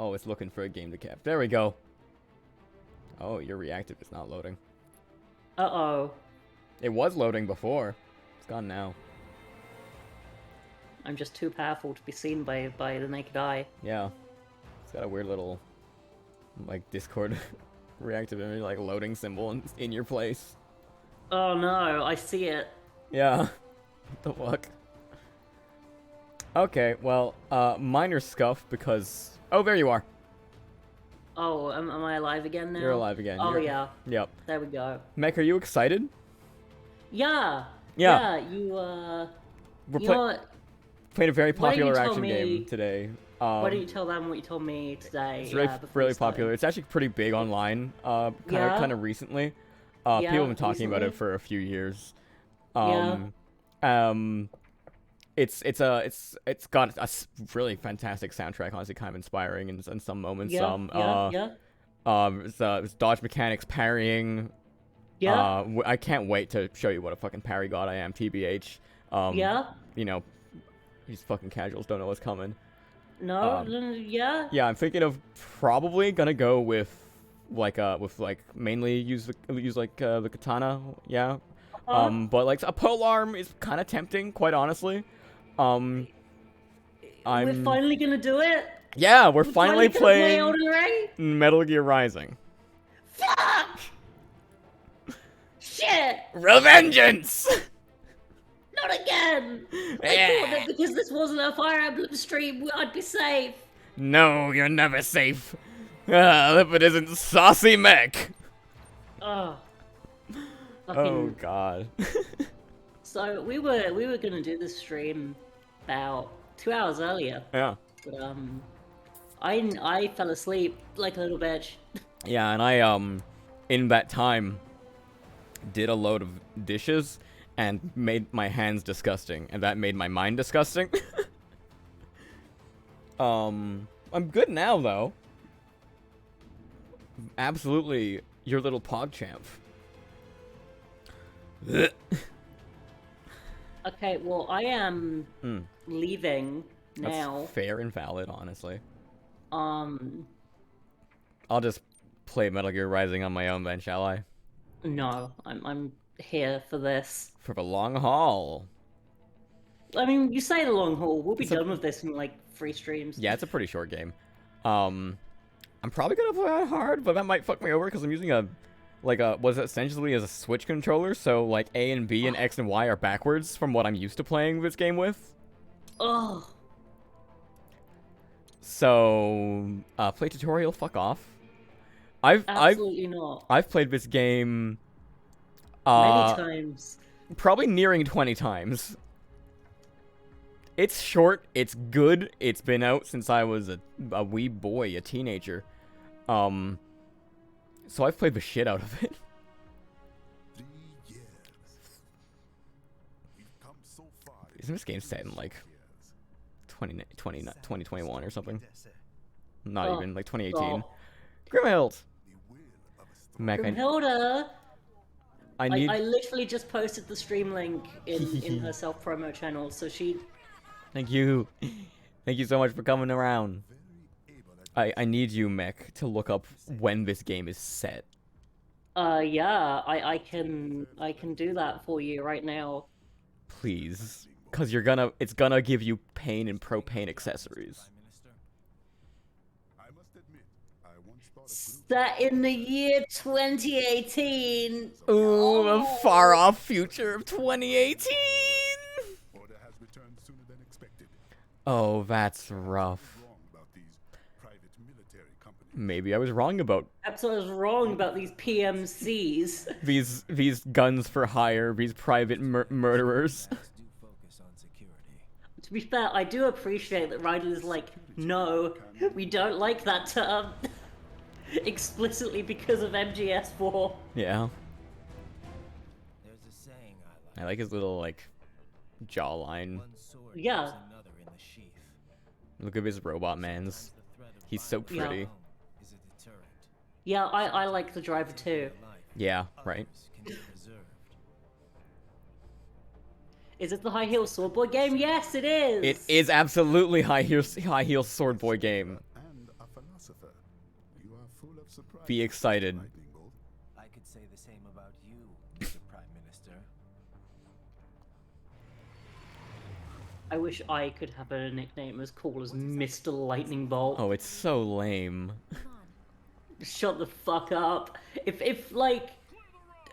Oh, it's looking for a game to cap. There we go. Oh, your reactive is not loading. Uh-oh. It was loading before. It's gone now. I'm just too powerful to be seen by the naked eye. Yeah. It's got a weird little, like, Discord reactive image, like, loading symbol in your place. Oh no, I see it. Yeah. What the fuck? Okay, well, minor scuff because... Oh, there you are. Oh, am I alive again now? You're alive again. Oh, yeah. Yep. There we go. Mech, are you excited? Yeah. Yeah. You, We're you know what? playing a very Why don't you popular tell action me- game today. Why don't you tell them what you told me today? It's really, before we really started? popular. It's actually pretty big online, Yeah? kind of recently. Yeah, People have been talking about it recently? for a few years. Yeah. It's got a really fantastic soundtrack, honestly, kind of inspiring in some moments. It's dodge mechanics, parrying. Yeah. I can't wait to show you what a fucking parry god I am, TBH. Yeah. You know, these fucking casuals don't know what's coming. No. Yeah. Yeah, I'm thinking of probably gonna go with mainly use the katana. Yeah. But like a polearm is kind of tempting, quite honestly. We're finally gonna do it. Yeah, we're finally gonna play playing Elden Ring. Metal Gear Rising. Fuck! Shit! Revengeance! Not again! I thought that because this wasn't a Fire Emblem stream, I'd be safe. No, you're never safe. If it isn't Saucy Mech. Oh. Oh Fucking... god. So we were gonna do this stream about 2 hours earlier, Yeah. but I fell asleep like a little bitch. Yeah, and I in that time did a load of dishes and made my hands disgusting, and that made my mind disgusting. I'm good now though. Absolutely your little PogChamp. Okay, well I am leaving That's now. fair and valid, honestly. I'll I'll just play Metal Gear Rising on my own then, shall I? No, I'm here for this. For the long haul. I mean, you say the long haul. We'll be It's a- done with this in like 3 streams. Yeah, it's a pretty short game. I'm probably gonna play it hard, but that might fuck me over because I'm using was essentially as a Switch controller, so like A and B and X and Y are backwards from what I'm used to playing this game with. Oh, So, play tutorial, fuck off. absolutely not. I've played this game Many times. probably nearing 20 times. It's short, it's good, it's been out since I was a wee boy, a teenager. So I've played the shit out of it. 3 years. We've come so far. Isn't this game set in like 2021 or something? Not Oh, even, like 2018. oh. Grimhild! The will of a storm. Mech, Grimhilda, I need... I literally just posted the stream link in her self-promo channel, so she... Thank you. Thank you so much for coming around. Very able at I need you, Mech, to look up when this game is set. Yeah, I can do that for you right now. Please. Cause it's gonna give you pain and propane accessories. I must admit, I once thought of Set in the year 2018. Ooh, the far off future of 2018! order has returned sooner than expected. Oh, that's rough. Wrong about these private military companies. Maybe I was wrong about Perhaps I was wrong about these PMCs. these guns for hire, these private murderers. do focus on security. To be fair, I do appreciate that Ryder's like, no, we don't like that term. Explicitly because of MGS4. Yeah. There's a saying I I like his little, like, jawline. One sword Yeah. gives another in the sheath. Look at his robot man's. The threat of He's so violence pretty. alone is a deterrent. Yeah, I like the driver too. Life Yeah, right. can be preserved. Is it the High Heel Sword Boy game? Yes, it is! It is absolutely high heel sword boy game. And a Surprised be excited. lightning bolt. I could say the same about you, Mr. Prime Minister. I wish I could have a nickname as cool as Mr. Lightning Bolt. Oh, it's so lame. Shut the fuck up. If like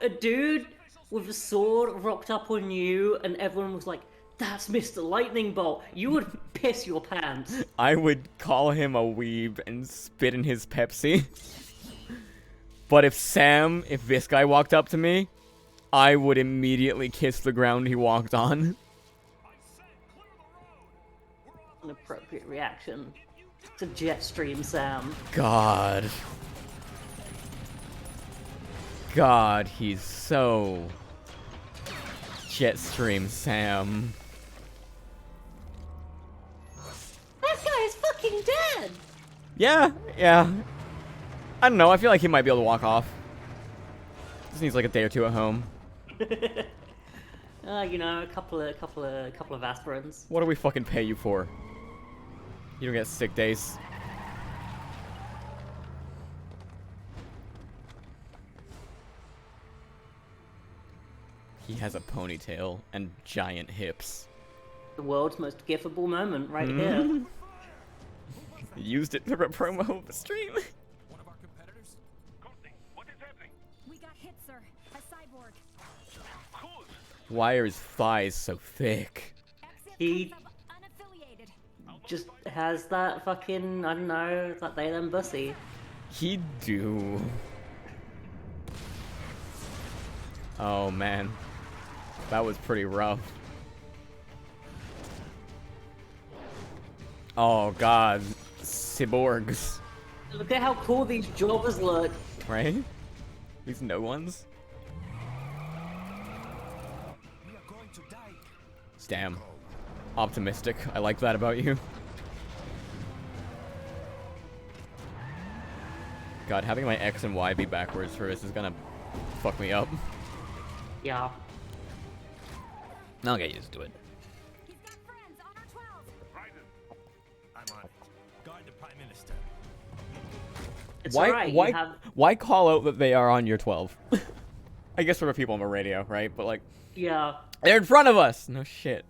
a dude with a sword rocked up on you and everyone was like, "That's Mr. Lightning Bolt," you would piss your pants. I would call him a weeb and spit in his Pepsi. But if this guy walked up to me, I would immediately kiss the ground he walked on. An appropriate reaction to Jetstream Sam. God. God, he's so... Jetstream Sam. That guy is fucking dead! Yeah. I don't know, I feel like he might be able to walk off. Just needs like a day or two at home. You know, a couple of aspirins. What do we fucking pay you for? You don't get sick days. He has a ponytail and giant hips. The world's most gifable moment right Mm-hmm. here. Used it for a promo of the stream. One of our competitors? Courtney, what is happening? We got hit, sir. A cyborg. Who's? Why are his thighs so thick? He- Unaffiliated. Just has that fucking, I don't know, that they them bussy. He do. Oh man. That was pretty rough. Oh god. Cyborgs. Look at how cool these jobbers look. Right? These no ones? We are going to die. Damn. Optimistic. I like that about you. God, having my X and Y be backwards for this is gonna fuck me up. Yeah. I'll get used to it. He's got friends on our 12. Raiden. I'm on it. Guard the Prime Minister. It's alright, you have... Why call out that they are on your 12? I guess for the people on the radio, right? But like, Yeah. they're in front of us! No shit.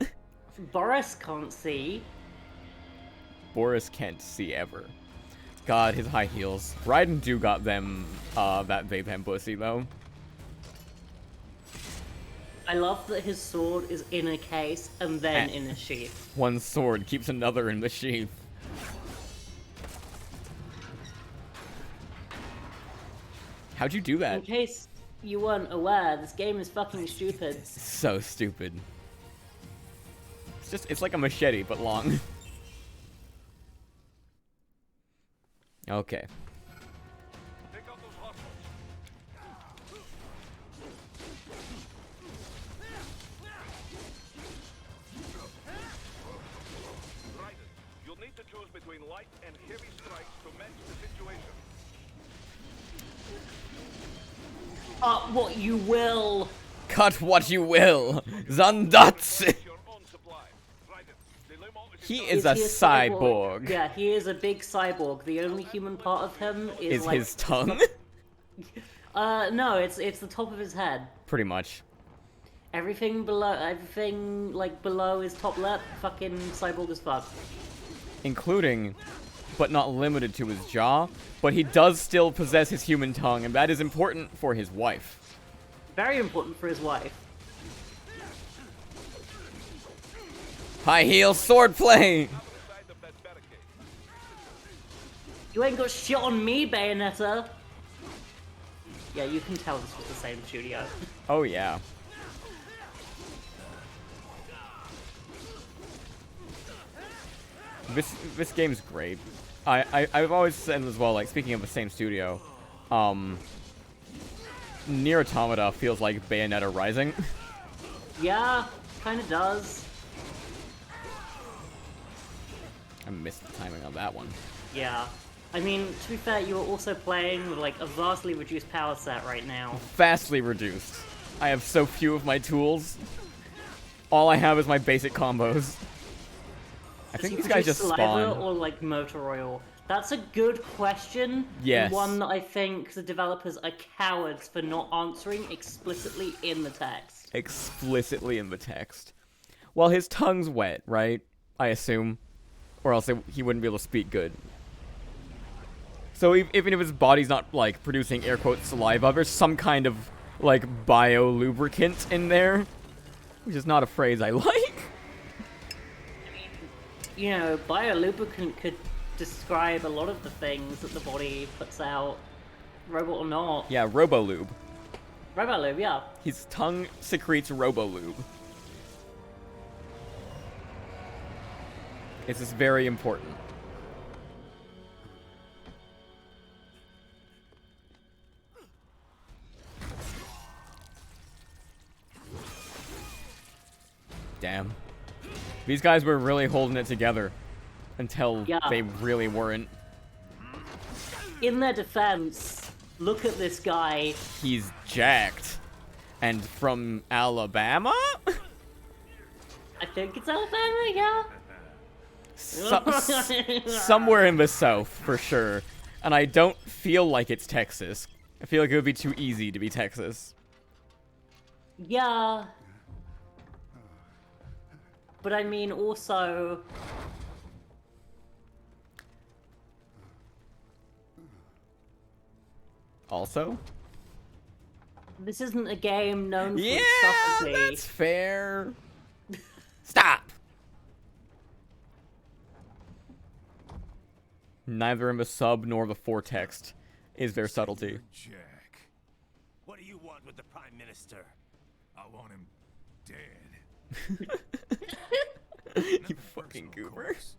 Boris can't see. Boris can't see ever. God, his high heels. Raiden do got them, that they them pussy though. I love that his sword is in a case and then in a sheath. One sword keeps another in the sheath. How'd you do In that? case you weren't aware, this game is fucking stupid. So stupid. It's like a machete, but long. Okay. Take out those hostiles. Raiden, you'll need to choose between light and heavy strikes to match the situation. What you will. Cut what you will. Zandatsu. Get your own supply. Raiden, the limo He is is a cyborg. Yeah, he is a big cyborg. The only human part of him is Is like... his tongue? No, it's the top of his head. Pretty much. Everything like below his top lip, fucking cyborg as fuck. Including, but not limited to his jaw. But he does still possess his human tongue, and that is important for his wife. Very important for his wife. High heel swordplay! side of that barricade. You ain't got shit on me, Bayonetta. Yeah, you can tell this was the same studio. Oh yeah. This game's great. I've always said as well, like, speaking of the same studio, Nier Automata feels like Bayonetta Rising. Yeah, kinda does. I missed the timing on that one. Yeah. I mean, to be fair, you're also playing with, like, a vastly reduced power set right now. Vastly reduced. I have so few of my tools. All I have is my basic combos. I think You these guys produce just saliva spawn. or, like, motor oil. That's a good question. Yes. And one that I think the developers are cowards for not answering explicitly in the text. Explicitly in the text. Well, his tongue's wet, right? I assume. Or else he wouldn't be able to speak good. So even if his body's not, like, producing air quotes saliva, there's some kind of, like, biolubricant in there. Which is not a phrase I like. You know, biolubricant could describe a lot of the things that the body puts out, robot or not. Yeah, Robolube. Robolube, yeah. His tongue secretes Robolube. This is very important. Damn. These guys were really holding it together until they really weren't. In their defense, look at this guy. He's jacked. And from Alabama? I think it's Alabama, yeah. Somewhere in the South, for sure. And I don't feel like it's Texas. I feel like it would be too easy to be Texas. Yeah. But I mean, also... Also? This isn't a game known for its Yeah, subtlety. that's fair. Stop! Neither in the sub nor the foretext is there subtlety. Jack. What do you want with the Prime Minister? I want him dead. You fucking Personal, of goober. course.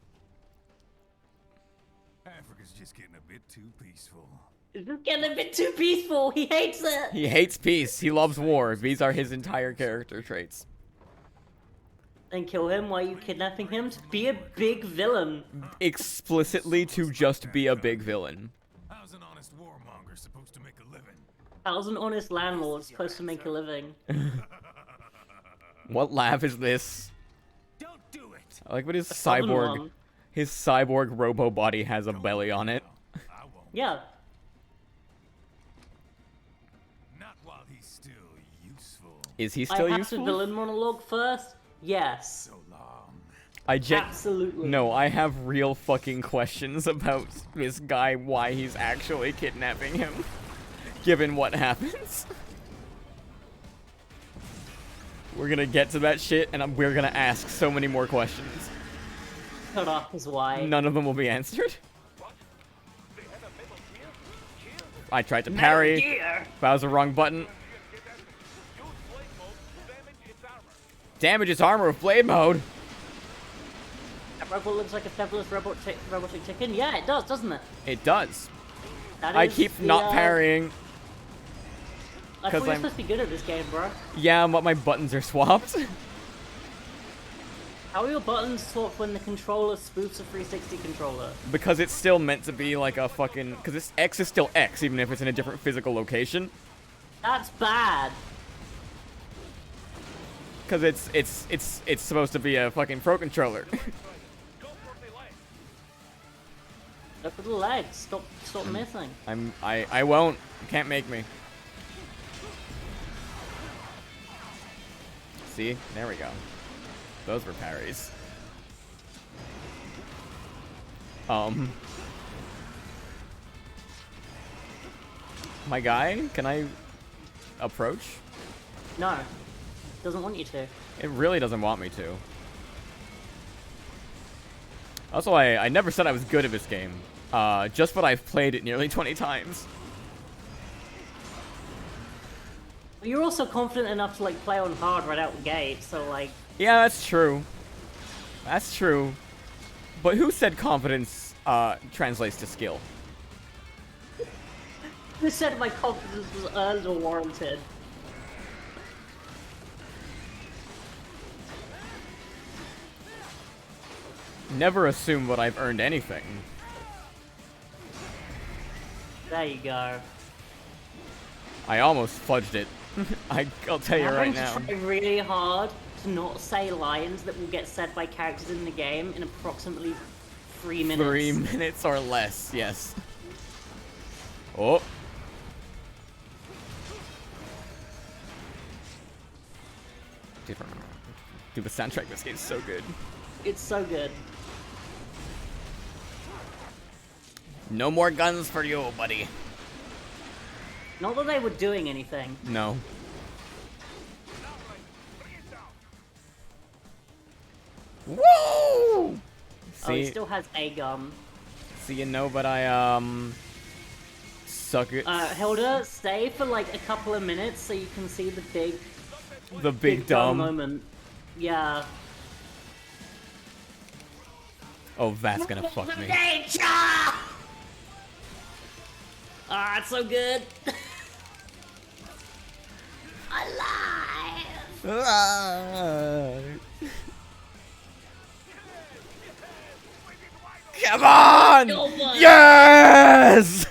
Africa's just getting a bit too peaceful. It's just getting a bit too peaceful. He hates it. He hates peace. He loves war. These are his entire character traits. And kill him. Why are you kidnapping him? To be a big villain. Explicitly to just be a big villain. How's an honest warmonger supposed to make a living? How's an honest landlord supposed to make a living? What laugh is this? Don't do it. I like what his southern cyborg... one. His cyborg robo body has a belly on it. I won't. Yeah. Not while he's still useful. Is he I still have useful? the villain monologue first. Yes. So long. Absolutely. No, I have real fucking questions about this guy, why he's actually kidnapping him, given what happens. We're gonna get to that shit, and we're gonna ask so many more questions. Cut off is why. None of them will be answered. What? They have a Metal Gear? Here? I tried to Metal parry. Gear. That was the wrong button. Use blade mode to damage its armor. Damage its armor with blade mode. That robot looks like a fabulous robotic chicken. Yeah, it does, doesn't it? It does. That I is keep the, not parrying. I 'cause thought you were I'm- supposed to be good at this game, bro. Yeah, but my buttons are swapped. How are your buttons swapped when the controller spoofs a 360 controller? Because it's still meant to be like a fucking... Because this X is still X, even if it's in a different physical location. That's bad. Because it's supposed to be a fucking pro controller. Go for the leg. Look at the legs. Stop missing. I won't. You can't make me. See? There we go. Those were parries. My guy, can I approach? No. Doesn't want you to. It really doesn't want me to. Also, I never said I was good at this game. Just but I've played it nearly 20 times. But you're also confident enough to like play on hard right out the gate, so like Yeah, that's true. That's true. But who said confidence translates to skill? who said my confidence was earned or warranted? Never assume that I've earned anything. There you go. I almost fudged it. I'll tell you I'm right going now. to try really hard to not say lines that will get said by characters in the game in approximately 3 minutes. 3 minutes or less, yes. Oh. Dude, the soundtrack in this game is so good. It's so good. No more guns for you, buddy. Not that they were doing anything. No. Woo! Oh, he See, still has a gun. you know, but I suck it. Hilda, stay for like a couple of minutes so you can see the big Big dumb. moment. Yeah. Oh, that's gonna fuck me. Nature! Ah, it's so good. Alive! Come on! Go on. Yes!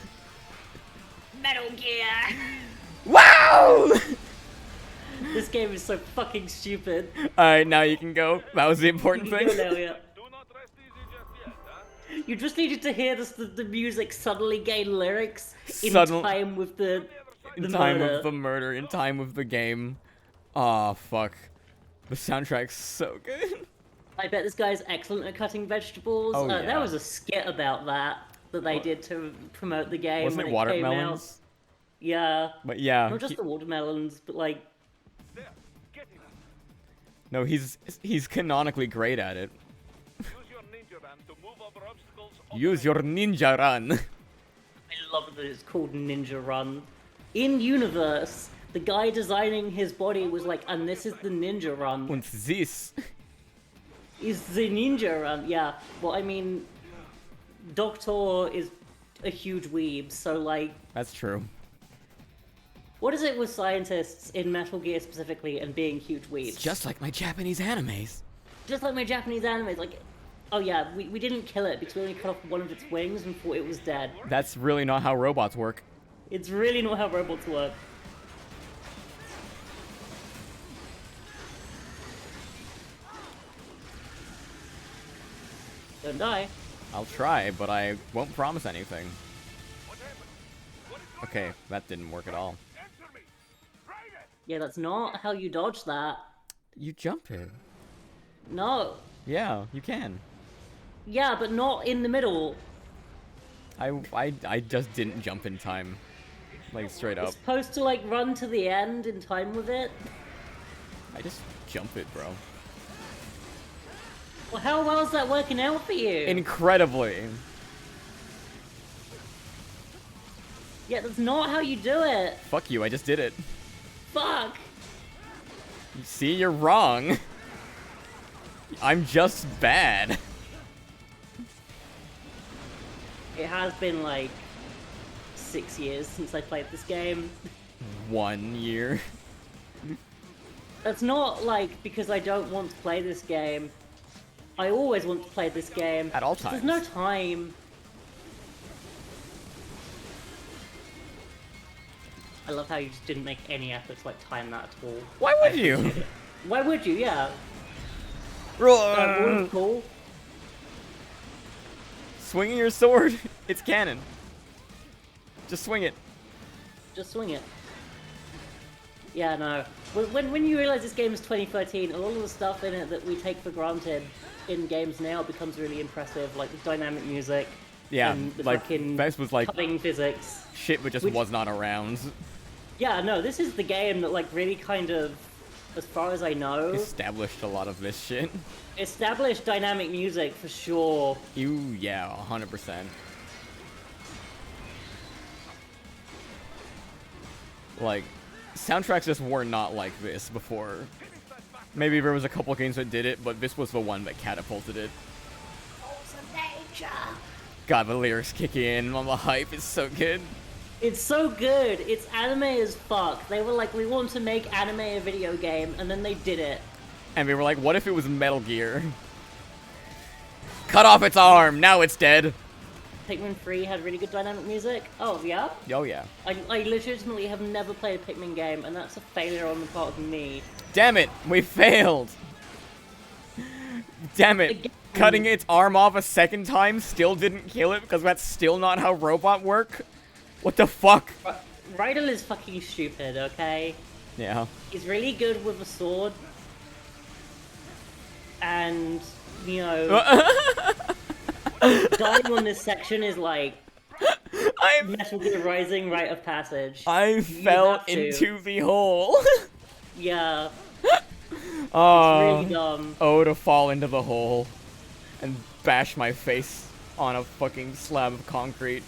Metal Gear! Wow! This game is so fucking stupid. Alright, now you can go. That was the important Go thing. now, yeah. Do not rest easy just yet, huh? You just needed to hear the music suddenly gain lyrics in Sudden- time with the In time murder. of the murder, in time with the game. Aw, fuck. The soundtrack's so good. I bet this guy's excellent at cutting vegetables. Oh, There yeah. was a skit about that they did to promote the game. Wasn't when it came out. watermelons? Yeah. But yeah. Not just the watermelons, but like There, get him. No, he's canonically great at it. Use your ninja ram to move over obstacles. Use your ninja run. I love that it's called Ninja Run. In universe, the guy designing his body was like, and this is the Ninja Run. Und this. Is the Ninja Run? Yeah. Well, I mean, Doctor is a huge weeb, so like, That's true. what is it with scientists in Metal Gear specifically and being huge weebs? It's just like my Japanese animes. Just like my Japanese animes, like, oh yeah, we didn't kill it because we only cut off one of its wings and thought it was dead. That's really not how robots work. It's really not how robots work. Don't die. I'll try, but I won't promise anything. What happened? What is going Okay, that didn't work at all. Answer me. Try it. Yeah, that's not how you dodge that. You jump it. No. Yeah, you can. Yeah, but not in the middle. I just didn't jump in time. Like, straight You're up. supposed to like run to the end in time with it. I just jump it, bro. Well, how well is that working out for you? Incredibly. Yeah, that's not how you do it. Fuck you, I just did it. Fuck. You see, you're wrong. I'm just bad. It has been like 6 years since I played this game. 1 year. That's not like because I don't want to play this game. I always want to play this game. At all Just times. There's no time. I love how you just didn't make any effort to like time that at all. Why would you? Why would you? Yeah. That was cool. Swinging your sword. It's canon. Just swing it. Just swing it. Yeah, no. When you realize this game is 2013, a lot of the stuff in it that we take for granted in games now becomes really impressive, like the dynamic music. Yeah, and the like, fucking this was like cutting physics. shit, but just Which- was not around. Yeah, no, this is the game that like really kind of, as far as I know, Established a lot of this shit. established dynamic music for sure. Yeah, 100%. Like, soundtracks just were not like this before. Maybe there was a couple games that did it, but this was the one that catapulted it. God, the lyrics kick in on the hype is so good. It's so good. It's anime as fuck. They were like, we want to make anime a video game, and then they did it. And they were like, what if it was Metal Gear? Cut off its arm, now it's dead. Pikmin 3 had really good dynamic music. Oh, yeah? Oh yeah. I legitimately have never played a Pikmin game, and that's a failure on the part of me. Damn it, we failed. Damn it. Again. Cutting its arm off a second time still didn't kill it because that's still not how robot work? What the fuck? Rydell is fucking stupid, okay? Yeah. He's really good with a sword. And, you know, dying on this section is like Metal Gear Rising rite of passage. I fell have to. into the hole. Yeah, Oh, really dumb. oh, to fall into the hole and bash my face on a fucking slab of concrete,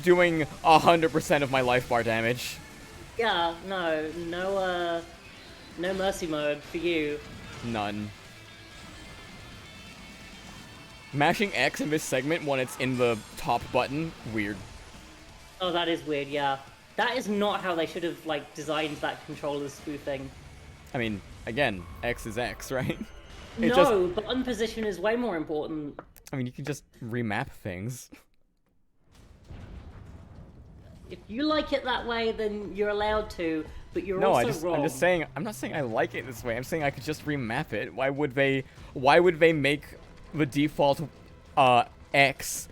doing 100% of my life bar damage. Yeah, no mercy mode for you. None. Mashing X in this segment when it's in the top button, weird. Oh, that is weird, yeah. That is not how they should have, like, designed that controller's spoofing. I mean, again, X is X, right? It No, button position is way more important. I mean, you can just remap things. If you like it that way, then you're allowed to, but you're No, also wrong. I'm just saying, I'm not saying I like it this way. I'm saying I could just remap it. Why would they make the default X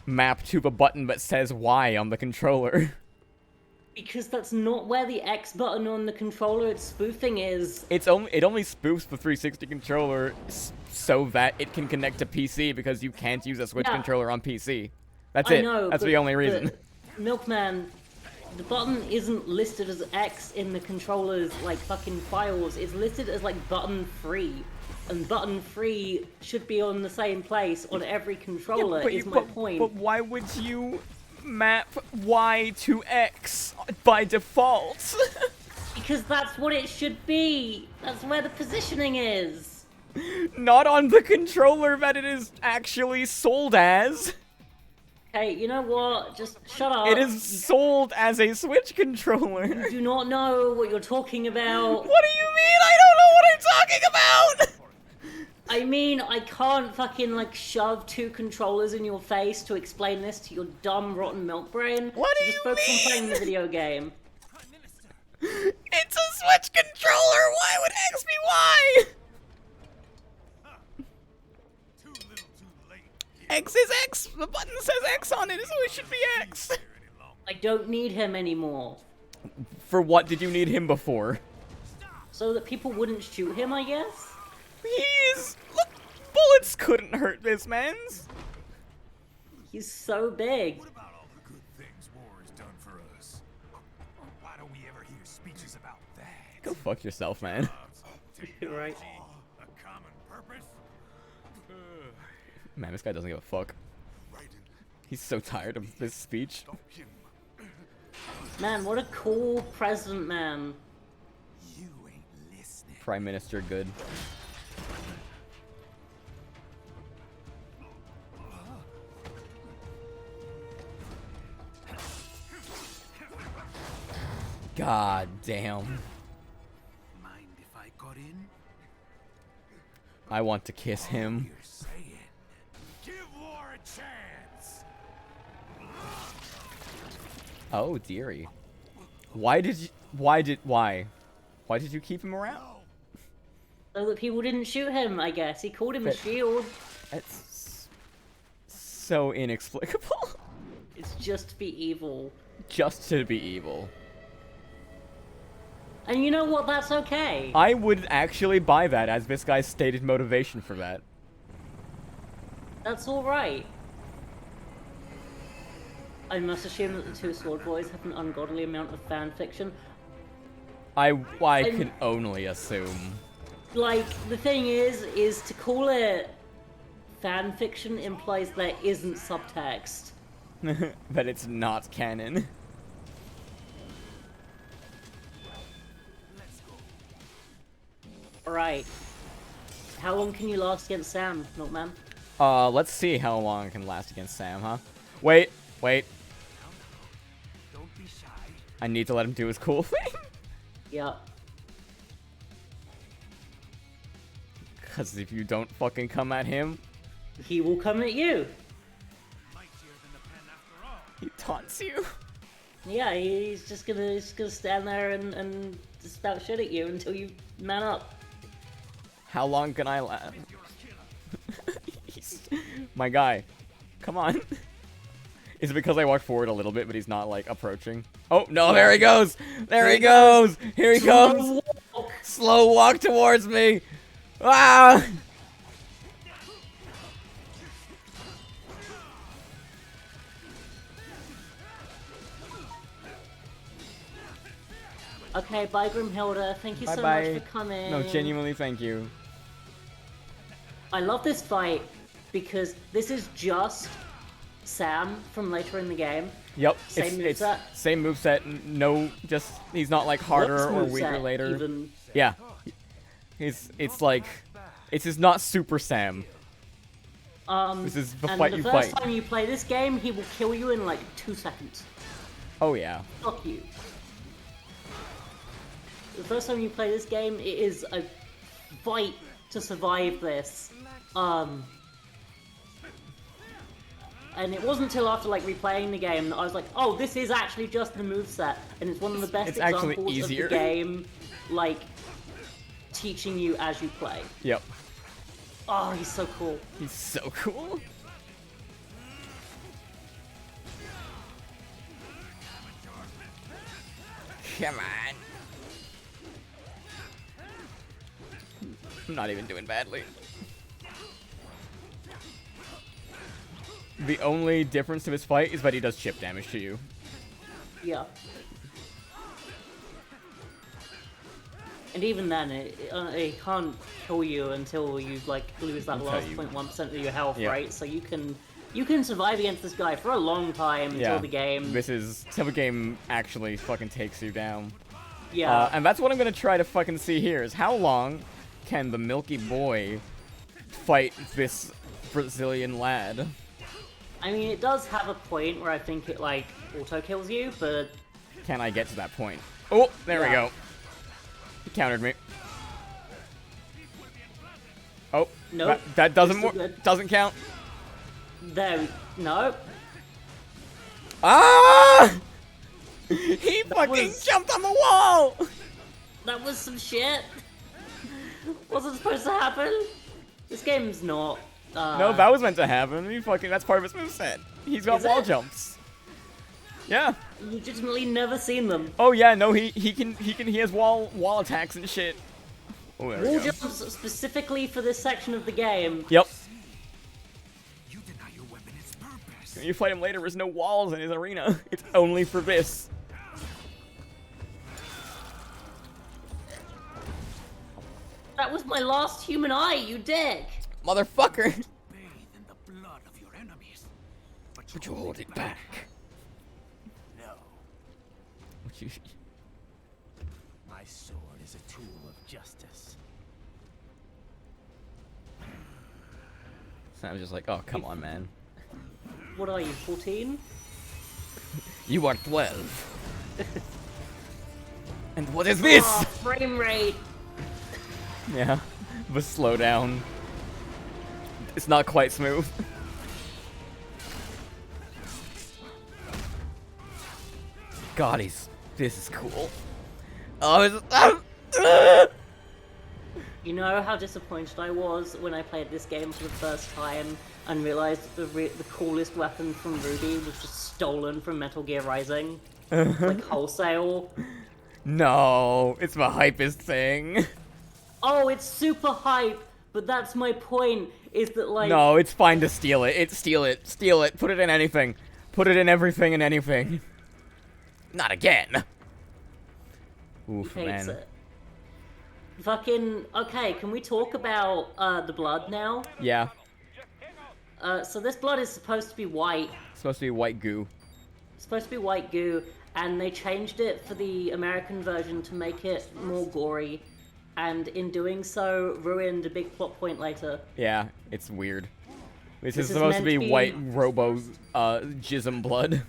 map to the button that says Y on the controller? Because that's not where the X button on the controller it's spoofing is. It only spoofs the 360 controller so that it can connect to PC because you can't use a Switch Yeah. controller on PC. That's I it. know, That's but the only reason. Milkman, the button isn't listed as X in the controller's, like, fucking files. It's listed as, like, button free. And button free should be on the same place on every controller, is my point. But why would you map Y to X by default? Because that's what it should be. That's where the positioning is. Not on the controller that it is actually sold as. Hey, you know what? Just shut up. It is sold as a Switch controller. You do not know what you're talking about. What do you mean? I don't know what I'm talking about! I mean, I can't fucking, like, shove two controllers in your face to explain this to your dumb, rotten milk brain. What do Just you focus on mean? playing the video game. It's a Switch controller! Why would X be Y? Too little, too late. X is X! The button says X on it, so it should be X! I don't need him anymore. For what did you need him before? So that people wouldn't shoot him, I guess? Look, bullets couldn't hurt this man's. He's so big. What about all the good things war has done for us? Why don't we ever hear speeches about that? Go fuck yourself, man. Right. A common purpose? Man, this guy doesn't give a fuck. Right. He's so tired of this speech. Stop him. Man, what a cool president, man. You ain't listening. Prime Minister good. God damn. Mind if I got in? I want to kiss him. You're saying. Give war a chance. Oh, dearie. Why did you keep him around? So that people didn't shoot him, I guess. He called him a shield. That's so inexplicable. It's just to be evil. Just to be evil. And you know what? That's okay. I would actually buy that as this guy's stated motivation for that. That's alright. I must assume that the two Sword Boys have an ungodly amount of fan fiction. I can only assume. Like, the thing is to call it fan fiction implies there isn't subtext. That it's not canon. Alright. How long can you last against Sam, Milkman? Let's see how long it can last against Sam, huh? Wait. Don't be shy. I need to let him do his cool thing. Yeah. Because if you don't fucking come at him, He will come at you. Mightier than the pen after all. he taunts you. Yeah, he's just gonna stand there and just about shit at you until you man up. How long can I last? My guy. Come on. Is it because I walked forward a little bit, but he's not, like, approaching? Oh, no, there he goes! There he goes! Here he comes! Slow walk towards me! Ah! Okay, bye Grimhilda. Thank you so Bye-bye. much for coming. No, genuinely, thank you. I love this fight because this is just Sam from later in the game. Yep, Same it's moveset? same moveset. No, just he's not like harder or Whoops, weaker moveset, later. even. Yeah, it's like it's just not Super Sam. This is the And fight the you first fight. time you play this game, he will kill you in like 2 seconds. Oh yeah. Fuck you. The first time you play this game, it is a fight to survive this. And it wasn't until after like replaying the game that I was like, oh, this is actually just the moveset, and it's one of the best It's actually examples easier. of the game, like teaching you as you play. Yep. Oh, he's so cool. He's so cool. Come on. I'm not even doing badly. The only difference to his fight is that he does chip damage to you. Yeah. And even then, it can't kill you until you like lose that Until last you- 0.1% of your health, Yeah. right? So you can survive against this guy for a long time until the game. This is till the game actually fucking takes you down. Yeah. And that's what I'm gonna try to fucking see here is how long can the Milky Boy fight this Brazilian lad? I mean, it does have a point where I think it like auto kills you, but Can I get to that point? Oh, there we Yeah. go. He countered me. Oh, Nope. that doesn't Still good. doesn't count. No. Ah! He fucking was- jumped on the wall. That was some shit. Wasn't supposed to happen. This game's not. No, that was meant to happen. He fucking that's part of his moveset. He's got Is wall it? jumps. Yeah. Legitimately never seen them. Oh yeah, no, he has wall attacks and shit. Oh, there we Wall go. jumps specifically for this section of the game. Yep. You deny your weapon its purpose. When you fight him later, there's no walls in his arena. It's only for this. That was my last human eye, you dick. Motherfucker. Bathe in the blood of your enemies. But You hold it back. No. What you- My sword is a tool of justice. So I was just like, oh, come on, man. What are you, 14? You are 12. And what is this? Oh, frame rate. Yeah, the slowdown. It's not quite smooth. God, this is cool. Oh, You know how disappointed I was when I played this game for the first time and realized that the coolest weapon from Ruby was just stolen from Metal Gear Rising? Like wholesale. no, it's the hypest thing. Oh, it's super hype, but that's my point, is that like... No, it's fine to steal it. Steal it. Put it in anything. Put it in everything and anything. Not again. Oof, hates man. it. Fucking... Okay, can we talk about the blood now? Yeah, So this blood is supposed to be white. it's supposed to be white goo. It's supposed to be white goo, and they changed it for the American version to make it more gory, and in doing so, ruined a big plot point later. Yeah, it's weird. This is is supposed to meant be to be- white Robo Jism blood,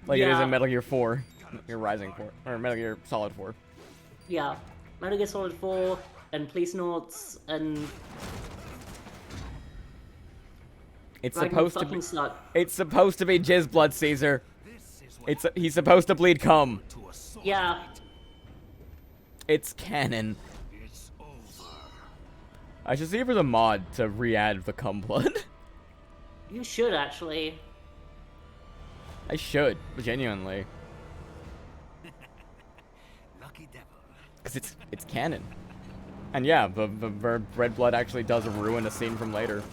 like it is Yeah. in Metal Gear 4, Metal Gear Rising 4, or Metal Gear Solid 4. Yeah, Metal Gear Solid 4, and Police Noughts, and It's Dragon supposed to fucking be. suck. It's supposed to be Jizz blood, Caesar. this is what He's supposed to bleed cum. to a sword. Yeah, It's canon. It's over. I should see if there's a mod to re-add the cum blood. You should actually. I should, genuinely. Lucky devil. Because it's canon. And yeah, the red blood actually does ruin a scene from later.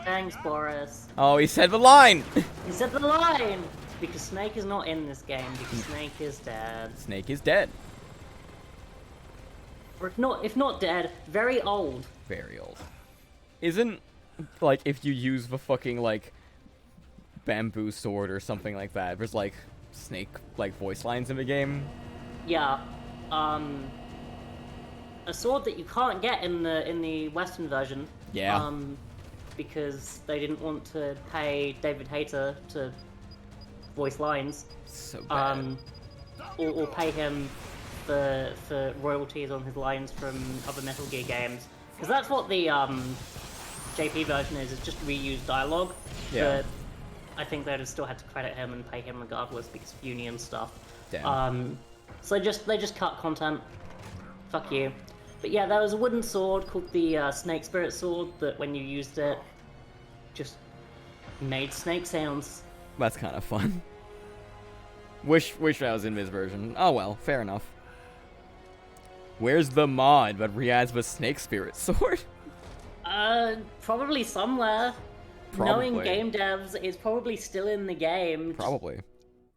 Thanks, Boris. Oh, he said the line! He said the line! Because Snake is not in this game, because Snake is dead. Snake is dead. Or if not dead, very old. Very old. Isn't, like, if you use the fucking, like, bamboo sword or something like that, there's, like, Snake, like, voice lines in the game? Yeah. A sword that you can't get in the Western version. Yeah. Because they didn't want to pay David Hayter to voice lines. So bad. Or pay him for royalties on his lines from other Metal Gear games. Because that's what the JP version is. It's just reused dialogue. Yeah. But I think they'd have still had to credit him and pay him regardless because of union stuff. Damn. So they just cut content. Fuck you. But yeah, there was a wooden sword called the Snake Spirit Sword that when you used it, just made snake sounds. That's kind of fun. Wish I was in this version. Oh well, fair enough. Where's the mod that re-adds the Snake Spirit Sword? Probably somewhere. Probably. Knowing game devs, it's probably still in the game. Probably.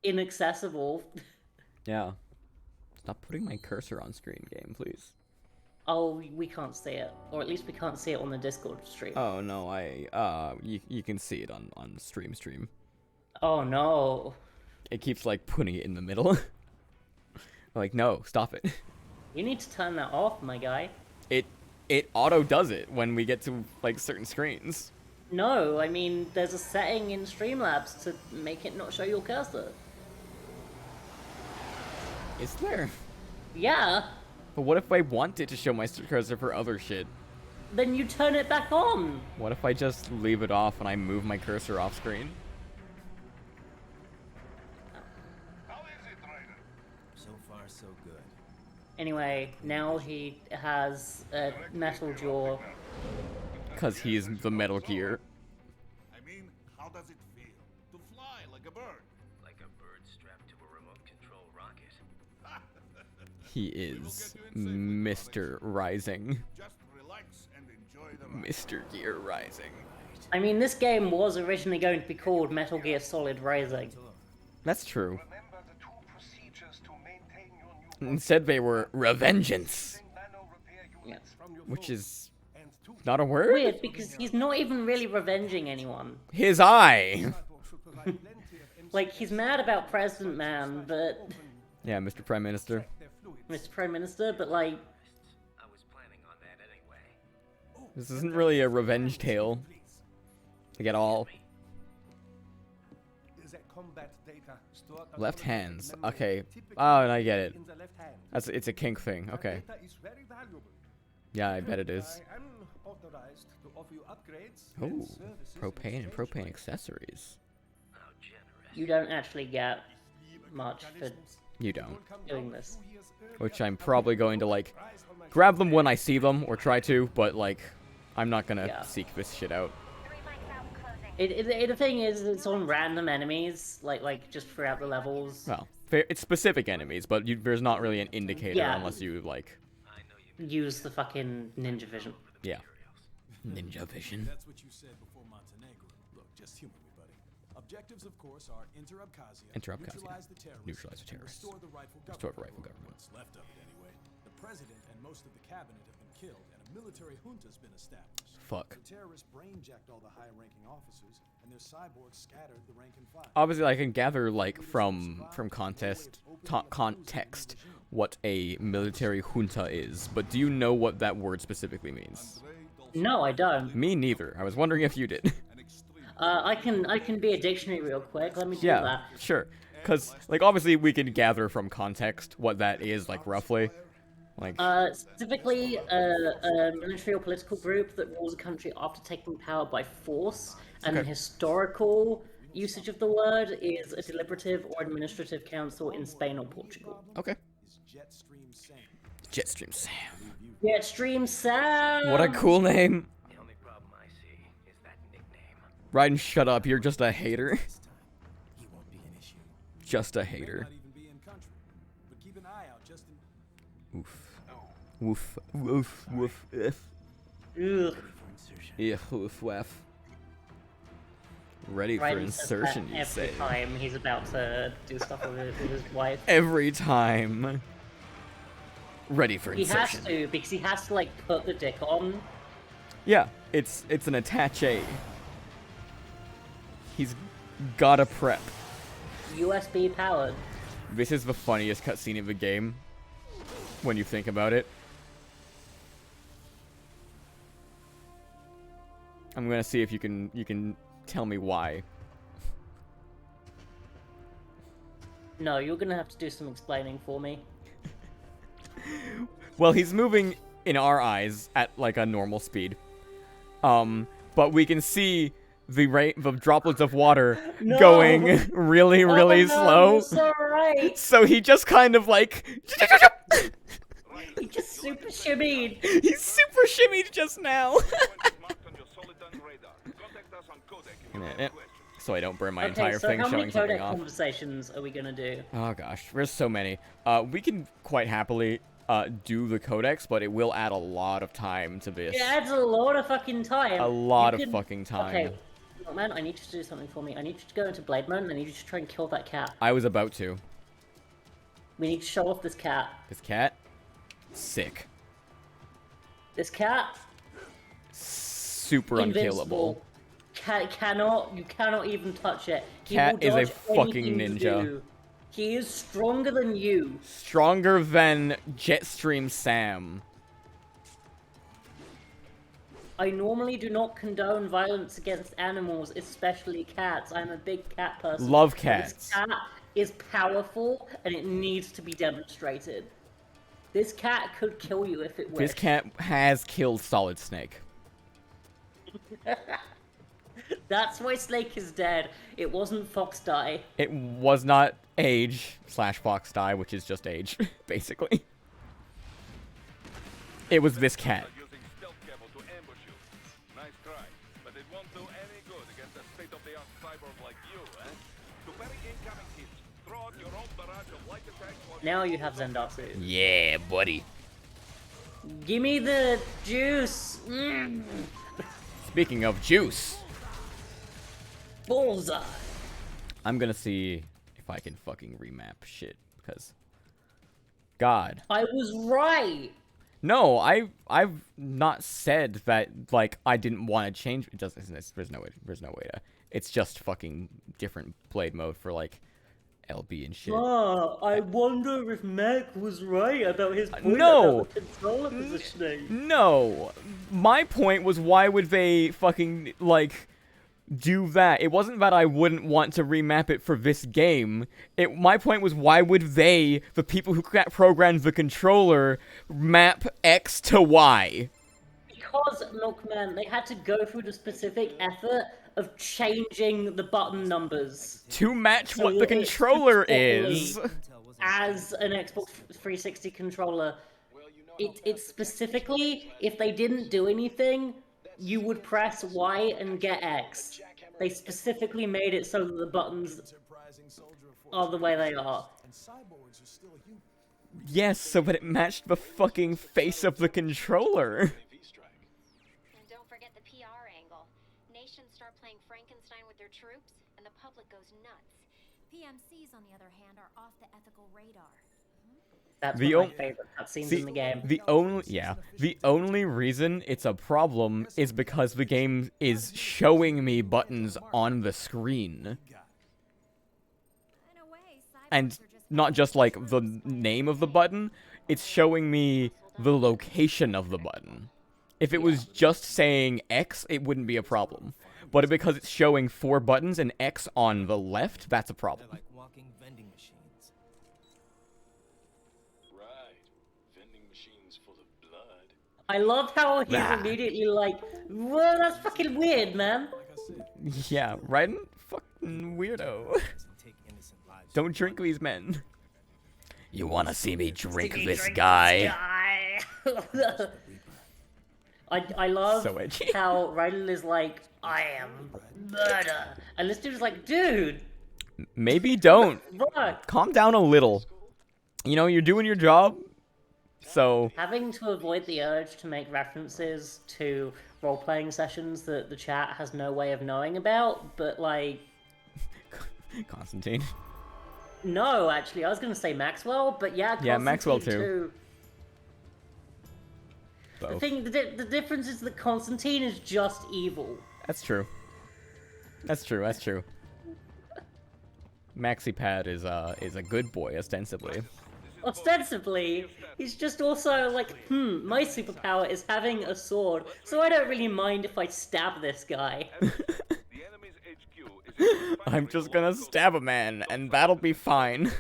Inaccessible. Yeah. Stop putting my cursor on screen, game, please. Oh, we can't see it. Or at least we can't see it on the Discord stream. Oh no, you can see it on stream. Oh no. It keeps like putting it in the middle. Like, no, stop it. You need to turn that off, my guy. It auto does it when we get to like certain screens. No, I mean, there's a setting in Streamlabs to make it not show your cursor. Is there? Yeah, But what if I want it to show my cursor for other shit? then you turn it back on. What if I just leave it off and I move my cursor off screen? How is it, Ryder? So far, so good. Anyway, now he has a metal jaw. Cause he's the Metal Gear. I mean, how does it feel to fly like a bird? Like a bird strapped to a remote control rocket. He is Mr. Rising. Just relax and enjoy the ride. Mr. Gear Rising. I mean, this game was originally going to be called Metal Gear Solid Rising. That's true. Remember the two procedures to maintain your new Instead they were Revengeance, nano repair units from your which is not a word? Weird, because he's not even really revenging anyone. His eye! Like, he's mad about President Man, but... Yeah, Mr. Prime Minister. Mr. Prime Minister, but like... I was planning on that anyway. This isn't really a revenge tale. Like at all. Left hands. Okay. Oh, and I get it. It's a kink thing. Okay. Yeah, I bet it is. Oh, propane and propane accessories. How generous. You don't actually get much for You don't. doing this. Which I'm probably going to, like, grab them when I see them, or try to, but, like, I'm not gonna Yeah. seek this shit out. The thing is, it's on random enemies, like just throughout the levels. Well, it's specific enemies, but there's not really an indicator Yeah. unless you, like, Use the fucking ninja vision. yeah. Ninja vision. That's what you said before Montenegro. Look, just humor me, buddy. Objectives, of course, are enter Abkhazia, Enter Abkhazia, neutralize the terrorists, neutralize the and terrorists, restore the rightful restore the government. rightful government. What's left of it, anyway. The president and most of the cabinet have been killed, and a military junta's been established. Fuck. The terrorists brainjacked all the high-ranking officers, and their cyborgs scattered the rank and file. Obviously, I can gather, like, from context what a military junta is, but do you know what that word specifically means? No, I don't. Me neither. I was wondering if you did. I can be a dictionary real quick. Let me do Yeah, that. sure. Because, like, obviously we can gather from context what that is, like, roughly. Like, Specifically, a military or political group that rules a country after taking power by force, and the Okay. historical usage of the word is a deliberative or administrative council in Spain or Portugal. okay. Is Jetstream Sam. Jetstream Sam. Jetstream Sam. What a cool name. The only problem I see is that nickname. Raiden, shut up. You're just a hater. This time, he won't be an issue. Just a May hater. not even be in country, but keep an eye out just in. Oof. Woof. Woof. Woof. If. Ugh. Ready for insertion. If. Woof. Woof. Ready for Raiden says that insertion, you every say. time he's about to do stuff with his wife. Every time. Ready for He has insertion. to, because he has to, like, put the dick on. Yeah, it's an attaché. He's gotta prep. USB powered. This is the funniest cutscene of the game. When you think about it. I'm gonna see if you can tell me why. No, you're gonna have to do some explaining for me. Well, he's moving in our eyes at like a normal speed. But we can see the droplets of water No! going really, really Oh, no, slow. you're so right. So he just kind of like He just super shimmied. he's super shimmied just now. Marked on your solid done radar. Contact us on codec if you have Eh, a question. So I don't burn my Okay, entire so thing how many showing something codec off. conversations are we gonna do? Oh gosh, there's so many. We can quite happily do the codex, but it will add a lot of time to this. It adds a lot of fucking time. A lot You of can- fucking time. Okay, man, I need you to do something for me. I need you to go into Blade Mode and I need you to try and kill that cat. I was about to. We need to show off this cat. This cat, sick. This cat, Super invincible. unkillable. You cannot even touch it. He Cat will is a dodge fucking anything you ninja. do. He is stronger than you. Stronger than Jetstream Sam. I normally do not condone violence against animals, especially cats. I'm a big cat person. Love But cats. This cat is powerful, and it needs to be demonstrated. This cat could kill you if it wished. This cat has killed Solid Snake. That's why Snake is dead. It wasn't Fox Die. It was not Age / Fox Die, which is just Age, basically. It was this cat. Using stealth cable to ambush you. Nice try, but it won't do any good against a state-of-the-art cyborg like you, eh? To parry incoming hits, throw out your own barrage of light attacks while Now you have Zendatsu. Yeah, buddy. Give me the juice. Mm. Speaking of juice, Bullseye. I'm gonna see if I can fucking remap shit, because... God. I was right. No, I've not said that, like, I didn't want to change... It doesn't... There's no way to... It's just fucking different blade mode for, like, LB and shit. I wonder if Mech was right about his point no. about the controller positioning. No! My point was, why would they fucking, like, do that? It wasn't that I wouldn't want to remap it for this game. My point was, why would they, the people who programmed the controller, map X to Y? Because, Milkman, they had to go through the specific effort of changing the button numbers To match So what the that it's controller properly- is. as an Xbox 360 controller. It's specifically, if they didn't do anything, you would press Y and get X. They specifically made it so that the buttons Enterprising soldier of are the way they are. and cyborgs are still human. Yes, so that it matched the fucking face of the controller. And don't forget the PR angle. Nations start playing Frankenstein with their troops, and the public goes nuts. PMCs, on the other hand, are off the ethical radar. That's The one of o- my favorite cutscenes See, in the game. the only reason it's a problem is because the game is showing me buttons on the screen. In a way, And cyborgs are just not just like the name of the button, it's showing me the location of the button. If it was just saying X, it wouldn't be a problem. But because it's showing 4 buttons and X on the left, that's a problem. Like walking vending machines. Right. Vending machines full of blood. I love how he's Nah. immediately like, whoa, that's fucking weird, man. Like I said, Yeah, Raiden? Fucking weirdo. Doesn't take innocent lives. Don't drink these men. You wanna see me drink See me this drink guy? guy. I love So edgy. how Rylan is like, I am murder. And this dude's like, dude, Maybe don't. fuck. Calm down a little. You know, you're doing your job. So, Having to avoid the urge to make references to role-playing sessions that the chat has no way of knowing about, but like, Constantine. no, actually, I was gonna say Maxwell, but yeah, Yeah, Maxwell Constantine too. The Both. thing, the difference is that Constantine is just evil. That's true. That's true. That's true. MaxiPad is a good boy ostensibly. Ostensibly, he's just also like, my superpower is having a sword, so I don't really mind if I stab this guy. The enemy's HQ is I'm just gonna stab a man, and that'll be fine.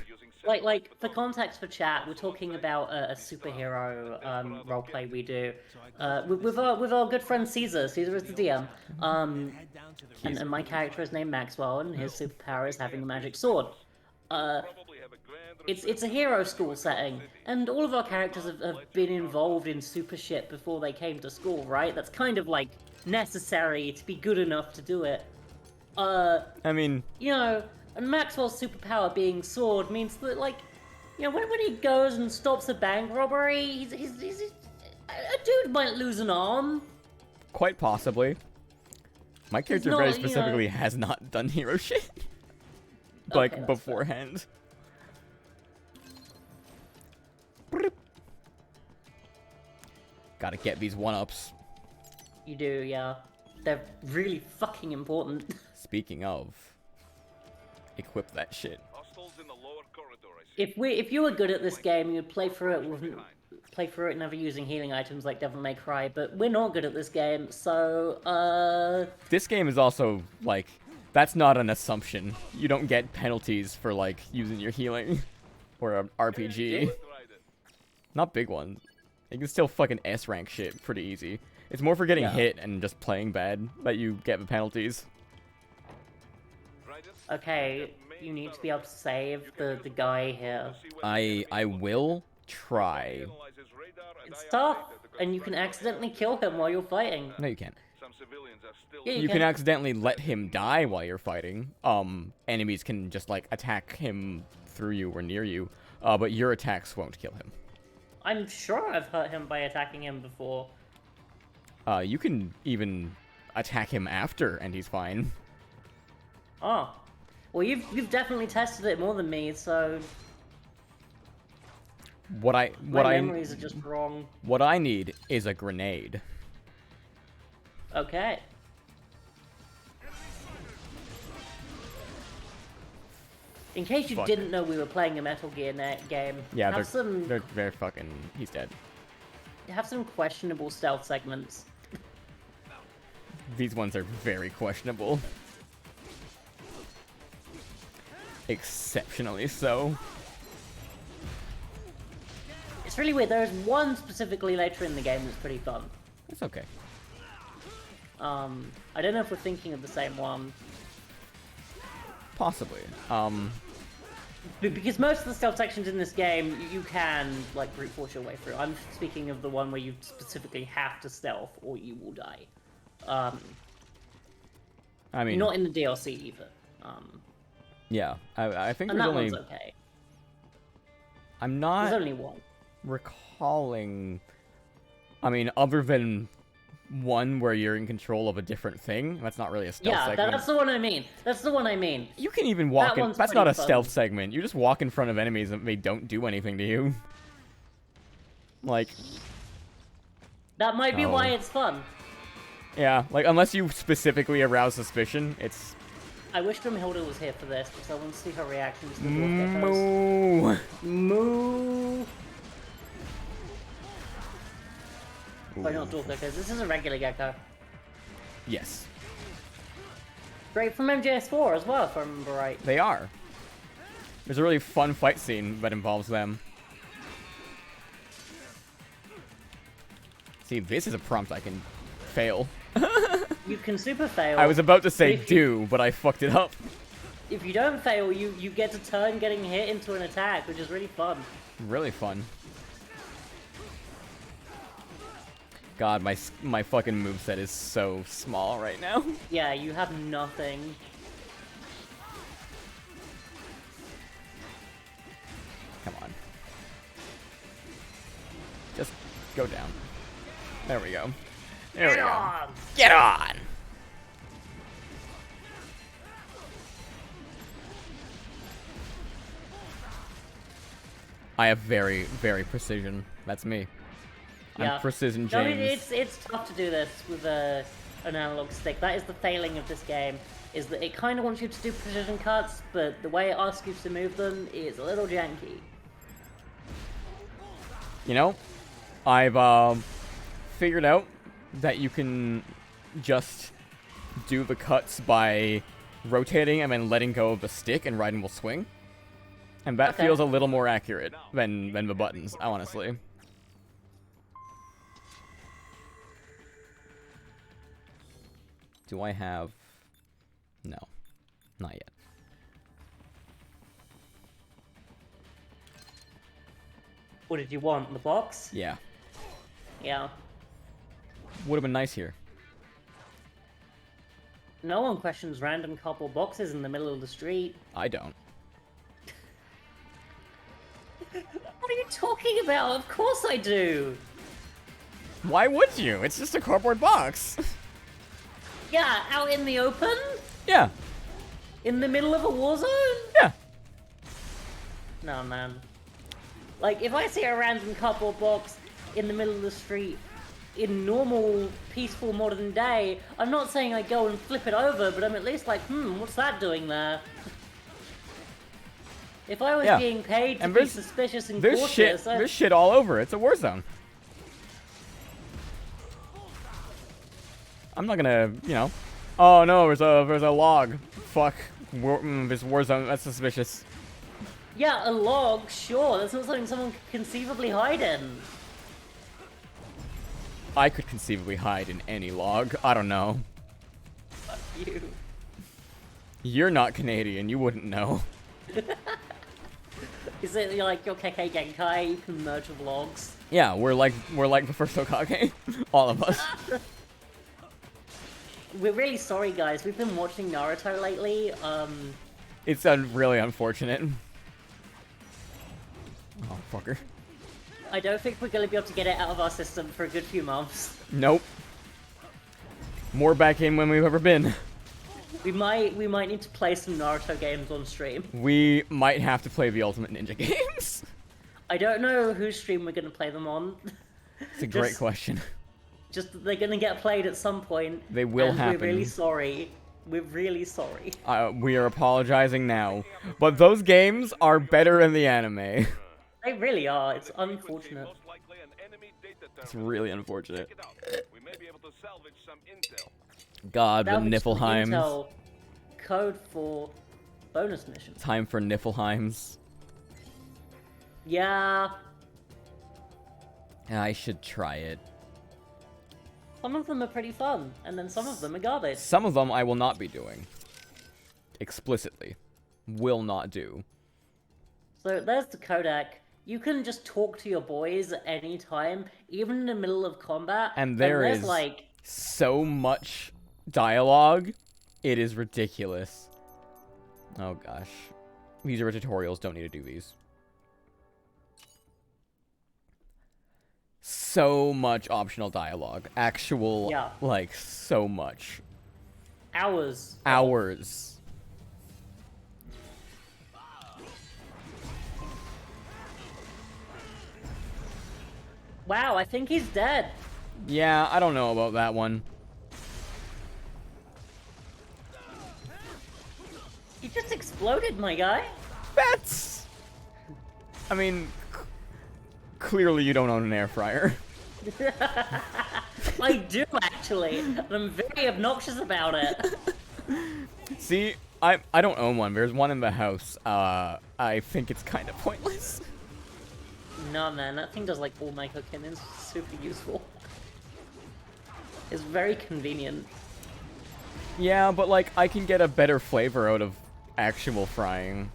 Like for context for chat, we're talking about a superhero roleplay we do with our good friend Caesar. Caesar is the DM. And my character is named Maxwell, and his superpower is having a magic sword. It's a hero school setting, and all of our characters have been involved in super shit before they came to school, right? That's kind of like necessary to be good enough to do it. I mean, You know, and Maxwell's superpower being sword means that, like, you know, when he goes and stops a bank robbery, a dude might lose an arm. quite possibly. My character not, very you know- specifically has not done hero shit. Like, Okay, that's fair. beforehand. Gotta get these one-ups. You do, yeah. They're really fucking important. Speaking of, equip that shit. hostiles in the lower corridor. I see. If you were good at this game, you'd play through it never using healing items like Devil May Cry, but we're not good at this game, so This game is also, like, that's not an assumption. You don't get penalties for, like, using your healing. Or an RPG. Not big ones. You can still fucking S-rank shit pretty easy. It's more for getting Yeah. hit and just playing bad that you get the penalties. okay, you need to be able to save the guy here. I will try. It's tough, and you can accidentally kill him while you're fighting. No, you can't. Some civilians are still Yeah, You can accidentally let him die while you're fighting. Enemies can just, like, attack him through you or near you. But your attacks won't kill him. I'm sure I've hurt him by attacking him before. You can even attack him after, and he's fine. Oh. Well, you've definitely tested it more than me, so my memories are just wrong. What I need is a grenade. Okay. In case you Fuck. didn't know we were playing a Metal Gear game, Yeah, have they're fucking. He's dead. some questionable stealth segments. These ones are very questionable. Exceptionally so. It's really weird. There's one specifically later in the game that's pretty fun. It's okay. I don't know if we're thinking of the same one. Possibly. Because most of the stealth sections in this game, you can, like, brute force your way through. I'm speaking of the one where you specifically have to stealth or you will die. I mean, Not in the DLC either. yeah. I think And there's that only. one's okay. I'm There's not only one. recalling. I mean, other than one where you're in control of a different thing. That's not really a stealth Yeah, segment. that's the one I mean. That's the one I mean. You can even walk That in. one's That's not pretty a fun. stealth segment. You just walk in front of enemies and they don't do anything to you. Like, That might be Oh. why it's fun. yeah, like unless you specifically arouse suspicion, it's I wish Grimhilda was here for this because I want to see her reaction to the dwarf geckos. moo. Moo. Sorry, not dwarf geckos. This is a regular gecko. Yes, Great from MGS4 as well, if I remember right. they are. There's a really fun fight scene that involves them. See, this is a prompt I can fail. You can super fail. I was about to say If you- do, but I fucked it up. If you don't fail, you get to turn getting hit into an attack, which is really fun. Really fun. God, my fucking moveset is so small right now. Yeah, you have nothing. Come on. Just go down. There we go. There we go. Get on! I have very, very precision. That's me. Yeah. I'm Precision No, James. it's tough to do this with an analog stick. That is the failing of this game, is that it kind of wants you to do precision cuts, but the way it asks you to move them is a little janky. You know, I've figured out that you can just do the cuts by rotating and then letting go of the stick, and Raiden will swing. And that Okay. feels a little more accurate than the buttons, honestly. Do I have... No. Not yet. What did you want? The box? Yeah. Yeah. Would have been nice here. No one questions random cardboard boxes in the middle of the street. I don't. What are you talking about? Of course I do! Why would you? It's just a cardboard box. Yeah, out in the open? Yeah. In the middle of a war zone? Yeah. No, man. Like, if I see a random cardboard box in the middle of the street in normal, peaceful modern day, I'm not saying I go and flip it over, but I'm at least like, what's that doing there? If I was Yeah. being paid to And be there's- suspicious and There's cautious, there's shit all over. It's a war zone. I'm not gonna, you know. Oh no, there's a log. Fuck. This war zone. That's suspicious. yeah, a log, sure, that's not something someone could conceivably hide in. I could conceivably hide in any log. I don't know. You. You're not Canadian. You wouldn't know. Is it like your KK Genkai? You can merge with logs. Yeah, we're like the first Hokage. All of us. We're really sorry, guys. We've been watching Naruto lately. It's really unfortunate. Oh, fucker. I don't think we're gonna be able to get it out of our system for a good few months. Nope. More back in when we've ever been. We might need to play some Naruto games on stream. We might have to play the Ultimate Ninja games. I don't know whose stream we're gonna play them on. It's a great question. Just that they're gonna get played at some point. They will and happen. We're really sorry. We're really sorry. We are apologizing now. But those games are better in the anime. They really are. It's unfortunate. Most likely an enemy data It's terminal. really unfortunate. Check it out. We may be able to salvage some intel. God, the That was just Niflheims. Intel code for bonus missions. Time for Niflheims. Yeah. I should try it. Some of them are pretty fun, and then some of them are garbage. Some of them I will not be doing. Explicitly. Will not do. So there's the codec. You can just talk to your boys at any time, even in the middle of combat. And there's like so much dialogue. It is ridiculous. Oh gosh. These are tutorials, don't need to do these. So much optional dialogue. Actual, Yeah. like, so much. hours. Hours. Wow, I think he's dead. Yeah, I don't know about that one. He just exploded, my guy. That's... I mean, clearly you don't own an air fryer. I do actually, and I'm very obnoxious about it. See, I don't own one. There's one in the house. I think it's kind of pointless. No man, that thing does like all my cooking. It's super useful. It's very convenient. Yeah, but like I can get a better flavor out of actual frying.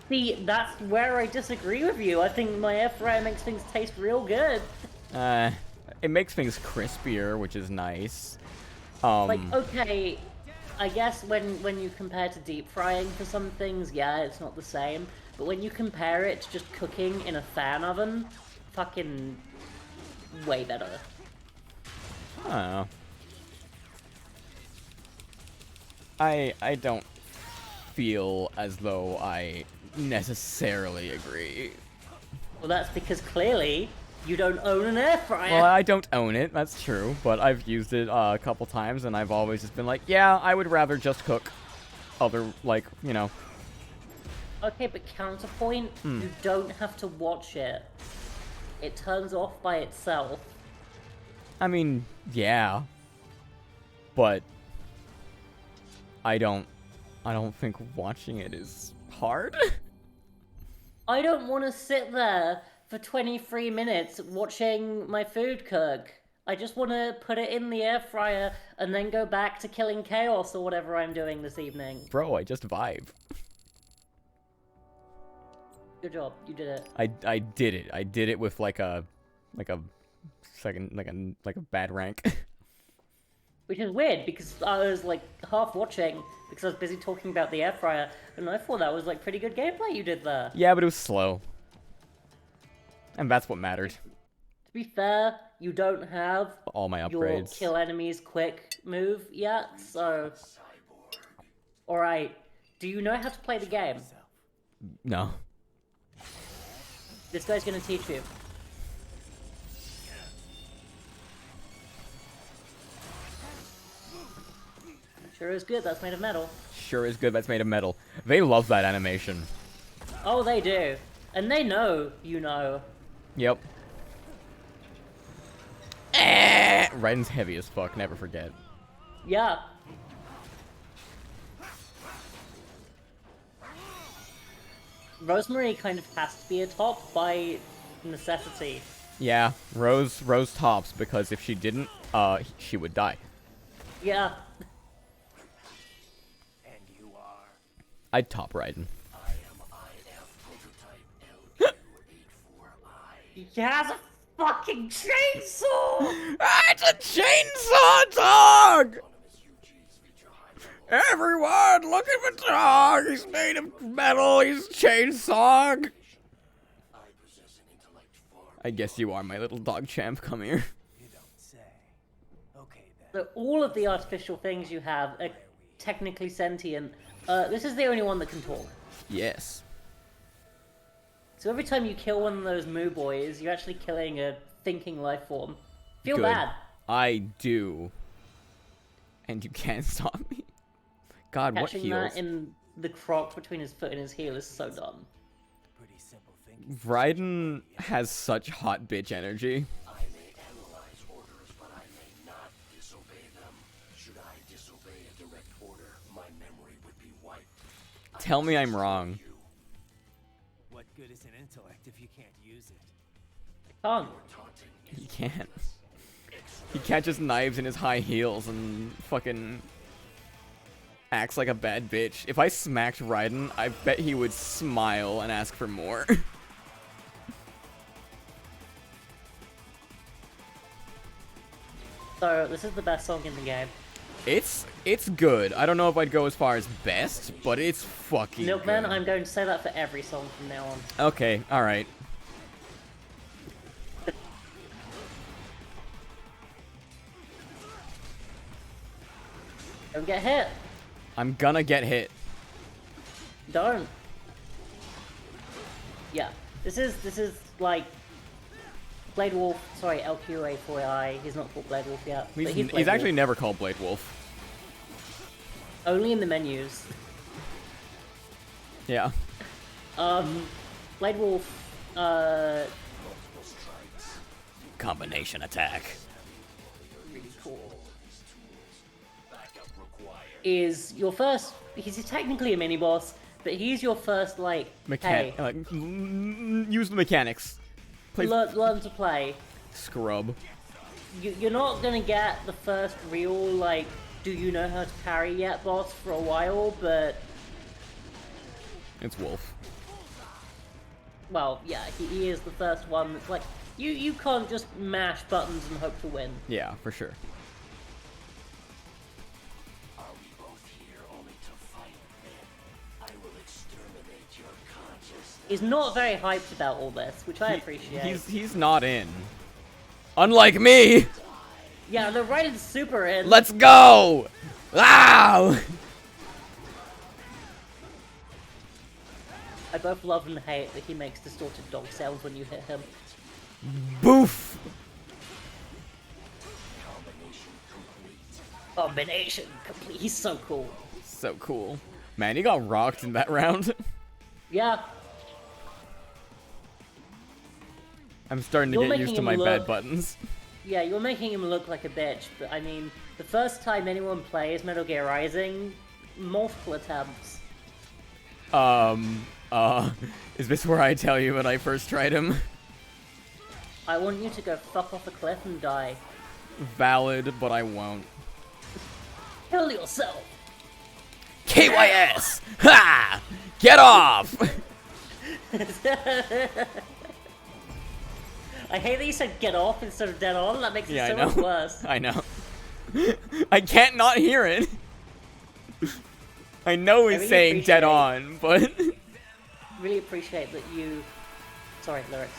See, that's where I disagree with you. I think my air fryer makes things taste real good. it makes things crispier, which is nice. Like, okay, I guess when you compare to deep frying for some things, yeah, it's not the same. But when you compare it to just cooking in a fan oven, fucking way better. I don't know. I don't feel as though I necessarily agree. Well, that's because clearly you don't own an air fryer. Well, I don't own it, that's true, but I've used it a couple times, and I've always just been like, yeah, I would rather just cook other, like, you know. Okay, but counterpoint, you don't have to watch it. It turns off by itself. I mean, yeah, but I don't think watching it is hard. I don't want to sit there for 23 minutes watching my food cook. I just want to put it in the air fryer and then go back to killing chaos or whatever I'm doing this evening. Bro, I just vibe. Good job, you did it. I did it. I did it with like a second like a bad rank. Which is weird because I was like half watching because I was busy talking about the air fryer and I thought that was like pretty good gameplay you did there. Yeah, but it was slow. And that's what mattered. To be fair, you don't have All my your upgrades. kill enemies quick move yet, so... Alright, do you know how to play the game? No. This guy's gonna teach you. Sure is good, that's made of metal. Sure is good, that's made of metal. They love that animation. Oh, they do. And they know you know. Yep. Raiden's heavy as fuck, never forget. Yeah. Rosemary kind of has to be a top by necessity. Yeah, Rose tops because if she didn't, she would die. Yeah. And you are? I'd top Raiden. I am IF prototype L284I. He has a fucking chainsaw! It's a chainsaw dog! Everyone, look at the dog! He's made of metal, he's chainsaw! I possess an intellect far. I guess you are my little dog champ, come here. You don't say. Okay then. So all of the artificial things you have are technically sentient. This is the only one that can talk. Yes. So every time you kill one of those moo boys, you're actually killing a thinking life form. Feel Good. bad. I do. And you can't stop me. God, what Catching heals? that in the croc between his foot and his heel is so dumb. Pretty simple thinking. Raiden has such hot bitch energy. I may analyze orders, but I may not disobey them. Should I disobey a direct order, my memory would be wiped. Tell me I'm wrong. What good is an intellect if you can't use it? Can't. He can't. He catches knives in his high heels and fucking acts like a bad bitch. If I smacked Raiden, I bet he would smile and ask for more. So this is the best song in the game. It's good. I don't know if I'd go as far as best, but it's fucking Milkman, good. I'm going to say that for every song from now on. Okay, alright. Don't get hit. I'm gonna get hit. Don't. Yeah. This is like Blade Wolf, sorry, LQA4I. He's not called Blade Wolf yet. But He's Blade actually Wolf. never called Blade Wolf. Only in the menus. Yeah. Blade Wolf, Combination attack. really cool. Is your first, he's technically a mini-boss, but he's your first, like, hey, Use the mechanics. Play learn to play. scrub. You're not gonna get the first real, like, do you know how to parry yet boss for a while, but, It's Wolf. well, yeah, he is the first one that's like, You can't just mash buttons and hope to win. Yeah, for sure. Are we both here only to fight then? I will exterminate your consciousness. He's not very hyped about all this, which I appreciate. He's not in. Unlike me. Yeah, the Raiden's super in. Let's go. Wow. I both love and hate that he makes distorted dog sounds when you hit him. Boof. Combination complete. He's so cool. So cool. Man, he got rocked in that round. Yeah. I'm starting to You're get used making to him my bad look- buttons. Yeah, you're making him look like a bitch, but I mean, the first time anyone plays Metal Gear Rising, multiple attempts. Is this where I tell you when I first tried him? I want you to go fuck off a cliff and die. Valid, but I won't. Kill yourself! KYS! Ha! Get off! I hate that you said get off instead of dead on, that makes it Yeah, so I know. much worse. I know. I can't not hear it. I know he's really saying dead appreciate- on, but... Really appreciate that you... Sorry, lyrics.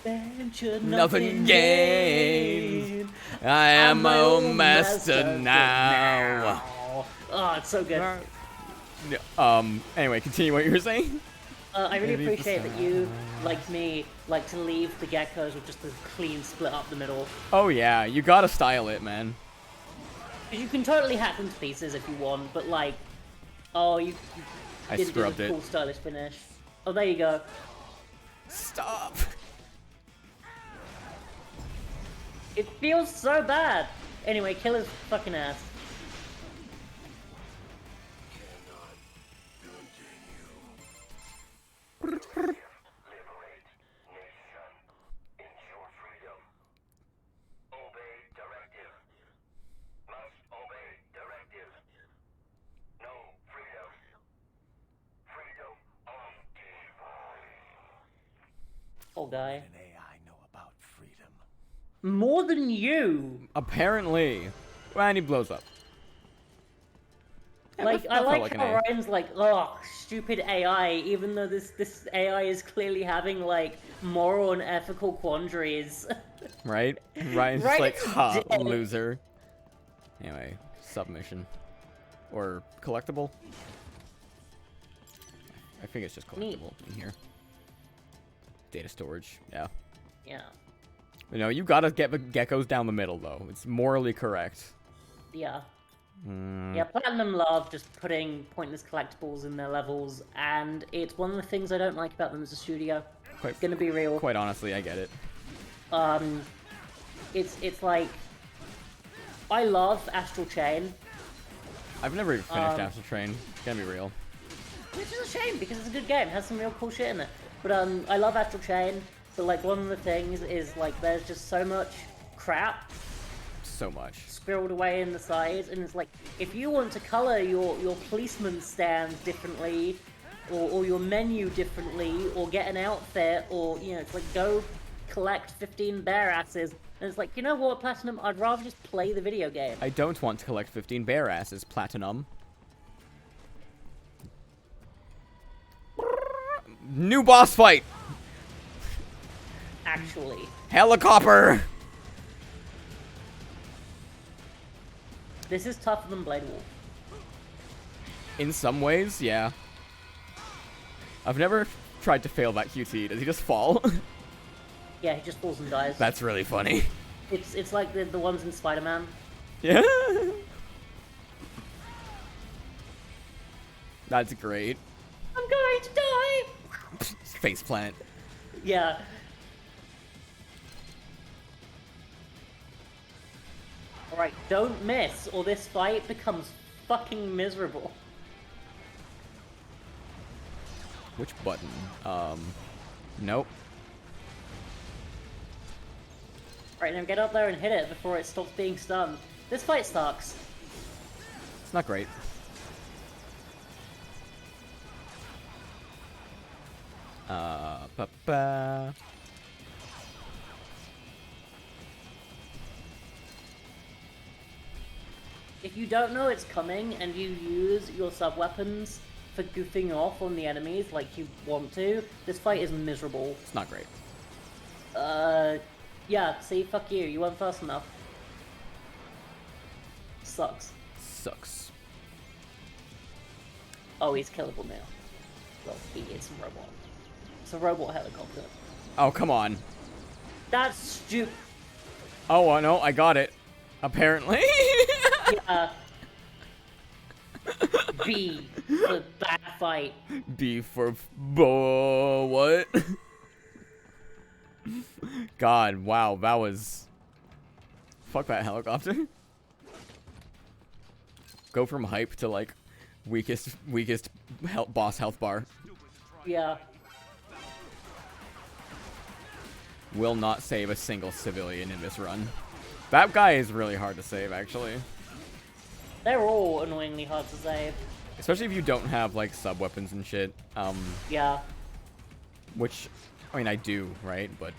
Venture Nothing gained. I am my own master now. Oh, it's so good. Anyway, continue what you were saying. I really Maybe appreciate the that you, like me, like to leave the geckos with just a clean split up the middle. Oh yeah, you gotta style it, man. 'Cause you can totally hack them to pieces if you want, but like, oh, you I didn't do scrubbed the it. cool stylish finish. Oh, there you go. Stop. It feels so bad. Anyway, kill his fucking ass. Liberate nation. Ensure freedom. Obey directive. Must obey directive. No freedom. Freedom of device. Oh, guy. An AI know about freedom. More than you. Apparently. Well, and he blows up. Yeah, Like, that I felt like like an how A. Ryan's like, oh, stupid AI, even though this AI is clearly having, like, moral and ethical quandaries. Right? Ryan's just Right, like, it's ha, dead. loser. Anyway, submission. Or collectible? I think it's just Neat. collectible in here. Data storage, yeah. Yeah. You know, you gotta get the geckos down the middle, though. It's morally correct. Yeah. Mm, Yeah, Platinum love just putting pointless collectibles in their levels, and it's one of the things I don't like about them as a studio. quite, Gonna be real. quite honestly, I get it. It's like, I love Astral Chain, I've never even finished Astral Train. Gonna be real. which is a shame because it's a good game, it has some real cool shit in it. But I love Astral Chain, but like one of the things is like there's just so much crap So much. squirreled away in the sides, and it's like, if you want to color your policeman stand differently, or your menu differently, or get an outfit, or, you know, it's like, go collect 15 bear asses, and it's like, you know what, Platinum, I'd rather just play the video game. I don't want to collect 15 bear asses, Platinum. New boss fight! Actually. Helicopter! This is tougher than Blade Wolf. In some ways, yeah. I've never tried to fail that QT. Does he just fall? Yeah, he just falls and dies. That's really funny. It's like the ones in Spider-Man. Yeah. That's great. I'm going to die! Face plant. Yeah. Alright, don't miss, or this fight becomes fucking miserable. Which button? Nope. Right, now get up there and hit it before it stops being stunned. This fight sucks. It's not great. Ba-ba. If you don't know it's coming and you use your sub-weapons for goofing off on the enemies like you want to, this fight is miserable. It's not great. Yeah, see, fuck you, you weren't fast enough. Sucks. Sucks. Oh, he's killable now. Well, it's a robot. It's a robot helicopter. Oh, come on. That's stupid. Oh, I know, I got it. Apparently. Yeah. B for bad fight. B for what? God, wow, that was... Fuck that helicopter. Go from hype to, like, weakest boss health bar. Yeah. Will not save a single civilian in this run. That guy is really hard to save, actually. They're all annoyingly hard to save. Especially if you don't have, like, sub-weapons and shit. Yeah. Which, I mean, I do, right? But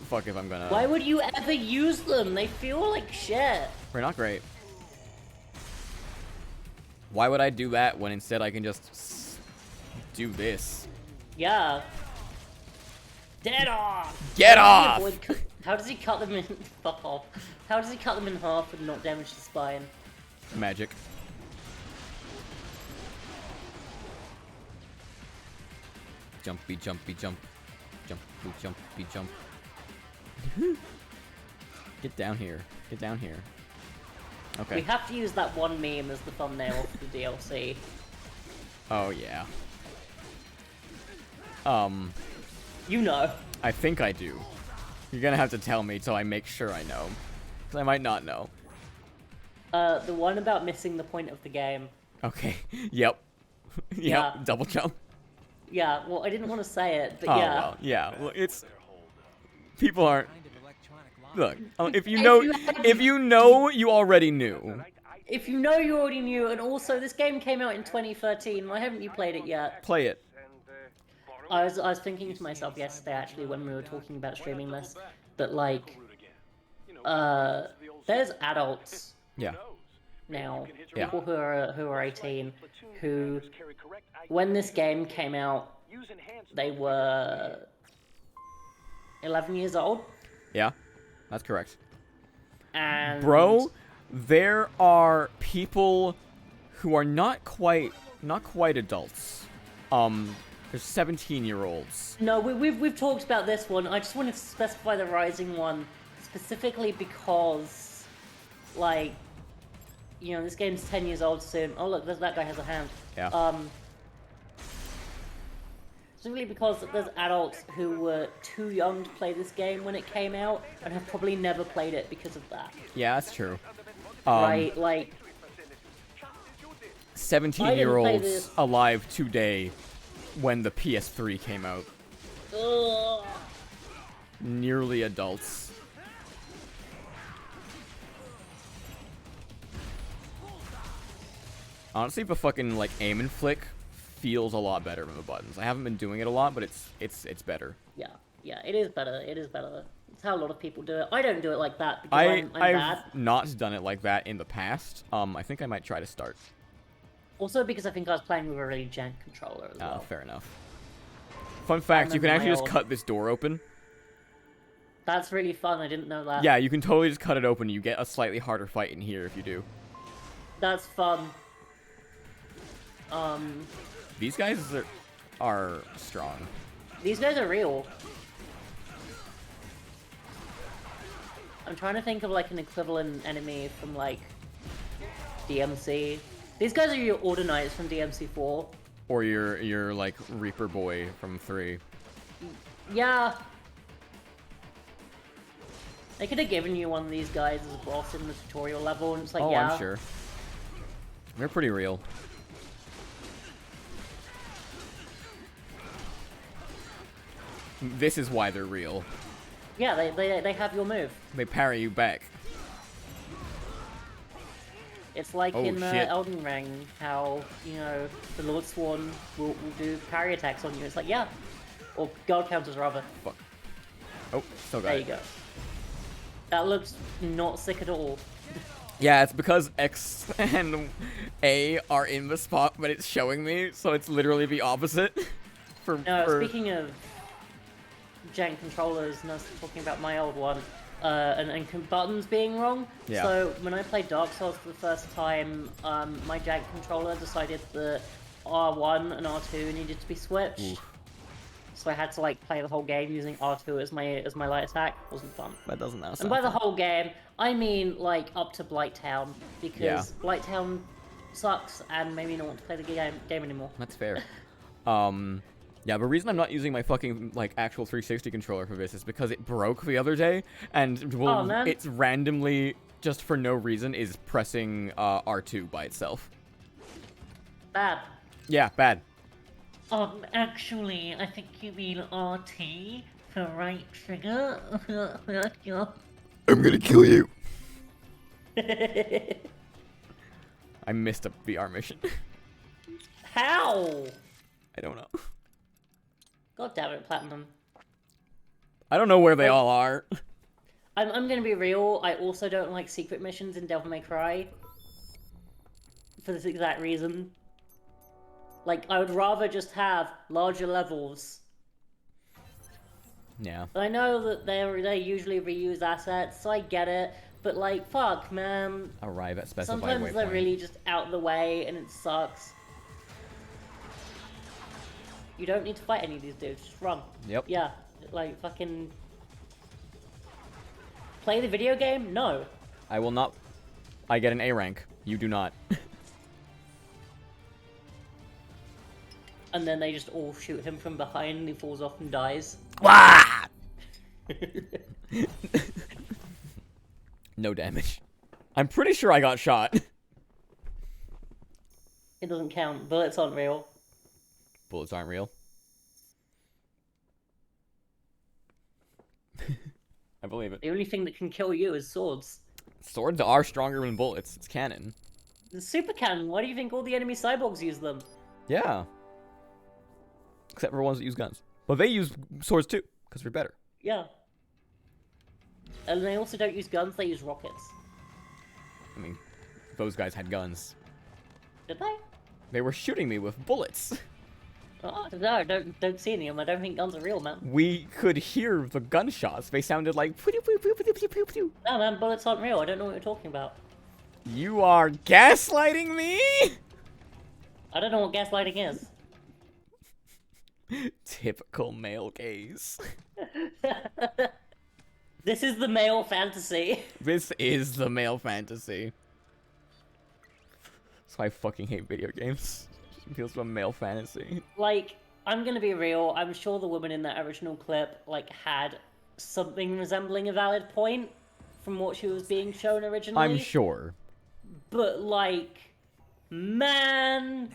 fuck if I'm gonna... Why would you ever use them? They feel like shit. They're not great. Why would I do that when instead I can just do this? Yeah. Dead off! Get off! How does he cut them in... Fuck off. How does he cut them in half and not damage the spine? Magic. Jumpy, jumpy, jump. Jumpy, jumpy, jump. Get down here. Get down here. Okay. We have to use that one meme as the thumbnail for the DLC. Oh, yeah. You know. I think I do. You're gonna have to tell me so I make sure I know. Because I might not know. The one about missing the point of the game. Okay. Yep. Yep. Yeah. Double jump. Yeah, well, I didn't want to say it, but Oh, yeah. well. Yeah. Well, it's... People aren't... Look, if you If know... you had- If you know, you already knew. If you know, you already knew, and also this game came out in 2013. Why haven't you played it yet? Play it. I was thinking to myself yesterday, actually, when we were talking about streaming this, that like, there's adults Yeah. now, Yeah. people who are 18, who, when this game came out, they were 11 years old, Yeah. That's correct. and Bro, there are people who are not quite adults. There's 17-year-olds. No, we've talked about this one. I just wanted to specify the Rising one specifically because, like, you know, this game's 10 years old soon. Oh look, that guy has a hand. Yeah. Simply because there's adults who were too young to play this game when it came out and have probably never played it because of that. Yeah, that's true. Right? Like, 17-year-olds this. alive today when the PS3 came out. ugh. Nearly adults. Honestly, the fucking, like, aim and flick feels a lot better than the buttons. I haven't been doing it a lot, but it's better. Yeah, it is better. It is better. It's how a lot of people do it. I don't do it like that because I'm bad. I've not done it like that in the past. I think I might try to start. Also because I think I was playing with a really jank controller as well. Fair enough. Fun fact, you can remember actually my just old- cut this door open. That's really fun. I didn't know that. Yeah, you can totally just cut it open. You get a slightly harder fight in here if you do. That's fun. These guys are strong. These guys are real. I'm trying to think of like an equivalent enemy from like DMC. These guys are your Ordinites from DMC4. Or your like Reaper boy from 3. Yeah. They could have given you one of these guys as a boss in the tutorial level, and it's like, Oh, yeah. I'm sure. They're pretty real. This is why they're real. Yeah, they have your move. They parry you back. It's like Oh, in shit. Elden Ring, how, you know, the Lord Sworn will do parry attacks on you. It's like, yeah, Or guard counters, rather. Fuck. Oh, still got There it. you go. That looks not sick at all. Yeah, it's because X and A are in the spot, but it's showing me, so it's literally the opposite. Speaking of jank controllers, and I was talking about my old one, and buttons being wrong. Yeah. So when I played Dark Souls for the first time, my jank controller decided that R1 and R2 needed to be switched. Oof. So I had to like play the whole game using R2 as my light attack. Wasn't fun. That doesn't sound And by the fun. whole game, I mean like up to Blighttown, because Yeah. Blighttown sucks and made me not want to play the game anymore. That's fair. Yeah, the reason I'm not using my fucking, like, actual 360 controller for this is because it broke the other day, and, well, Oh, man. it's randomly, just for no reason, is pressing R2 by itself. Bad. Yeah, bad. Actually, I think you mean RT for right trigger. I'm gonna kill you. I missed a VR mission. How? I don't know. God damn it, Platinum. I don't know where they all are. I'm gonna be real, I also don't like secret missions in Devil May Cry. For this exact reason. Like, I would rather just have larger levels. Yeah. I know that they usually reuse assets, so I get it. But like, fuck, man. Arrive at specified Sometimes they're waypoint. really just out of the way, and it sucks. You don't need to fight any of these dudes, just run. Yep. Yeah, like, fucking... Play the video game? No. I will not. I get an A rank. You do not. And then they just all shoot him from behind, and he falls off and dies. Wah! No damage. I'm pretty sure I got shot. It doesn't count. Bullets aren't real. Bullets aren't real. I believe it. The only thing that can kill you is swords. Swords are stronger than bullets. It's canon. The super cannon, why do you think all the enemy cyborgs use them? Yeah. Except for ones that use guns. But they use swords too, because they're better. Yeah. And they also don't use guns, they use rockets. I mean, those guys had guns. Did they? They were shooting me with bullets. Oh, no, don't see any of them. I don't think guns are real, man. We could hear the gunshots. They sounded like pew pew pew pew pew pew pew. No, man, bullets aren't real. I don't know what you're talking about. You are gaslighting me? I don't know what gaslighting is. Typical male gaze. This is the male fantasy. This is the male fantasy. That's why I fucking hate video games. It feels like a male fantasy. Like, I'm gonna be real. I'm sure the woman in that original clip, like, had something resembling a valid point from what she was being shown originally. I'm sure. But, like, man...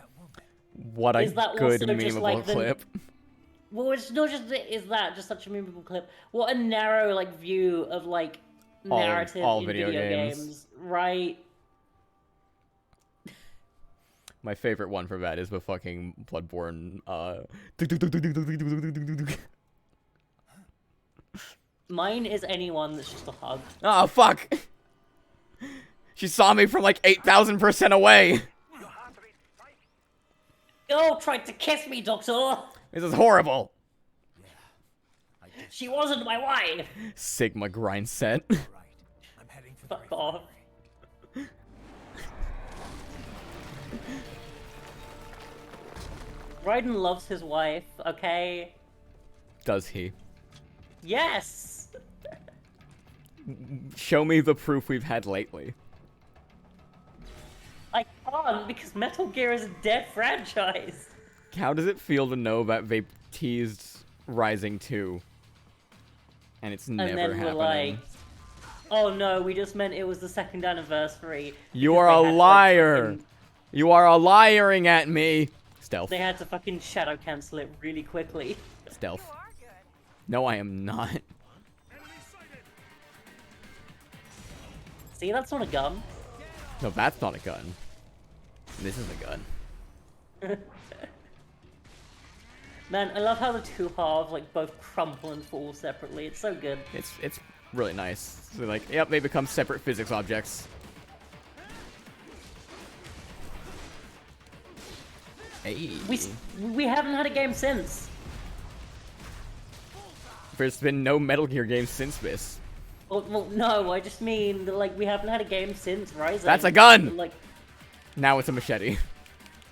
What a Is that good also just, memeable like, the- clip. Well, it's not just is that just such a memeable clip. What a narrow like view of like narrative all in video video games. games, right? My favorite one for that is the fucking Bloodborne, Mine is anyone that's just a hug. Oh, fuck! She saw me from like 8,000% away! Girl tried to kiss me, Doctor! This is horrible! She wasn't my wife! Sigma grind set. Right. I'm heading for the Fuck off. Raiden loves his wife, okay? Does he? Yes! Show me the proof we've had lately. I can't because Metal Gear is a dead franchise. How does it feel to know that they teased Rising 2? And it's never And then happening. we're like, oh no, we just meant it was the second anniversary. You because are they a had to, like, liar! fucking- You are a lying at me! Stealth. They had to fucking shadow cancel it really quickly. Stealth. No, I am not. See, that's not a gun. No, that's not a gun. This is a gun. Man, I love how the two halves like both crumple and fall separately. It's so good. It's really nice. So like, yep, they become separate physics objects. Hey. We haven't had a game since. There's been no Metal Gear game since this. Well, no, I just mean that, like we haven't had a game since Rising. That's a gun. Like, Now it's a machete.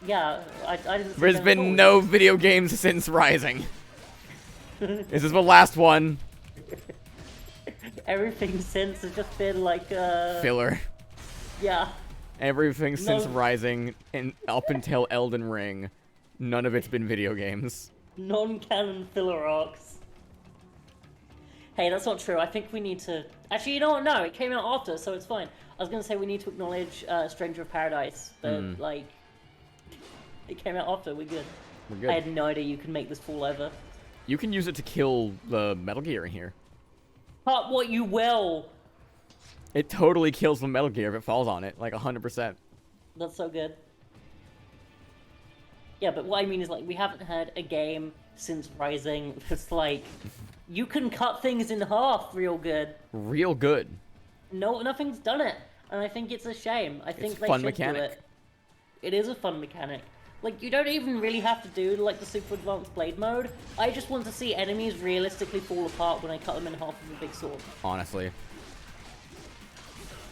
yeah, I didn't. see There's them been at all. no video games since Rising. This is the last one. Everything since has just been like Filler. yeah. Everything since No. Rising and up until Elden Ring, none of it's been video games. Non-canon filler arcs. Hey, that's not true. I think we need to... Actually, you know what? No, it came out after, so it's fine. I was going to say we need to acknowledge Stranger of Paradise, but, like... It came out after, we're good. We're good. I had no idea you could make this fall over. You can use it to kill the Metal Gear in here. But what you will! It totally kills the Metal Gear if it falls on it, like 100%. That's so good. Yeah, but what I mean is, like, we haven't had a game since Rising that's, like... You can cut things in half real good. Real good. No, nothing's done it, and I think it's a shame. I think It's they fun should mechanic. do it. It is a fun mechanic. Like, you don't even really have to do, like, the super advanced blade mode. I just want to see enemies realistically fall apart when I cut them in half with a big sword. Honestly.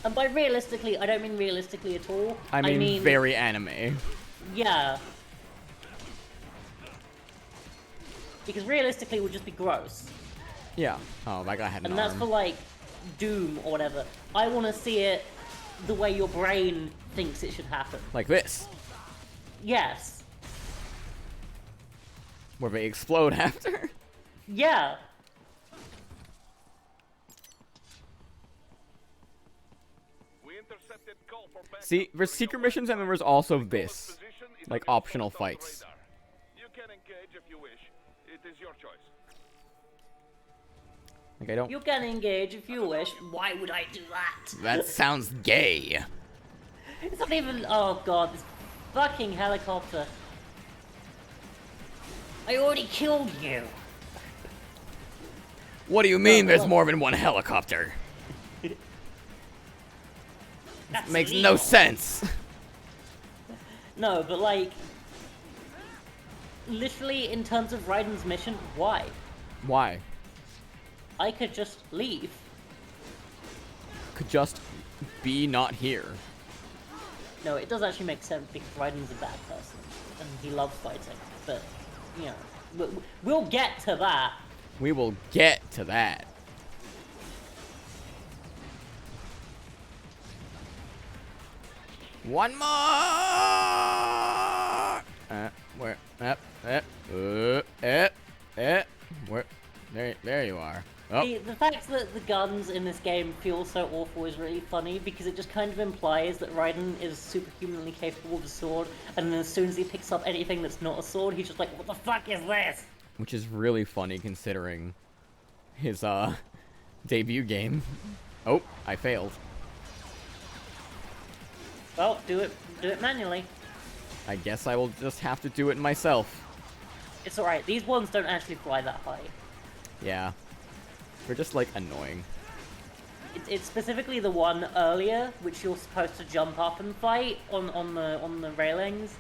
And by realistically, I don't mean realistically at all. I mean very anime. Yeah. Because realistically would just be gross. Yeah. Oh, that guy had an And that's arm. for, like, Doom or whatever. I want to see it the way your brain thinks it should happen. Like this. Yes. Where they explode after. Yeah. We intercepted call for backup. See, there's secret missions and then there's also this. Like optional fights. You can engage if you wish. It is your choice. Like I don't... You can engage if you wish. Why would I do that? That sounds gay. It's not even... Oh god, this fucking helicopter. I already killed you. What do you mean there's look. more than one helicopter? That's Makes no illegal. sense. No, but like... Literally, in terms of Raiden's mission, why? Why? I could just leave. Could just be not here. No, it does actually make sense because Raiden's a bad person. And he loves fighting. But, you know, we'll get to that. We will get to that. One more! Where? Where? There you are. Oh, The fact that the guns in this game feel so awful is really funny because it just kind of implies that Raiden is superhumanly capable with a sword, and then as soon as he picks up anything that's not a sword, he's just like, what the fuck is this? which is really funny considering his debut game. Oh, I failed. Well, do it manually. I guess I will just have to do it myself. It's alright, these ones don't actually fly that high. Yeah. They're just like annoying. It's specifically the one earlier, which you're supposed to jump up and fight on the railings,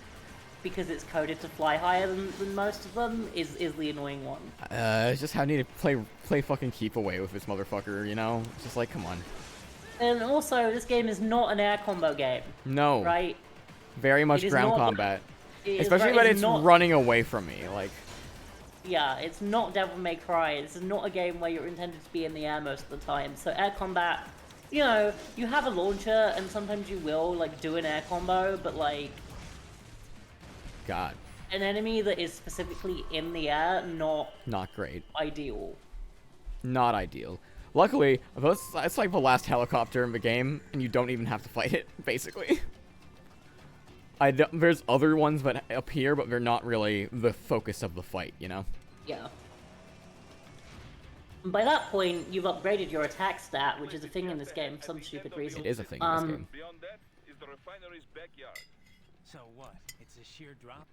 because it's coded to fly higher than most of them, is the annoying one. It's just how I need to play fucking keep away with this motherfucker, you know? It's just like, come on. And also, this game is not an air combo game, No. right? Very much It is ground not- combat. It is Especially right- when it's it's not- running away from me, like... Yeah, it's not Devil May Cry. This is not a game where you're intended to be in the air most of the time. So air combat, you know, you have a launcher, and sometimes you will, like, do an air combo, but, like... God. An enemy that is specifically in the air, not Not great. ideal. Not ideal. Luckily, it's like the last helicopter in the game, and you don't even have to fight it, basically. There's other ones that appear, but they're not really the focus of the fight, you know? Yeah. And by that point, you've upgraded your attack stat, which is a thing in this game for some stupid reason. It is a thing in this game. Beyond that is the refinery's backyard. So what? It's a sheer drop?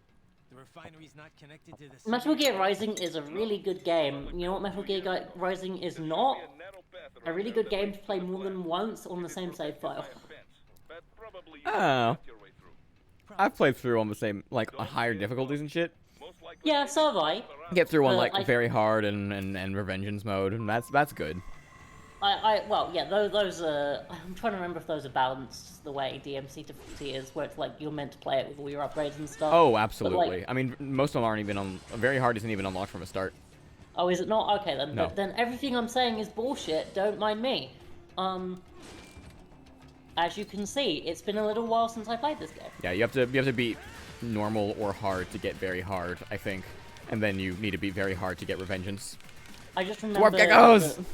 The refinery's not connected to the Metal Gear Rising is a really good game. You know what Metal Gear Rising is not? A really good game to play more than once on the same save file. Oh. I've played through on the same, like, on higher difficulties and shit. Yeah, so have I. Get through on, like, I- very hard and Revengeance mode, and that's good. Well, yeah, those are... I'm trying to remember if those are balanced the way DMC difficulty is, where it's like you're meant to play it with all your upgrades and stuff. Oh, But, absolutely. like, I mean, most of them aren't even on... Very hard isn't even unlocked from the start. oh, is it not? Okay, then. No. But then everything I'm saying is bullshit. Don't mind me. As you can see, it's been a little while since I played this game. Yeah, you have to beat normal or hard to get very hard, I think. And then you need to beat very hard to get Revengeance. I just remember geckos! that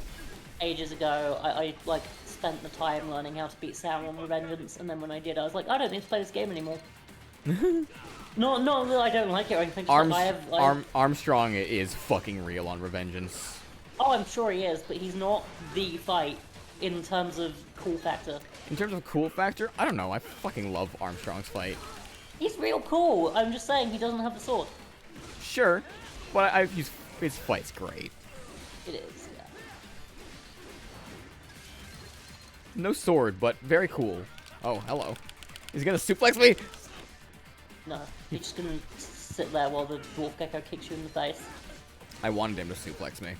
ages ago, I like spent the time learning how to beat Sam on Revengeance, and then when I did, I was like, I don't need to play this game anymore. Not that I don't like it or anything. Just like I have, Armstrong is fucking real on Revengeance. Oh, I'm sure he is, but he's not the fight in terms of cool factor. In terms of cool factor, I don't know. I fucking love Armstrong's fight. He's real cool. I'm just saying he doesn't have the sword. Sure, but his fight's great. It is, yeah. No sword, but very cool. Oh, hello. He's gonna suplex me? No, you're just gonna sit there while the dwarf gecko kicks you in the face. I wanted him to suplex me.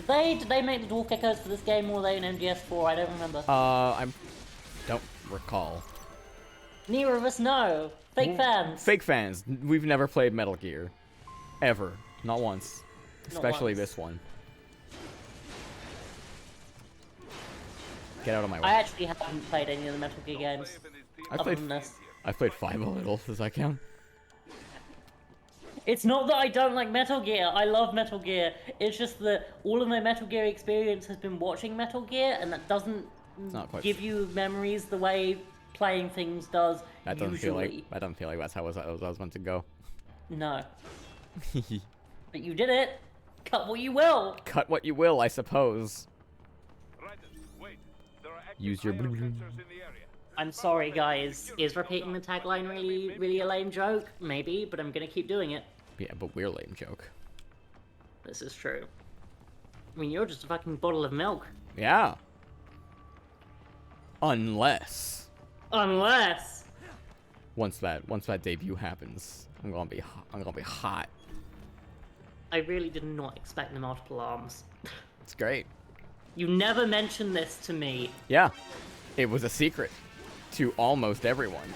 Did they make the dwarf geckos for this game, or were they in MGS4? I don't remember. I don't recall. Neither of us know. Fake fans. Fake fans. We've never played Metal Gear. Ever. Not once. Especially once. this one. Get out of my way. I actually haven't played any of the Metal Gear games. Other than this. I've played 5 a little, does that count? It's not that I don't like Metal Gear. I love Metal Gear. It's just that all of my Metal Gear experience has been watching Metal Gear, and that doesn't give you memories the way playing things does. That doesn't feel like that's how I was meant to go. No. But you did it. Cut what you will. Cut what you will, I suppose. Use your blue. I'm sorry, guys. Is repeating the tagline really a lame joke? Maybe, but I'm gonna keep doing it. Yeah, but we're lame joke. This is true. I mean, you're just a fucking bottle of milk. Yeah. Unless once that debut happens, I'm gonna be hot. I really did not expect the multiple arms. It's great. You never mentioned this to me. Yeah, it was a secret to almost everyone.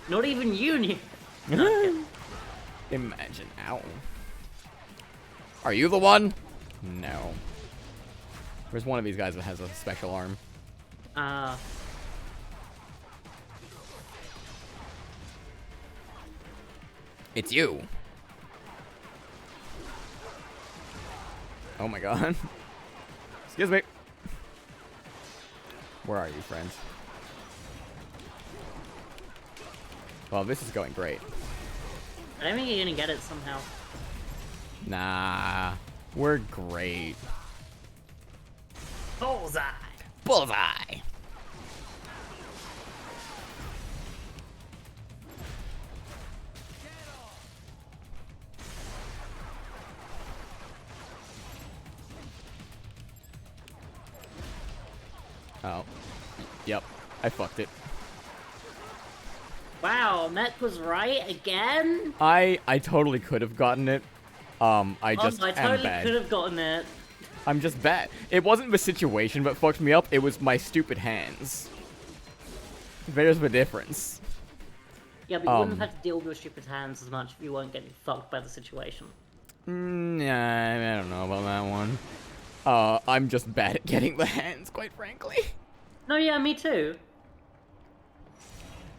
Not even you knew. Imagine, ow. Are you the one? No. There's one of these guys that has a special arm. It's you. Oh my god. Excuse me. Where are you, friends? Well, this is going great. I don't think you're gonna get it somehow. Nah. We're great. Bullseye! Bullseye! Oh. Yep. I fucked it. Wow, Mech was right again? I totally could have gotten it. I just I am totally bad. could have gotten it. I'm just bad. It wasn't the situation that fucked me up. It was my stupid hands. There's the difference. Yeah, but you wouldn't have had to deal with your stupid hands as much if you weren't getting fucked by the situation. Nah, I don't know about that one. I'm just bad at getting the hands, quite frankly. No, yeah, me too.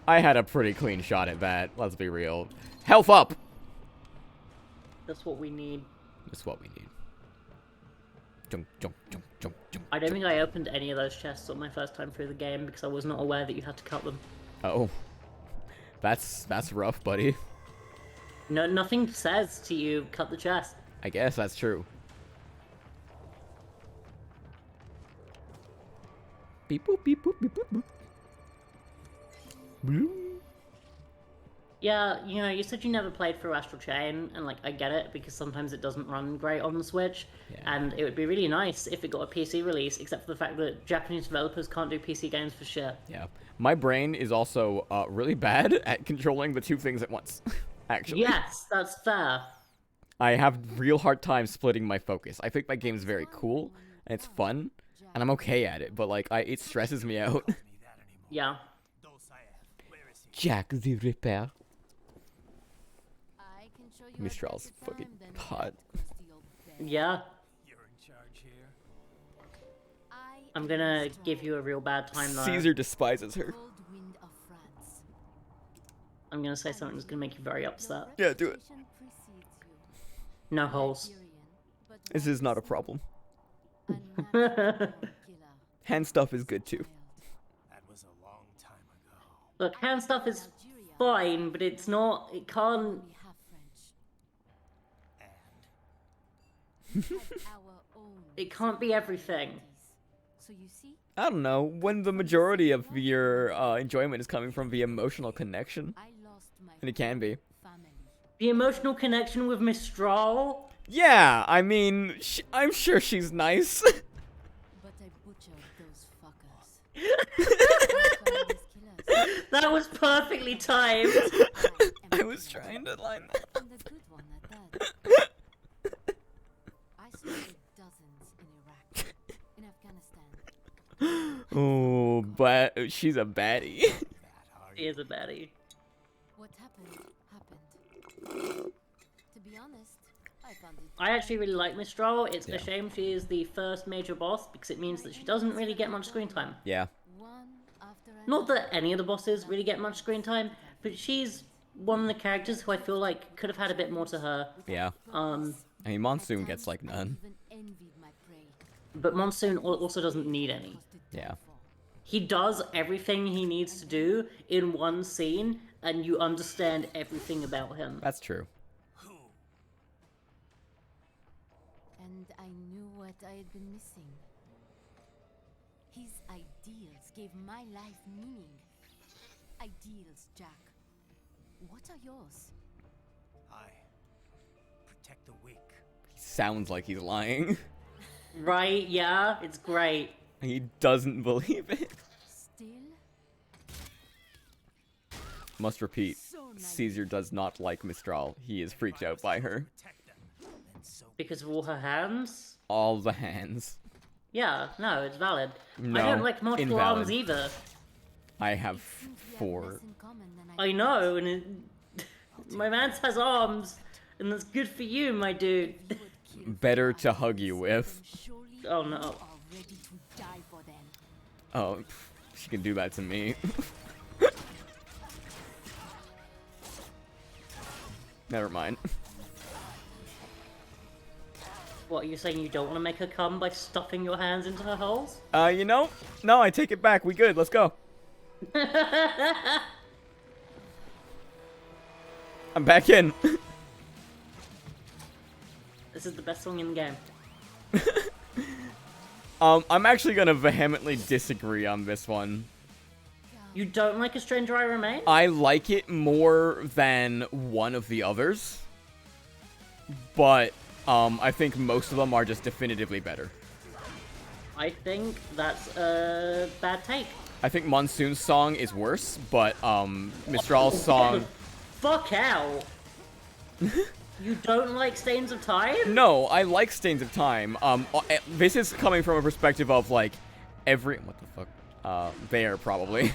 I had a pretty clean shot at that, let's be real. Health up! That's what we need. That's what we need. Jump, jump, jump, jump, jump. I don't think I opened any of those chests on my first time through the game because I was not aware that you had to cut them. Oh. That's rough, buddy. No, nothing says to you, cut the chest. I guess that's true. Beep boop, beep boop, beep boop, boop. Yeah, you know, you said you never played through Astral Chain, and like I get it because sometimes it doesn't run great on the Switch, and it would be really nice if it got a PC release. Except for the fact that Japanese developers can't do PC games for shit. Yeah, my brain is also really bad at controlling the two things at once. Actually, Yes, that's fair. I have real hard time splitting my focus. I think my game's very cool and it's fun, and I'm okay at it, but like it stresses me out. Yeah. Jack the Ripper. Mistral's fucking hot. Yeah. You're in charge here. I'm gonna give you a real bad time though. Caesar despises her. I'm gonna say something that's gonna make you very upset. Yeah, do it. No holes. This is not a problem. Hand stuff is good too. That was a long time ago. Look, hand stuff is fine, but it's not. It can't. It can't be everything. I don't know, when the majority of your enjoyment is coming from the emotional connection. And it can be. The emotional connection with Mistral? Yeah, I mean, I'm sure she's nice. But I butchered those fuckers. That was perfectly timed. I was trying to line that up. And a good one at that. I slaughtered dozens in Iraq, in Afghanistan. Oh, but she's a baddie. She is a baddie. What happened, happened. To be honest, I found it. I actually really like Mistral. It's a shame she is the first major boss because it means that she doesn't really get much screen time. Yeah. Not that any of the bosses really get much screen time, but she's one of the characters who I feel like could have had a bit more to her. Yeah. I mean, Monsoon gets like none. But Monsoon also doesn't need any. Yeah. He does everything he needs to do in one scene, and you understand everything about him. That's true. And I knew what I had been missing. His ideals gave my life meaning. Ideals, Jack. What are yours? I protect the weak. He sounds like he's lying. Right, yeah, it's great. He doesn't believe it. Still? Must repeat, Caesar does not like Mistral. He is freaked out by her. Because of all her hands? All the hands. Yeah, no, it's valid. No, I don't like multiple invalid. arms either. I have 4. I know, and my man has arms, and that's good for you, my dude. Better to hug you with. Oh no. Oh, she can do that to me. Never mind. What, are you saying you don't want to make her come by stuffing your hands into her holes? You know? No, I take it back. We good. Let's go. I'm back in. This is the best song in the game. I'm actually gonna vehemently disagree on this one. You don't like A Stranger I Remain? I like it more than one of the others. But, I think most of them are just definitively better. I think that's a bad take. I think Monsoon's song is worse, but, Mistral's song... Fuck out! You don't like Stains of Time? No, I like Stains of Time. This is coming from a perspective of, like, every... What the fuck? There, probably.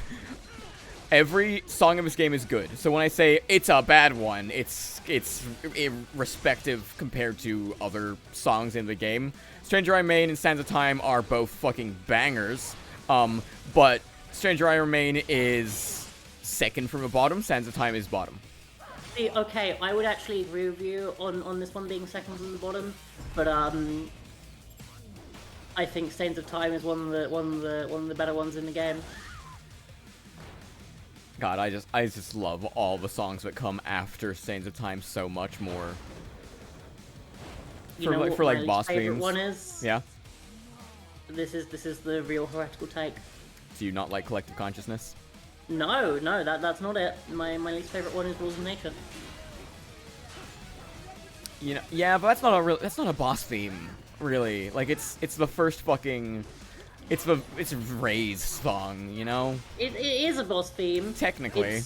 Every song in this game is good. So when I say it's a bad one, it's irrespective compared to other songs in the game. Stranger I Remain and Sands of Time are both fucking bangers. But Stranger I Remain is second from the bottom. Sands of Time is bottom. See, okay, I would actually agree with you on this one being second from the bottom, but I think Stains of Time is one of the better ones in the game. God, I just love all the songs that come after Stains of Time so much more. You know what for like my boss favorite themes. one is? Yeah. This is the real heretical take. Do you not like Collective Consciousness? No, that's not it. My least favorite one is Rules of Nature. You know, yeah, but that's not a boss theme, really. Like it's the first fucking, it's Ray's song, you know. It is a boss theme. Technically.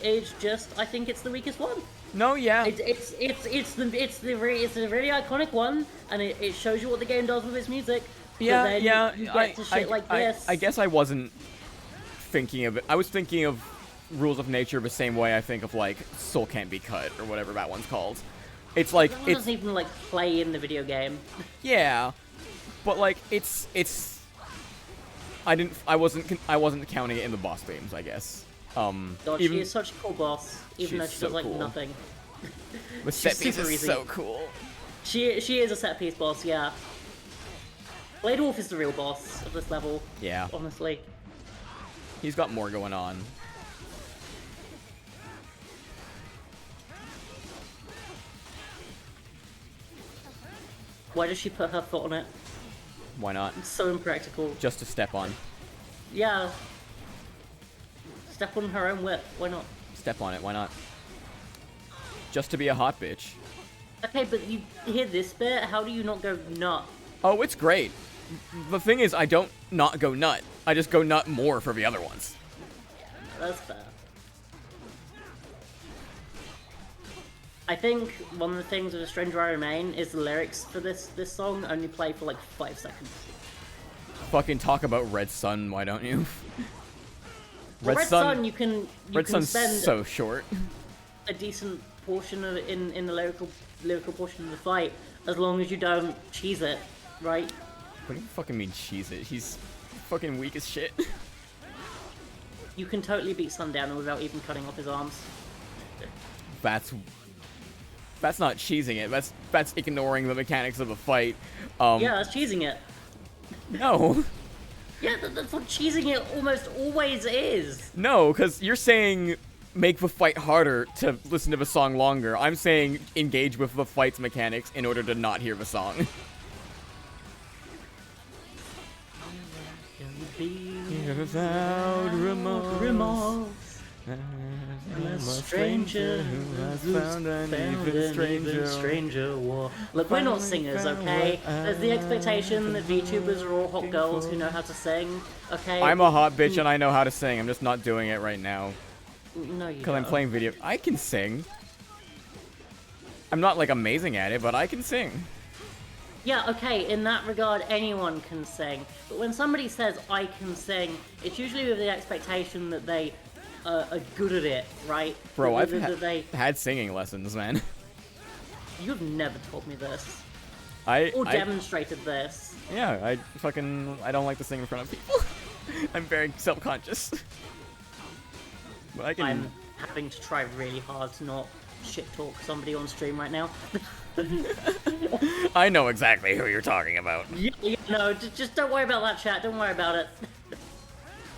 It's just, I think it's the weakest one. No, yeah. It's the really iconic one, and it shows you what the game does with its music. Yeah, then yeah. You get to shit like this. I guess I wasn't thinking of it. I was thinking of Rules of Nature the same way I think of like Soul Can't Be Cut or whatever that one's called. It's like that one doesn't even like play in the video game. Yeah, but like it's. I wasn't counting it in the boss themes, I guess. God, Even, she is such a cool boss, even though she does like cool. nothing. The set piece is so cool. She is a set piece boss, yeah. Blade Wolf is the real boss of this level. Yeah. Honestly. He's got more going on. Why does she put her foot on it? Why not? It's so impractical. Just to step on. Yeah. Step on her own whip. Why not? Step on it. Why not? Just to be a hot bitch. Okay, but you hear this bit? How do you not go nut? Oh, it's great. The thing is, I don't not go nut. I just go nut more for the other ones. That's fair. I think one of the things with A Stranger I Remain is the lyrics for this song only play for like 5 seconds. Fucking talk about Red Sun, why don't you? Well, Red Sun, you can Sun's spend so short. a decent portion of it in the lyrical portion of the fight, as long as you don't cheese it, right? What do you fucking mean cheese it? He's fucking weak as shit. You can totally beat Sundowner without even cutting off his arms. That's not cheesing it. That's ignoring the mechanics of the fight. Yeah, that's cheesing it. No. Yeah, that's what cheesing it almost always is. No, because you're saying make the fight harder to listen to the song longer. I'm saying engage with the fight's mechanics in order to not hear the song. Without remorse. I'm a stranger who has found an even stranger war. Look, we're not singers, okay? There's the expectation that VTubers are all hot girls who know how to sing, okay? I'm a hot bitch and I know how to sing. I'm just not doing it right now. No, you Because I'm playing video. I can sing. I'm not like amazing at it, but I can sing. Yeah, okay, in that regard, anyone can sing. But when somebody says, I can sing, it's usually with the expectation that they are good at it, right? Bro, I've had singing lessons, man. You've never told me this. Or demonstrated this. Yeah, I don't like to sing in front of people. I'm very self-conscious. But I can... I'm having to try really hard to not shit talk somebody on stream right now. I know exactly who you're talking about. Yeah, no, just don't worry about that, chat. Don't worry about it.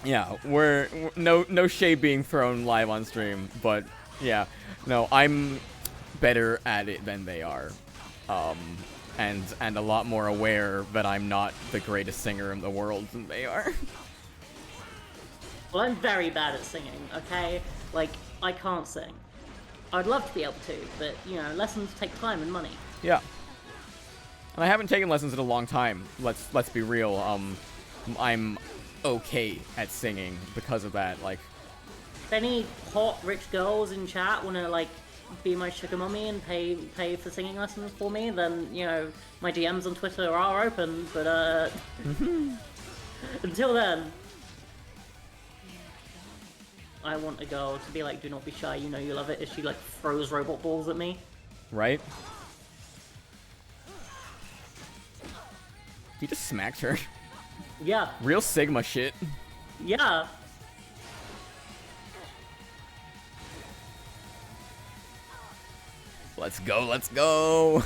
Yeah, we're no shade being thrown live on stream, but yeah, no, I'm better at it than they are, and a lot more aware that I'm not the greatest singer in the world than they are. Well, I'm very bad at singing. Okay, like I can't sing. I'd love to be able to, but you know, lessons take time and money. Yeah. And I haven't taken lessons in a long time. Let's be real. I'm okay at singing because of that. Like, if any hot rich girls in chat wanna like be my sugar mummy and pay for singing lessons for me, then you know my DMs on Twitter are open. But until then, I want a girl to be like, do not be shy. You know you love it. As she like throws robot balls at me. Right? He just smacked her. Yeah. Real Sigma shit. Yeah. Let's go, let's go.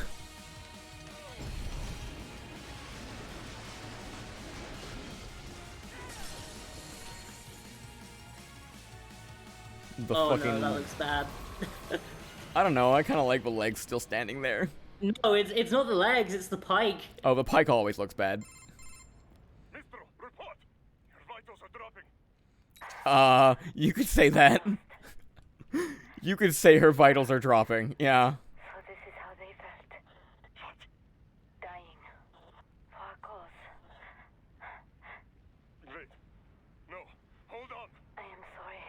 No, that looks bad. I don't know, I kind of like the legs still standing there. No, it's not the legs, it's the pike. Oh, the pike always looks bad. You could say that. You could say her vitals are dropping. Yeah. So this is how they felt. Dying. For a cause. Wait. No. Hold on. I am sorry.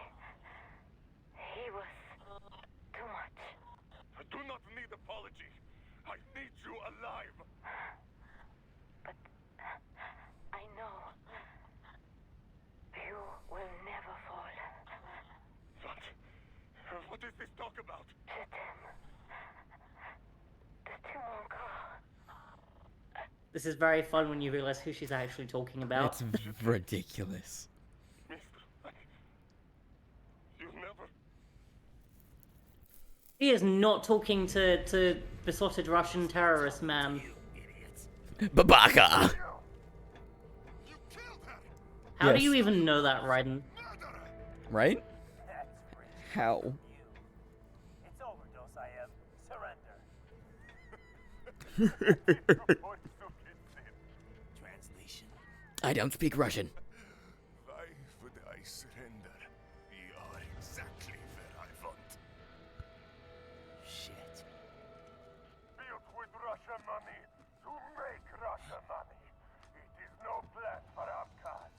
He was too much. I do not need apology. I need you alive. But I know you will never fall. What is this talk about? The Timon. This is very fun when you realize who she's actually talking about. It's ridiculous. You never. He is not talking to besotted Russian terrorist man. Babaka! How Yes. do you even know that, Raiden? Right? How? It's overdose, I am. Surrender. Translation. I don't speak Russian. Why would I surrender? You are exactly where I want. Shit. Built with Russian money to make Russian money. It is no plan for Abkhaz.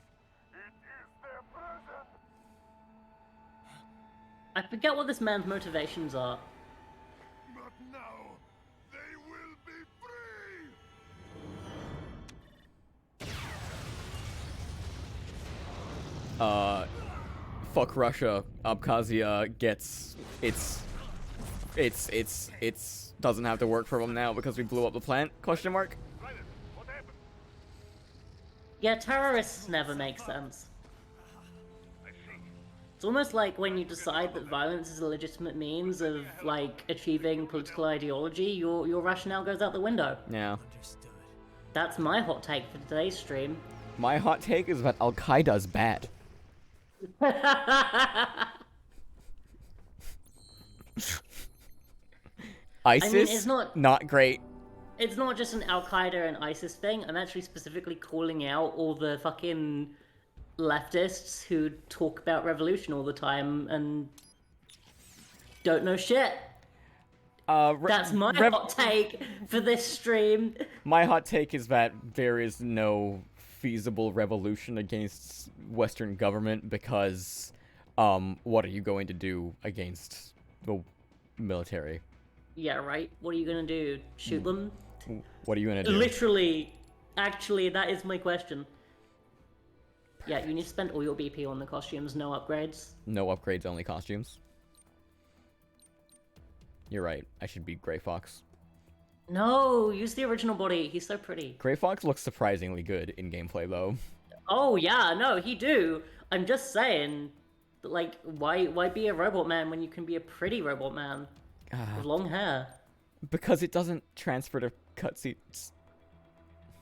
It is their prison. I forget what this man's motivations are. But now, they will be free! Fuck Russia. Abkhazia gets doesn't have to work for them now because we blew up the plant? Question mark? What happened? Yeah, terrorists never make sense. It's almost like when you decide that violence is a legitimate means of, like, achieving political ideology, your rationale goes out the window. Yeah. That's my hot take for today's stream. My hot take is that Al-Qaeda's bad. ISIS, it's not great. It's not just an Al-Qaeda and ISIS thing. I'm actually specifically calling out all the fucking leftists who talk about revolution all the time and don't know shit. That's my hot take for this stream. My hot take is that there is no feasible revolution against Western government because, what are you going to do against the military? Yeah, right? What are you gonna do? Shoot them? What are you gonna do? Literally, actually, that is my question. Yeah, you need to spend all your BP on the costumes, no upgrades. No upgrades, only costumes. You're right. I should be Grey Fox. No, use the original body. He's so pretty. Grey Fox looks surprisingly good in gameplay, though. Oh yeah, no, he do. I'm just saying, like, why be a robot man when you can be a pretty robot man with long hair? Because it doesn't transfer to cutscenes.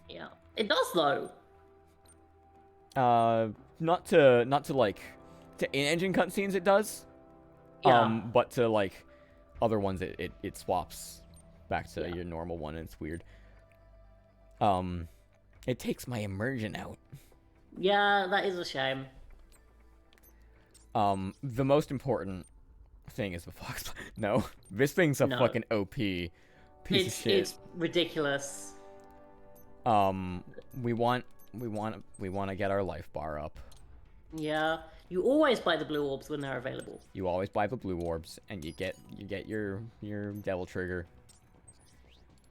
Yeah, it does though. Not to like to in-engine cutscenes it does. Yeah. But to like other ones it swaps back to your normal one and it's weird. It takes my immersion out. Yeah, that is a shame. The most important thing is the fox. No, this thing's a fucking OP piece of shit. It's ridiculous. We want to get our life bar up. Yeah, you always buy the blue orbs when they're available. You always buy the blue orbs, and you get your devil trigger.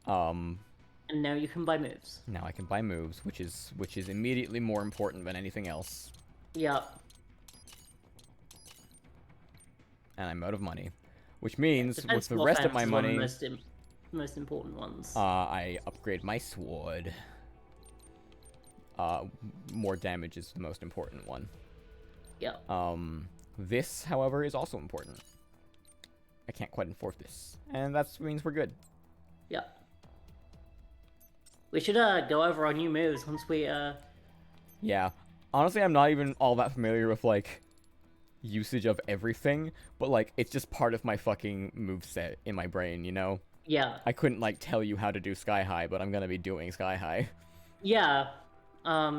And now you can buy moves. Now I can buy moves, which is immediately more important than anything else. Yeah. And I'm out of money, which means with Defensive the rest of offense my is one money, the most important ones. I upgrade my sword. More damage is the most important one. Yeah. This, however, is also important. I can't quite enforce this, and that means we're good. Yeah. We should go over our new moves once we Yeah. Honestly, I'm not even all that familiar with like usage of everything, but like it's just part of my fucking moveset in my brain, you know? Yeah. I couldn't like tell you how to do Sky High, but I'm gonna be doing Sky High. Yeah. I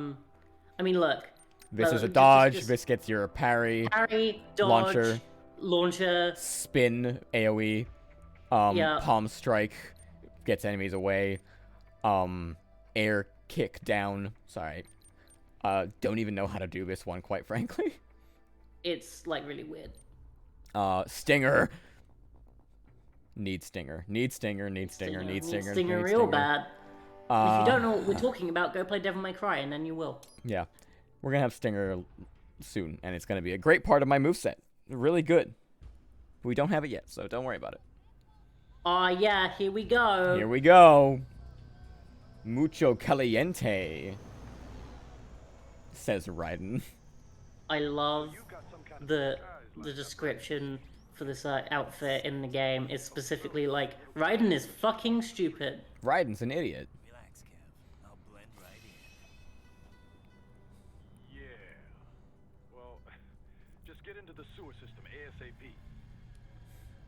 mean, look, This is a just- dodge. This gets your parry, Parry, dodge, launcher, launcher. spin, AoE, Yeah. palm strike, gets enemies away, air kick down. Sorry. Don't even know how to do this one, quite frankly. It's like really weird. Stinger. Need stinger. Need stinger. Need stinger. Need stinger. Stinger need real stinger. bad. If you don't know what we're talking about, go play Devil May Cry, and then you will. Yeah. We're gonna have stinger soon, and it's gonna be a great part of my moveset. Really good. We don't have it yet, so don't worry about it. Yeah, here we go. Here we go. Mucho caliente, says Raiden. I love the description for this outfit in the game is specifically like, Raiden is fucking stupid. Raiden's an idiot. Relax, Kev. I'll blend right in. Yeah. Well, just get into the sewer system ASAP.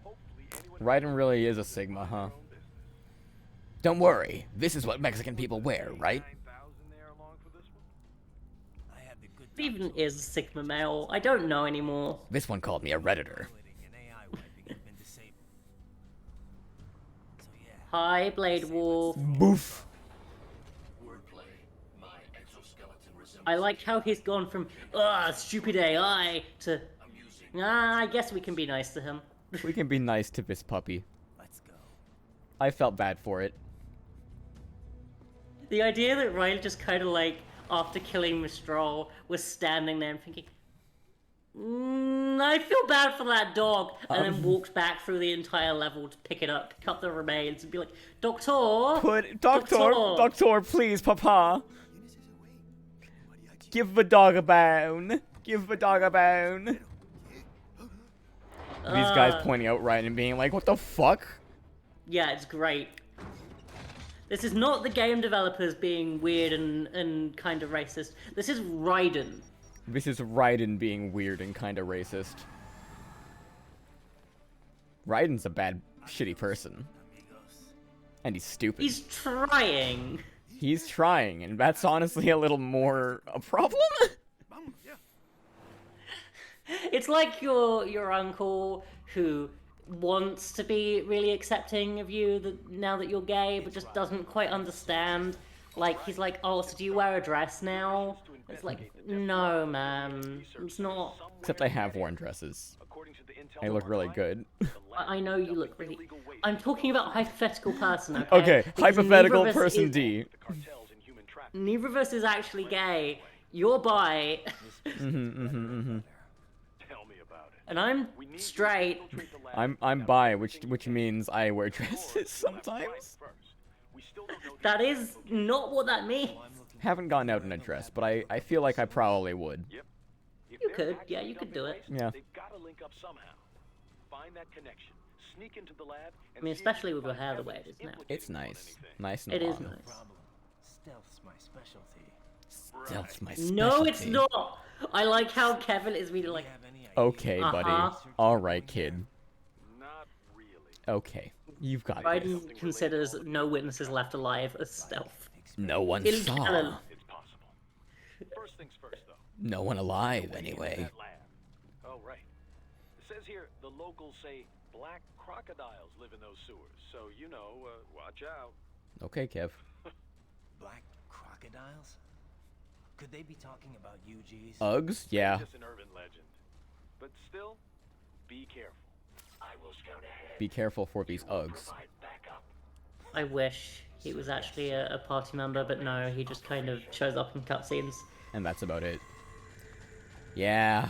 Hopefully anyone... Raiden really is a Sigma, huh? Don't worry, this is what Mexican people wear, right? Steven is a Sigma male. I don't know anymore. This one called me a Redditor. Hi, Blade Wolf. Boof. I like how he's gone from, stupid AI to, I guess we can be nice to him. We can be nice to this puppy. Let's go. I felt bad for it. The idea that Ryan just kind of like, after killing Mistral, was standing there and thinking, I feel bad for that dog, and then walked back through the entire level to pick it up, pick up the remains, and be like, Doctor, please, Papa. Give the dog a bone. Give the dog a bone. These guys pointing out Ryan and being like, what the fuck? Yeah, it's great. This is not the game developers being weird and kind of racist. This is Raiden. This is Raiden being weird and kind of racist. Raiden's a bad, shitty person. And he's stupid. He's trying. He's trying, and that's honestly a little more a problem? It's like your uncle who wants to be really accepting of you now that you're gay, but just doesn't quite understand. Like, he's like, oh, so do you wear a dress now? It's like, no, man, it's not. Except I have worn dresses. I look really good. I know you look really... I'm talking about hypothetical person, okay? Okay, Because hypothetical neither of us person is- D. Neither of us is actually gay. You're bi. And I'm straight. I'm bi, which means I wear dresses sometimes. That is not what that means. Haven't gone out in a dress, but I feel like I probably would. You could, yeah, you could do it. Yeah. They've got to link up somehow. Find that connection. Sneak into the lab I mean, especially with your hair the way it is now. It's nice. Nice and It is long. nice. Stealth's my specialty. Stealth's my specialty. No, it's not. I like how Kevin is really like, Okay, buddy. Uh-huh. Alright, kid. Okay. You've got this. Raiden considers no witnesses left alive as stealth. No one In saw. canon. First things first, though. No one alive, anyway. Oh, right. It says here the locals say black crocodiles live in those sewers, so you know, watch out. Okay, Kev. Black crocodiles? Could they be talking about UGs? Uggs? Yeah. Just an urban legend. But still, be careful. I will scout ahead. Be careful for these Uggs. I wish he was actually a party member, but no, he just kind of shows up in cutscenes. And that's about it. Yeah.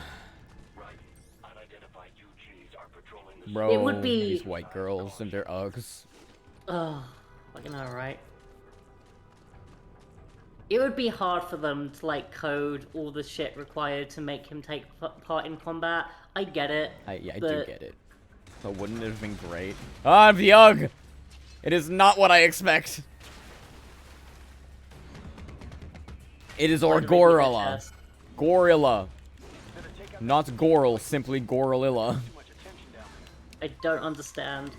Unidentified UGs are patrolling the Bro, It would be- these white girls and their Uggs. Oh, fucking alright. It would be hard for them to, like, code all the shit required to make him take part in combat. I get it. I do but get it. But wouldn't it have been great? Ah, the Ugg! It is not what I expect. It is Why do they do that Orgorilla. test? Gorilla. Not Goril, simply Gorilla. I don't understand.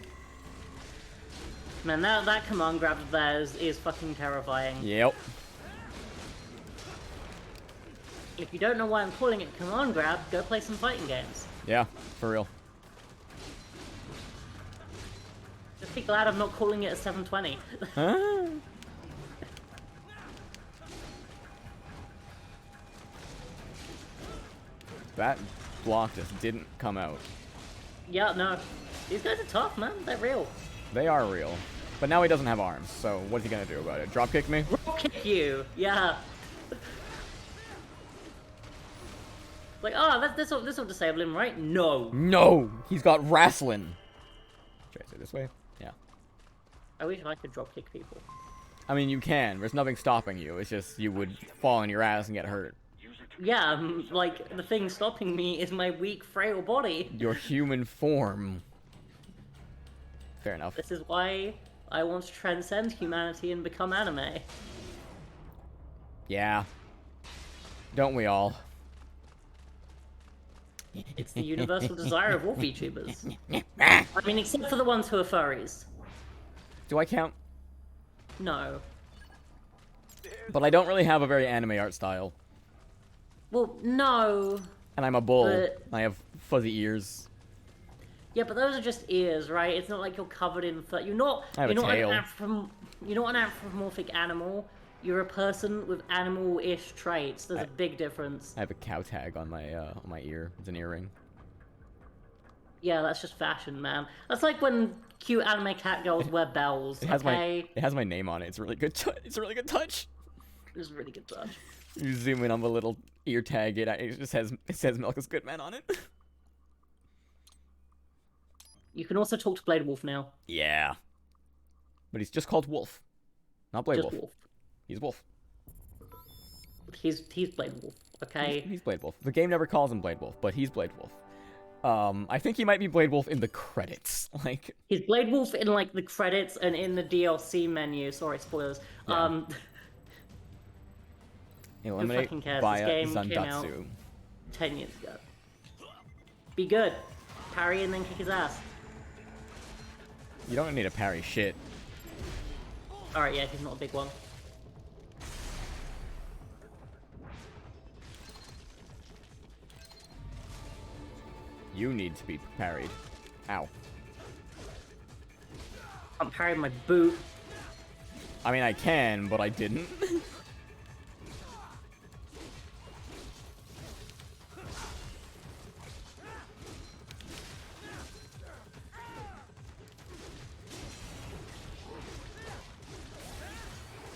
Man, that command grab of theirs is fucking terrifying. Yep. If you don't know why I'm calling it Command Grab, go play some fighting games. Yeah, for real. Just be glad I'm not calling it a 720. Huh? That block just didn't come out. Yeah, no. These guys are tough, man. They're real. They are real. But now he doesn't have arms, so what's he gonna do about it? Dropkick me? Rock kick you! Yeah. Like, oh, this will disable him, right? No. No! He's got wrestling! Should I say this way? Yeah. I wish I could drop kick people. I mean, you can. There's nothing stopping you. It's just you would fall on your ass and get hurt. Yeah, like, the thing stopping me is my weak, frail body. Your human form. Fair enough. This is why I want to transcend humanity and become anime. Yeah. Don't we all? It's the universal desire of all VTubers. I mean, except for the ones who are furries. Do I count? No. But I don't really have a very anime art style. Well, no. And I'm a bull. But... I have fuzzy ears. Yeah, but those are just ears, right? It's not like you're covered in fur. You're not. I have a tail. You're not an anthropomorphic animal. You're a person with animal-ish traits. There's a big difference. I have a cow tag on my ear. It's an earring. Yeah, that's just fashion, man. That's like when cute anime cat girls wear bells. It has my name on it. It's a really good. It's a really good touch. It's a really good touch. You zoom in on the little ear tag. It just says Milka's Goodman on it. You can also talk to Blade Wolf now. Yeah. But he's just called Wolf, not Blade Wolf. Wolf. He's Wolf. He's Blade Wolf. Okay. He's Blade Wolf. The game never calls him Blade Wolf, but he's Blade Wolf. I think he might be Blade Wolf in the credits. Like he's Blade Wolf in like the credits and in the DLC menu. Sorry, spoilers. Yeah. Eliminate who fucking cares? via This game came out Zandatsu. 10 years ago. Be good. Parry and then kick his ass. You don't need to parry shit. Alright, yeah, he's not a big one. You need to be parried. Ow. I'm parrying my boot. I mean, I can, but I didn't.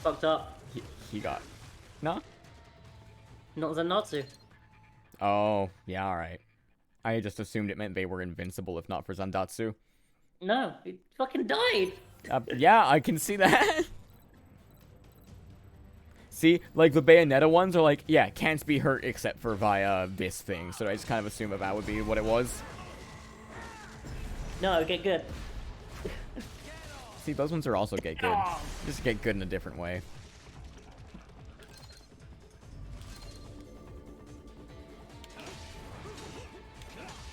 Fucked up. He got... No? Not Zenatsu. Oh, yeah, alright. I just assumed it meant they were invincible if not for Zandatsu. No, he fucking died. Yeah, I can see that. See, like the Bayonetta ones are like, yeah, can't be hurt except for via this thing. So I just kind of assume that would be what it was. No, get good. See, those ones are also get good. Just get good in a different way.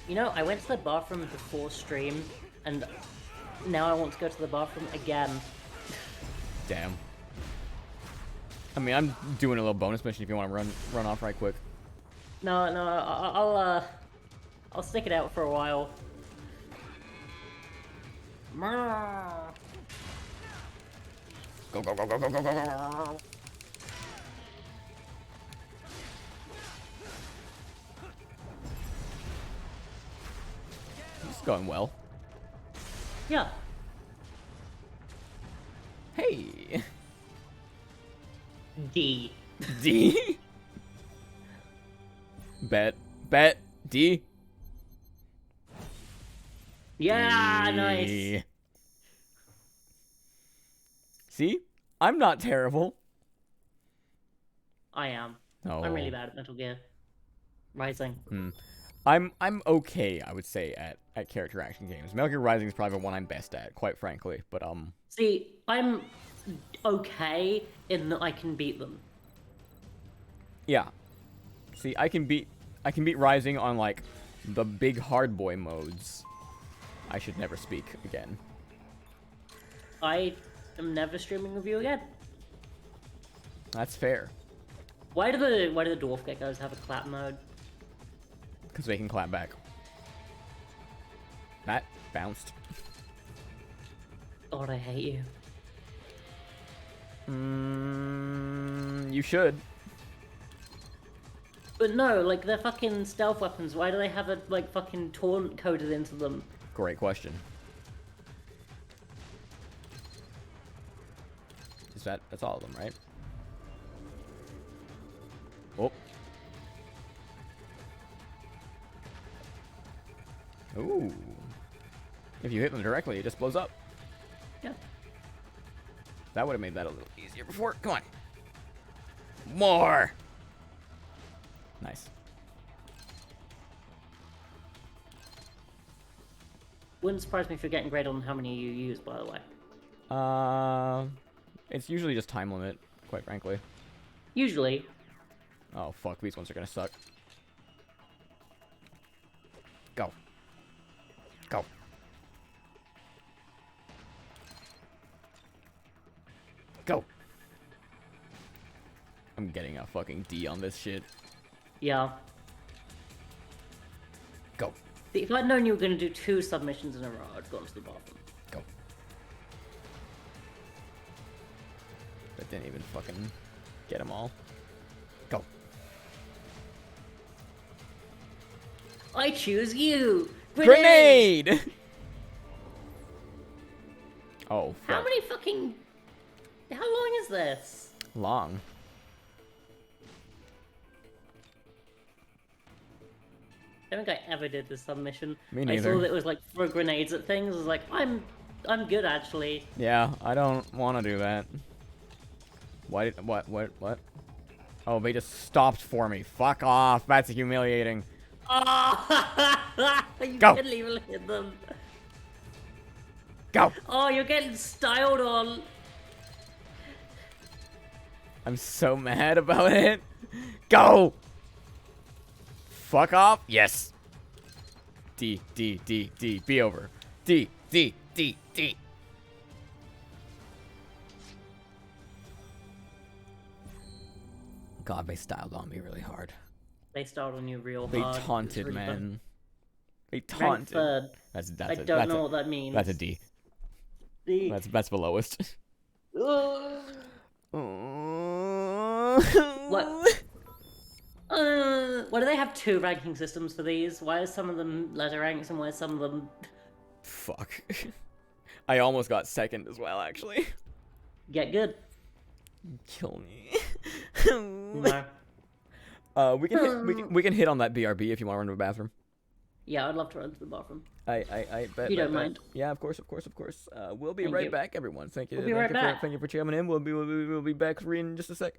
You know, I went to the bathroom before stream, and now I want to go to the bathroom again. Damn. I mean, I'm doing a little bonus mission if you want to run off right quick. No, I'll stick it out for a while. Go, go, go, go, go, go, go, go. This is going well. Yeah. Hey. D. D? Bet. D? Yeah, D. nice. See? I'm not terrible. I am. Oh. I'm really bad at Metal Gear Rising. I'm okay, I would say, at character action games. Metal Gear Rising is probably the one I'm best at, quite frankly. But See, I'm okay in that I can beat them. Yeah. See, I can beat Rising on like the big hard boy modes. I should never speak again. I am never streaming with you again. That's fair. Why do the dwarf geckos have a clap mode? Because they can clap back. That bounced. God, I hate you. You should. But no, like, they're fucking stealth weapons. Why do they have a, like, fucking taunt coded into them? Great question. That's all of them, right? Oh. Ooh. If you hit them directly, it just blows up. Yeah. That would have made that a little easier before. Come on. More. Nice. Wouldn't surprise me if you're getting grade on how many you use, by the way. It's usually just time limit, quite frankly. Usually. Oh, fuck. These ones are gonna suck. Go. Go. Go. I'm getting a fucking D on this shit. Yeah. Go. If I'd known you were going to do 2 submissions in a row, I'd gone to the bathroom. Go. That didn't even fucking get them all. Go. I choose you! Grenade! Oh, fuck. How many fucking... How long is this? Long. I don't think I ever did this submission. Me I neither. saw that it was like throw grenades at things. I was like, I'm good actually. Yeah, I don't want to do that. Why did... What? Oh, they just stopped for me. Fuck off. That's humiliating. Oh, you Go. couldn't even hit them. Go. Oh, you're getting styled on. I'm so mad about it. Go. Fuck off. Yes. D. Be over. D. God, they styled on me really hard. They styled on you real They hard. taunted, It's really man. fun. They Rank taunted. third. That's I don't know what that means. That's a D. D. That's the lowest. What? Why do they have 2 ranking systems for these? Why are some of them letter ranks and why are some of them... Fuck. I almost got second as well, actually. Get good. Kill me. No. We can hit on that BRB if you want to run to the bathroom. Yeah, I'd love to run to the bathroom. I bet. You don't mind? Yeah, of course. We'll be Thank right you. back, everyone. Thank you. We'll be right back. Thank you for chiming in. We'll be back in just a sec.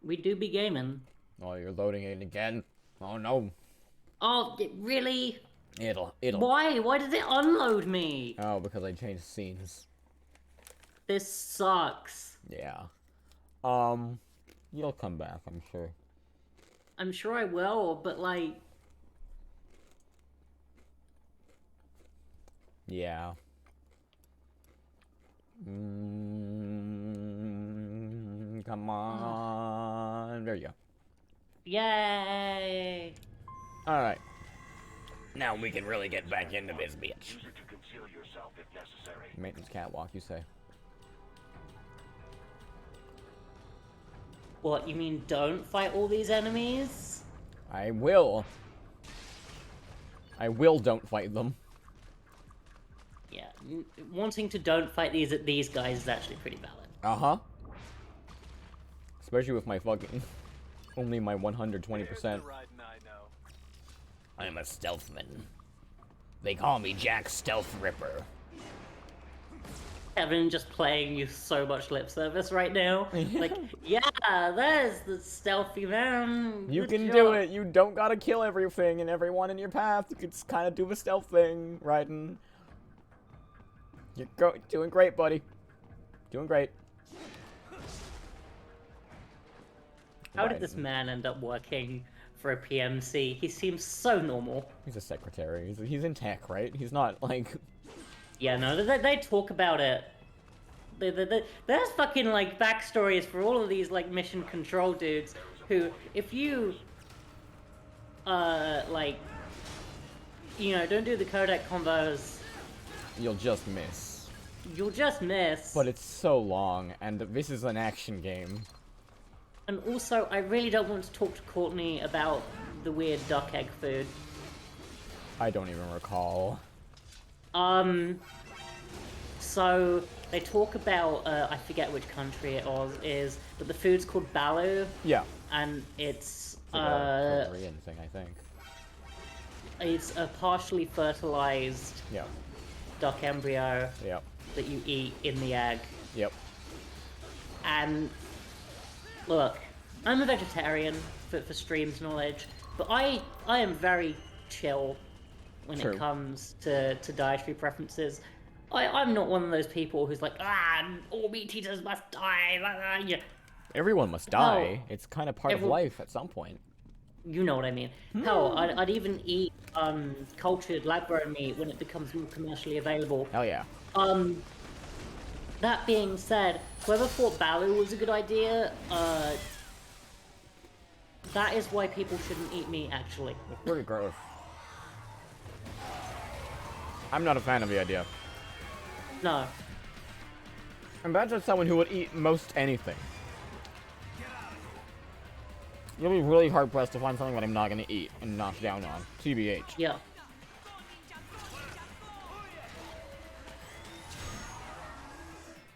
We do be gaming. Oh, you're loading it again. Oh no. Oh, really? It'll. Why? Why did it unload me? Oh, because I changed scenes. This sucks. Yeah. You'll come back, I'm sure. I'm sure I will, but like... Yeah. Come on. There you go. Yay! Alright. Now we can really get back into this bitch. Use it to conceal yourself if necessary. Maintenance catwalk, you say? What, you mean don't fight all these enemies? I will. I will don't fight them. Yeah, wanting to don't fight these guys is actually pretty valid. Uh-huh. Especially with my fucking... only my 120%. I'm a stealthman. They call me Jack Stealth Ripper. Kevin just playing you so much lip service right now. Like, yeah, there's the stealthy man. You Good can job. do it. You don't gotta kill everything and everyone in your path. You can just kind of do a stealth thing, right? And you're doing great, buddy. Doing great. How did this man end up working for a PMC? He seems so normal. He's a secretary. He's in tech, right? He's not, like... Yeah, no, they talk about it. There's fucking, like, backstories for all of these, like, mission control dudes who, if you, like, you know, don't do the codec combos... You'll just miss. You'll just miss. But it's so long, and this is an action game. And also, I really don't want to talk to Courtney about the weird duck egg food. I don't even recall. So, they talk about, I forget which country it is, but the food's called balu. Yeah. And it's, Like a Korean thing, I think. it's a partially fertilized Yeah. duck embryo Yep. that you eat in the egg. Yep. And, look, I'm a vegetarian for streams knowledge, but I am very chill when True. it comes to dietary preferences. I'm not one of those people who's like, all meat eaters must die. Blah, blah, yeah. Everyone must die. It's kind of part of Everyone- life at some point. You know what I mean. Hell, I'd even eat cultured lab-grown meat when it becomes more commercially available. Hell yeah. That being said, whoever thought balu was a good idea, that is why people shouldn't eat meat, actually. It's pretty gross. I'm not a fan of the idea. No. Imagine someone who would eat most anything. You'll be really hard-pressed to find something that I'm not gonna eat and knock down on. TBH. Yeah.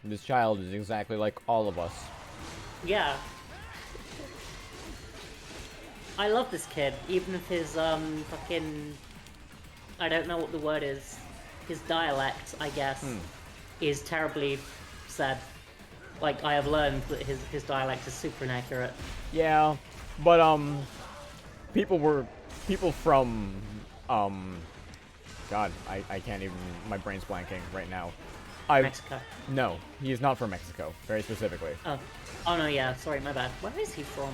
This child is exactly like all of us. Yeah. I love this kid, even if his, fucking... I don't know what the word is. His dialect, I guess, is terribly said. Like, I have learned that his dialect is super inaccurate. Yeah, but, people from, God, I can't even, my brain's blanking right now. Mexico. No, he is not from Mexico, very specifically. Oh no, yeah, sorry, my bad. Where is he from?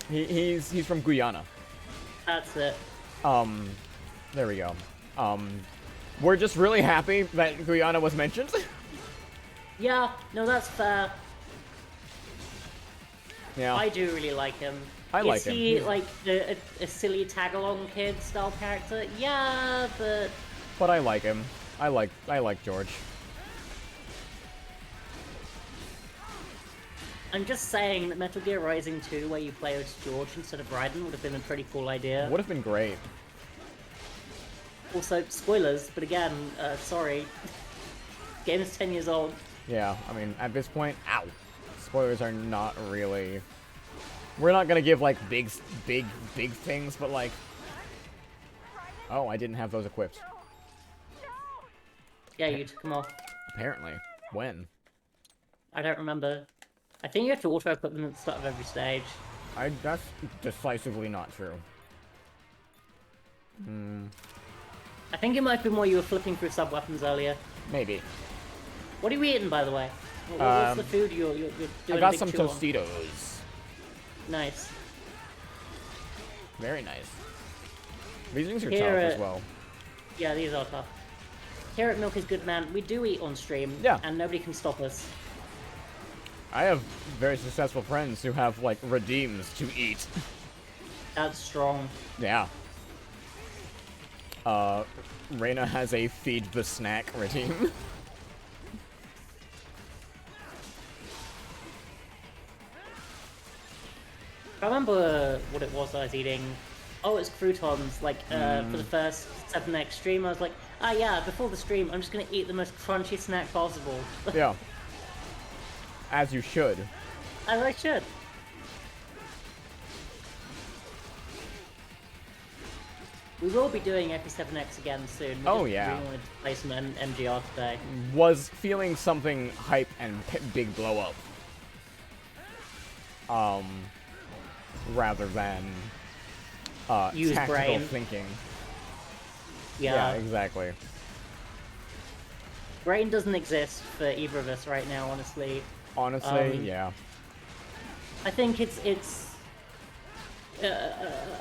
He's from Guyana. That's it. There we go. We're just really happy that Guyana was mentioned. Yeah, no, that's fair. Yeah. I do really like him. I like him. Is he, like, a silly tag-along kid style character? Yeah, but... But I like him. I like George. I'm just saying that Metal Gear Rising 2, where you play as George instead of Raiden, would have been a pretty cool idea. Would have been great. Also, spoilers, but again, sorry. Game is 10 years old. Yeah, I mean, at this point, ow. Spoilers are not really... We're not gonna give, like, big things, but, like... Oh, I didn't have those equipped. Yeah, you took them off. Apparently. When? I don't remember. I think you have to auto-equip them at the start of every stage. That's decisively not true. I think it might be more you were flipping through sub-weapons earlier. Maybe. What are you eating, by the way? What's the food you're doing I a got big some chew on? Tostitos. Nice. Very nice. These things are Here tough as at- well. Yeah, these are tough. Here at Milk is Good Man, we do eat on stream, Yeah. and nobody can stop us. I have very successful friends who have, like, redeems to eat. That's strong. Yeah. Reyna has a feed the snack redeem. I remember what it was I was eating. Oh, it's croutons. Like, for the first 7X stream, I was like, ah, yeah, before the stream, I'm just gonna eat the most crunchy snack possible. Yeah. As you should. As I should. We will be doing FE7X again soon. We Oh, just yeah. really wanted to play some MGR today. Was feeling something hype and big blow up. Rather than Use tactical brain. thinking. Yeah. Exactly. Brain doesn't exist for either of us right now, honestly. Honestly, yeah. I think it's.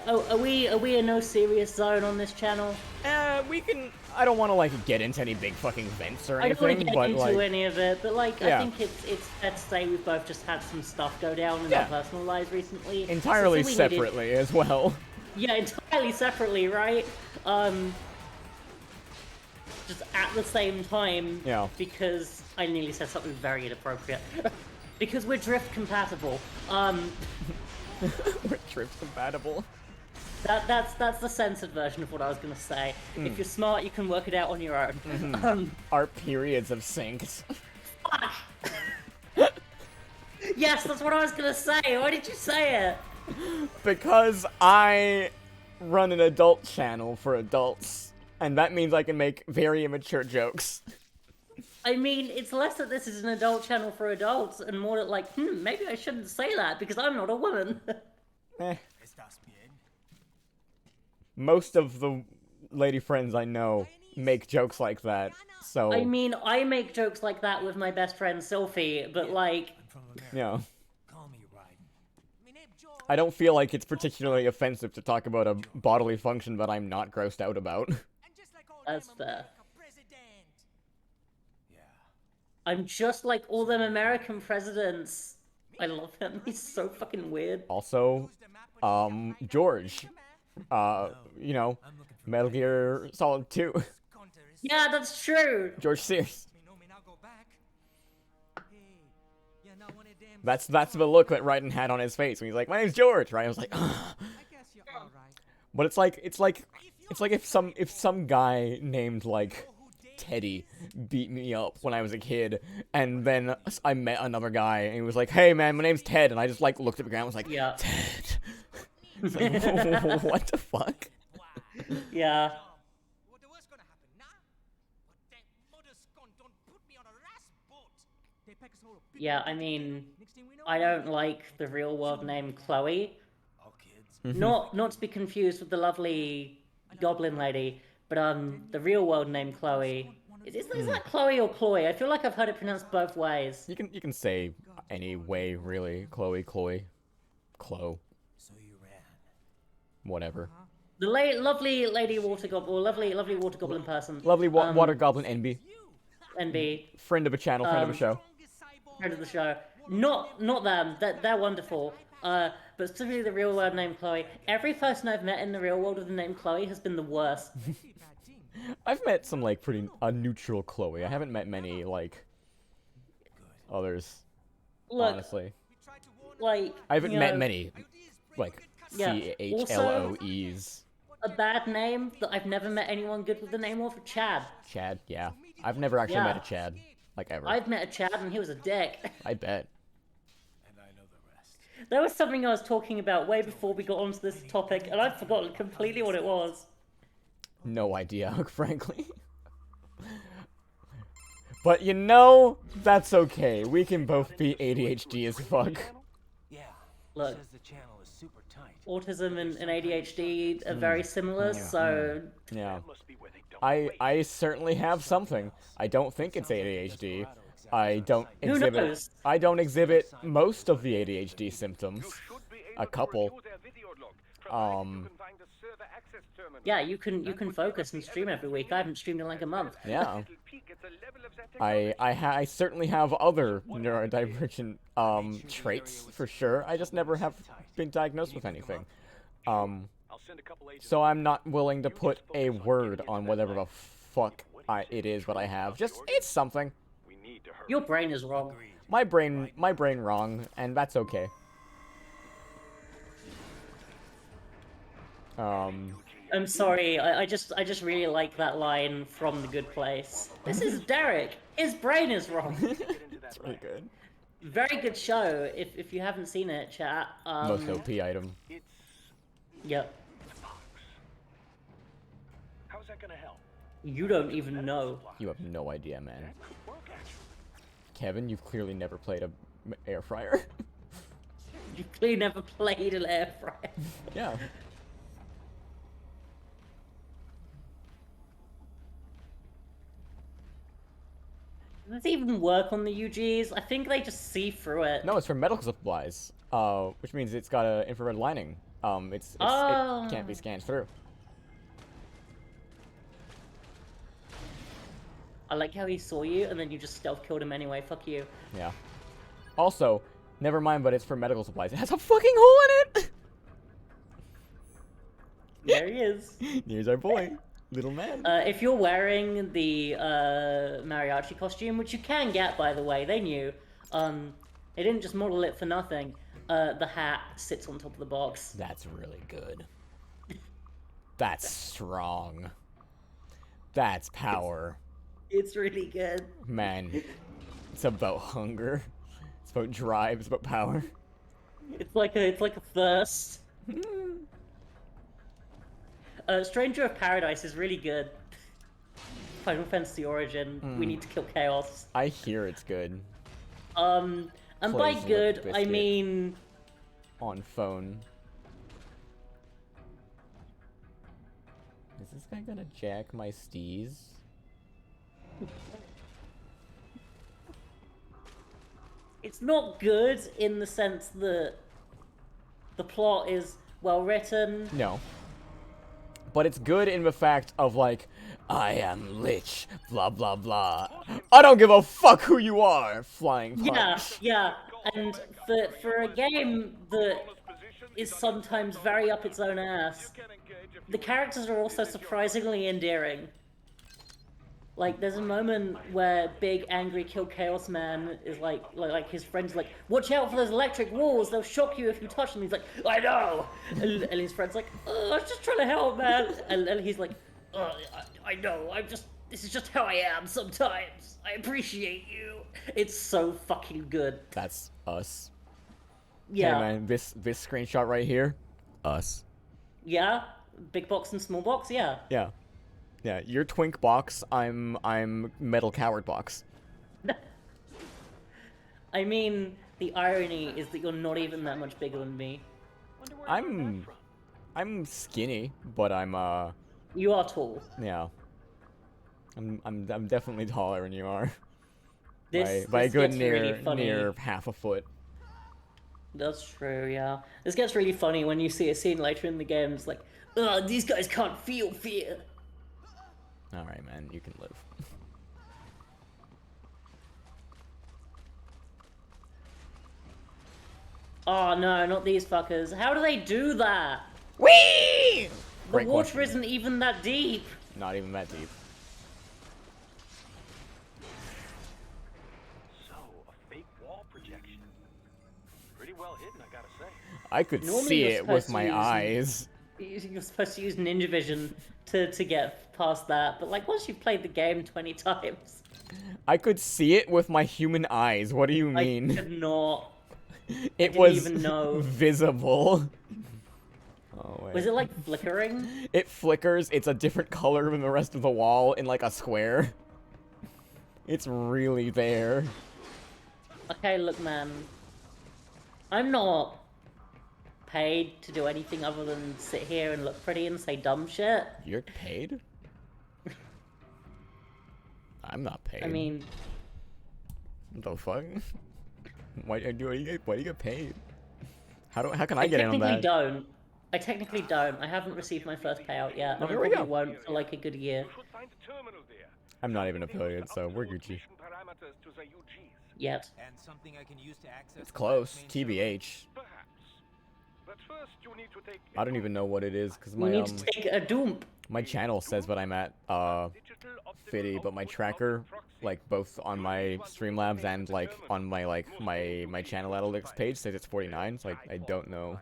Are we in no serious zone on this channel? We can. I don't want to like get into any big fucking events or I don't want anything, to get but into like, any of it, but like Yeah. I think it's fair to say we've both just had some stuff go down in Yeah. our personal lives recently. entirely So we needed- separately as well. Yeah, entirely separately, right? Just at the same time. Yeah. Because I nearly said something very inappropriate. Because we're drift compatible. We're drift compatible. That's the censored version of what I was gonna say. If you're smart, you can work it out on your own. Our periods of syncs. Yes, that's what I was gonna say. Why did you say it? Because I run an adult channel for adults, and that means I can make very immature jokes. I mean, it's less that this is an adult channel for adults, and more that like, maybe I shouldn't say that because I'm not a woman. Eh. Most of the lady friends I know make jokes like that, so I mean, I make jokes like that with my best friend Sophie, but like, you know. I don't feel like it's particularly offensive to talk about a bodily function that I'm not grossed out about. that's fair. I'm just like all them American presidents. I love him. He's so fucking weird. Also, George. You know, Metal Gear Solid 2. Yeah, that's true. George Sears. That's the look that Raiden had on his face when he's like, "My name's George," right? I was like, ugh. But it's like if some guy named like Teddy beat me up when I was a kid, and then I met another guy and he was like, "Hey man, my name's Ted," and I just like looked at the ground and was like, Yeah. "Ted." It's like, what the fuck? Yeah. Yeah, I mean, I don't like the real world name Chloe. Not to be confused with the lovely goblin lady, but the real world name Chloe. Is that Chloe or Chloe? I feel like I've heard it pronounced both ways. You can say any way really. Chloe, Chloe, Chloe. Whatever. The lovely lady water goblin, or lovely water goblin person. Lovely water goblin NB. NB. Friend of a channel, friend of a show. Friend of the show. Not them. They're wonderful. But specifically the real world name Chloe. Every person I've met in the real world with the name Chloe has been the worst. I've met some like pretty neutral Chloe. I haven't met many like others. Look, honestly, like I haven't you met know, many like Yeah. CHLOEs. A bad name that I've never met anyone good with the name of Chad. Chad, yeah. I've never actually Yeah. met a Chad, like ever. I've met a Chad and he was a dick. I bet. There was something I was talking about way before we got onto this topic, and I've forgotten completely what it was. No idea, frankly. But you know, that's okay. We can both be ADHD as fuck. Yeah. Look. Says the channel is autism and ADHD are very similar, so Yeah. I certainly have something. I don't think it's ADHD. I don't Who exhibit knows? I don't exhibit most of the ADHD symptoms. A couple. Yeah, you can focus and stream every week. I haven't streamed in like a month. Yeah. I certainly have other neurodivergent traits for sure. I just never have been diagnosed with anything. So I'm not willing to put a word on whatever the fuck it is what I have. Just it's something. Your brain is wrong. My brain wrong, and that's okay. I'm sorry. I just really like that line from The Good Place. This is Derek. His brain is wrong. That's really good. Very good show. If you haven't seen it, chat. Most OP item. Yep. How's that gonna help? You don't even know. You have no idea, man. Kevin, you've clearly never played a air fryer. You clearly never played an air fryer. Yeah. Does this even work on the UGs? I think they just see through it. No, it's for medical supplies. Which means it's got an infrared lining. It can't be scanned through. I like how he saw you and then you just stealth killed him anyway. Fuck you. Yeah. Also, never mind, but it's for medical supplies. It has a fucking hole in it! There he is. Here's our boy. Little man. If you're wearing the mariachi costume, which you can get, by the way, they knew. They didn't just model it for nothing. The hat sits on top of the box. That's really good. That's strong. That's power. It's really good. Man, it's about hunger. It's about drive. It's about power. It's like a thirst. Stranger of Paradise is really good. Final Fantasy Origin. We need to kill chaos. I hear it's good. And by Plays good, Limp I Bizkit. mean On phone. Is this guy gonna jack my steez? it's not good in the sense that the plot is well written. No. But it's good in the fact of like, I am Lich, blah blah blah. I don't give a fuck who you are, flying punch. Yeah, and for a game that is sometimes very up its own ass, the characters are also surprisingly endearing. Like, there's a moment where big, angry, kill Chaos Man is like his friend's like, watch out for those electric walls, they'll shock you if you touch them. He's like, I know! And his friend's like, oh, I was just trying to help, man. And he's like, oh, I know, this is just how I am sometimes. I appreciate you. It's so fucking good. That's us. Yeah. Hey man, this screenshot right here, us. Yeah? Big box and small box? Yeah. Yeah. Yeah, you're Twink box, I'm Metal Coward box. I mean, the irony is that you're not even that much bigger than me. I'm skinny, but I'm You are tall. yeah. I'm definitely taller than you are. This by a good gets really funny. near half a foot. That's true, yeah. This gets really funny when you see a scene later in the game. It's like, ugh, these guys can't feel fear. Alright, man, you can live. Oh no, not these fuckers. How do they do that? Whee! The Great water question. isn't even that deep. Not even that deep. So, a fake wall projection. Pretty well hidden, I gotta say. I could Normally see you're it with supposed to my use- eyes. You're supposed to use Ninja Vision to get past that, but like once you've played the game 20 times, I could see it with my human eyes. What do you I mean? could not. It didn't was even know. visible. Oh, wait. Was it like flickering? It flickers. It's a different color than the rest of the wall in like a square. It's really there. Okay, look, man. I'm not paid to do anything other than sit here and look pretty and say dumb shit. You're paid? I'm not paid. I mean, what the fuck? Why do you get paid? How can I get in on that? I technically don't. I haven't received my first payout yet. Well, and I there we probably go. won't for like a good year. I'm not even affiliated, so we're Gucci. Yet. And something I can use to access It's close. TBH. But first you need to take I don't even know what it is because We need to take a dump. my channel says that I'm at 50, but my tracker, like both on my Streamlabs and like on my my channel analytics page, says it's 49. So I don't know.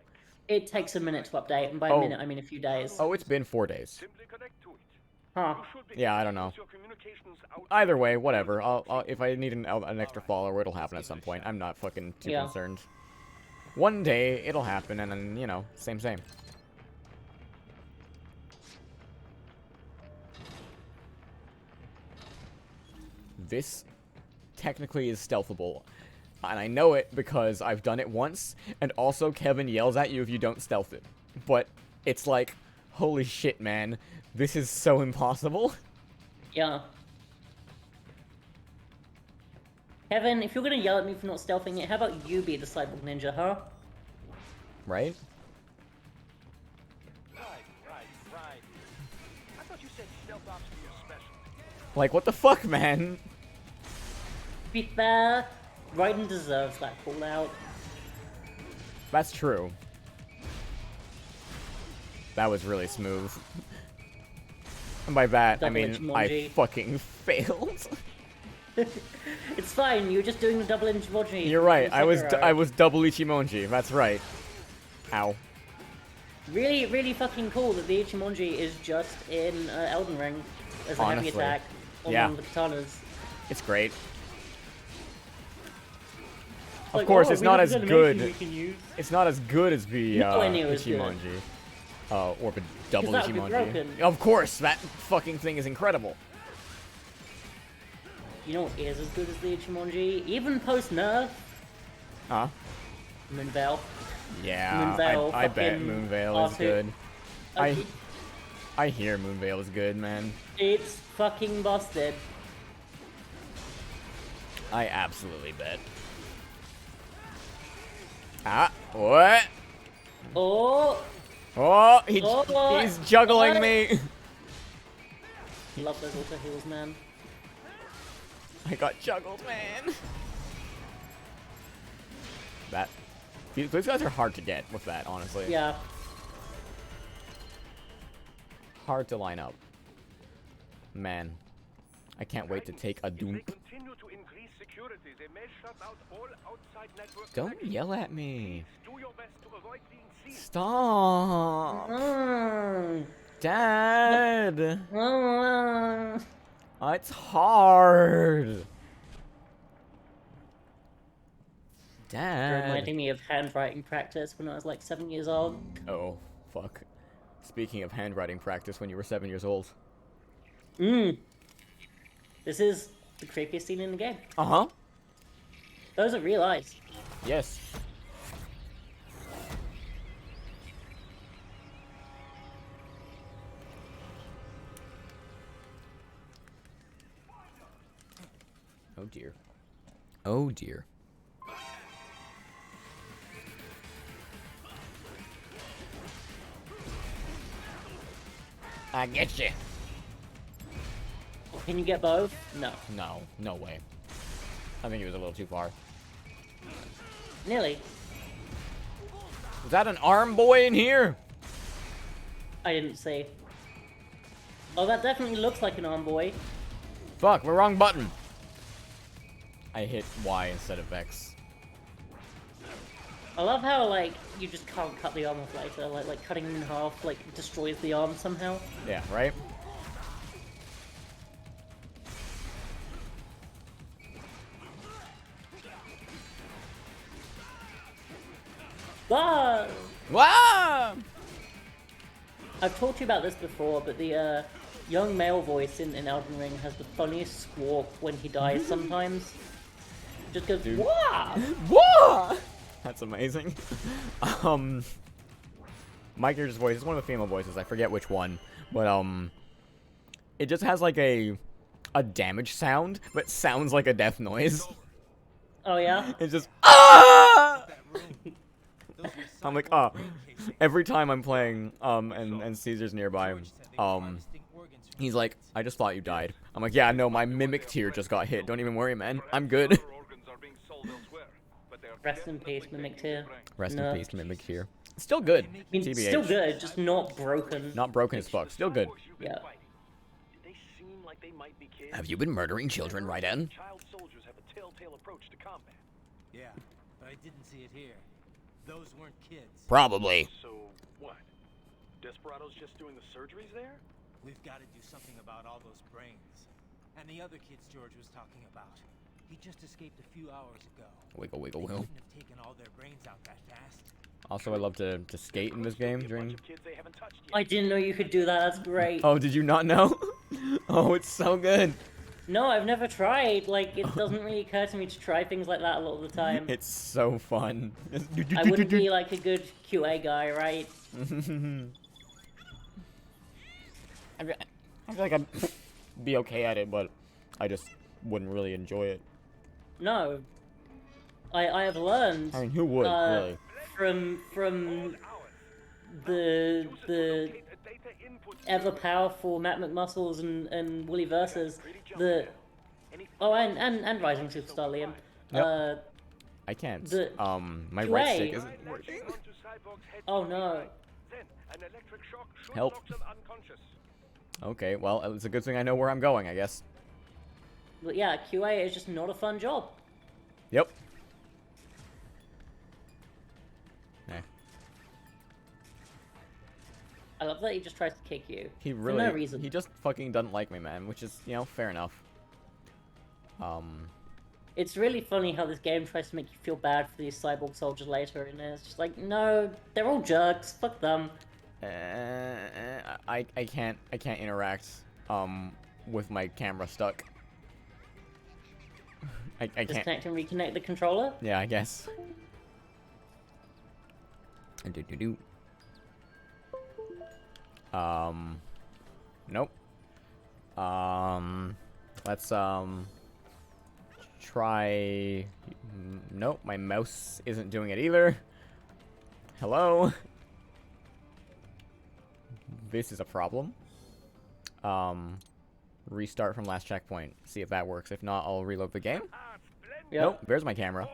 It takes a minute to update, and by a minute I mean a few days. Oh, it's been 4 days. Huh. Yeah, I don't know. Either way, whatever. I'll if I need an extra follower, it'll happen at some point. I'm not fucking too concerned. One day it'll happen, and then you know, same. This technically is stealthable, and I know it because I've done it once, and also Kevin yells at you if you don't stealth it. But it's like, holy shit, man, this is so impossible. Yeah. Kevin, if you're gonna yell at me for not stealthing it, how about you be the cyborg ninja, huh? Right? Right. I thought you said stealth ops were your specialty. Like, what the fuck, man? To be fair, Raiden deserves that call out. That's true. That was really smooth. And by that, I mean, I fucking failed. It's fine, you were just doing the double Ichimonji. You're right, I was double Ichimonji, that's right. Ow. Really, really fucking cool that the Ichimonji is just in Elden Ring as a heavy attack on one of the katanas. It's great. Like, of course, oh, it's not as good. we can use. It's not as good as the Ichimonji. Or the double that would be Ichimonji. broken. Of course, that fucking thing is incredible. You know what is as good as the Ichimonji? Even post-nerf? Huh? Moonveil. Yeah, Moonveil, I bet fucking Moonveil is R2. good. I hear Moonveil is good, man. It's fucking busted. I absolutely bet. Ah, what? Oh! Oh, he's juggling me. Love those auto heals, man. I got juggled, man. These guys are hard to get with that, honestly. Yeah. Hard to line up. Man, I can't wait to take a dump. Don't yell at me. Stop. Dad. It's hard. Dad. You're reminding me of handwriting practice when I was like 7 years old. Oh, fuck. Speaking of handwriting practice when you were 7 years old. This is the creepiest scene in the game. Uh-huh. Those are real eyes. Yes. Oh dear. Oh dear. I get you. Can you get both? No. No, no way. I think it was a little too far. Nearly. Is that an arm boy in here? I didn't see. Oh, that definitely looks like an arm boy. Fuck, we're wrong button. I hit Y instead of X. I love how, like, you just can't cut the arm off later. Like cutting it in half, like, destroys the arm somehow. Yeah, right? Whoa! Wow! I've talked to you about this before, but the young male voice in Elden Ring has the funniest squawk when he dies sometimes. Just goes, wah! Wah! That's amazing. my character's voice is one of the female voices. I forget which one, but it just has like a damage sound, but sounds like a death noise. Oh yeah. It's just ah. I'm like, oh. Every time I'm playing, and Caesar's nearby, he's like, I just thought you died. I'm like, yeah, no, my mimic tier just got hit. Don't even worry, man. I'm good. Rest in peace, Mimic tier. Rest in peace, mimic tier. Still good. I mean, TBH. still good, just not broken. Not broken as fuck. Still good. Yeah. They seem like they might be kids. Have you been murdering children, Raiden? Child soldiers have a telltale approach to combat. Yeah, but I didn't see it here. Those weren't kids. Probably. So what? Desperados just doing the surgeries there? We've got to do something about all those brains. And the other kids George was talking about. He just escaped a few hours ago. Wiggle, wiggle, They wiggle. couldn't have taken all their brains out that fast. Also, I love to skate in this game during... I didn't know you could do that, that's great. Oh, did you not know? Oh, it's so good. No, I've never tried. Like, it doesn't really occur to me to try things like that a lot of the time. It's so fun. I wouldn't be like a good QA guy, right? I feel like I'd be okay at it, but I just wouldn't really enjoy it. No. I have learned. I mean, who would, really? From the ever powerful Matt McMuscles and Wooly Versus, the and Rising Superstar Liam. Yep. I can't. My right stick isn't working. Oh no. Help. Okay, well, it's a good thing I know where I'm going, I guess. But yeah, QA is just not a fun job. Yep. Eh. I love that he just tries to kick you. He really, for no reason. he just fucking doesn't like me, man, which is, you know, fair enough. It's really funny how this game tries to make you feel bad for these cyborg soldiers later, and it's just like, no, they're all jerks. Fuck them. I can't interact, with my camera stuck. I can't. Disconnect and reconnect the controller? Yeah, I guess. Do. Nope. Let's, try... Nope, my mouse isn't doing it either. Hello? This is a problem. Restart from last checkpoint. See if that works. If not, I'll reload the game. Yep. Nope, there's my camera.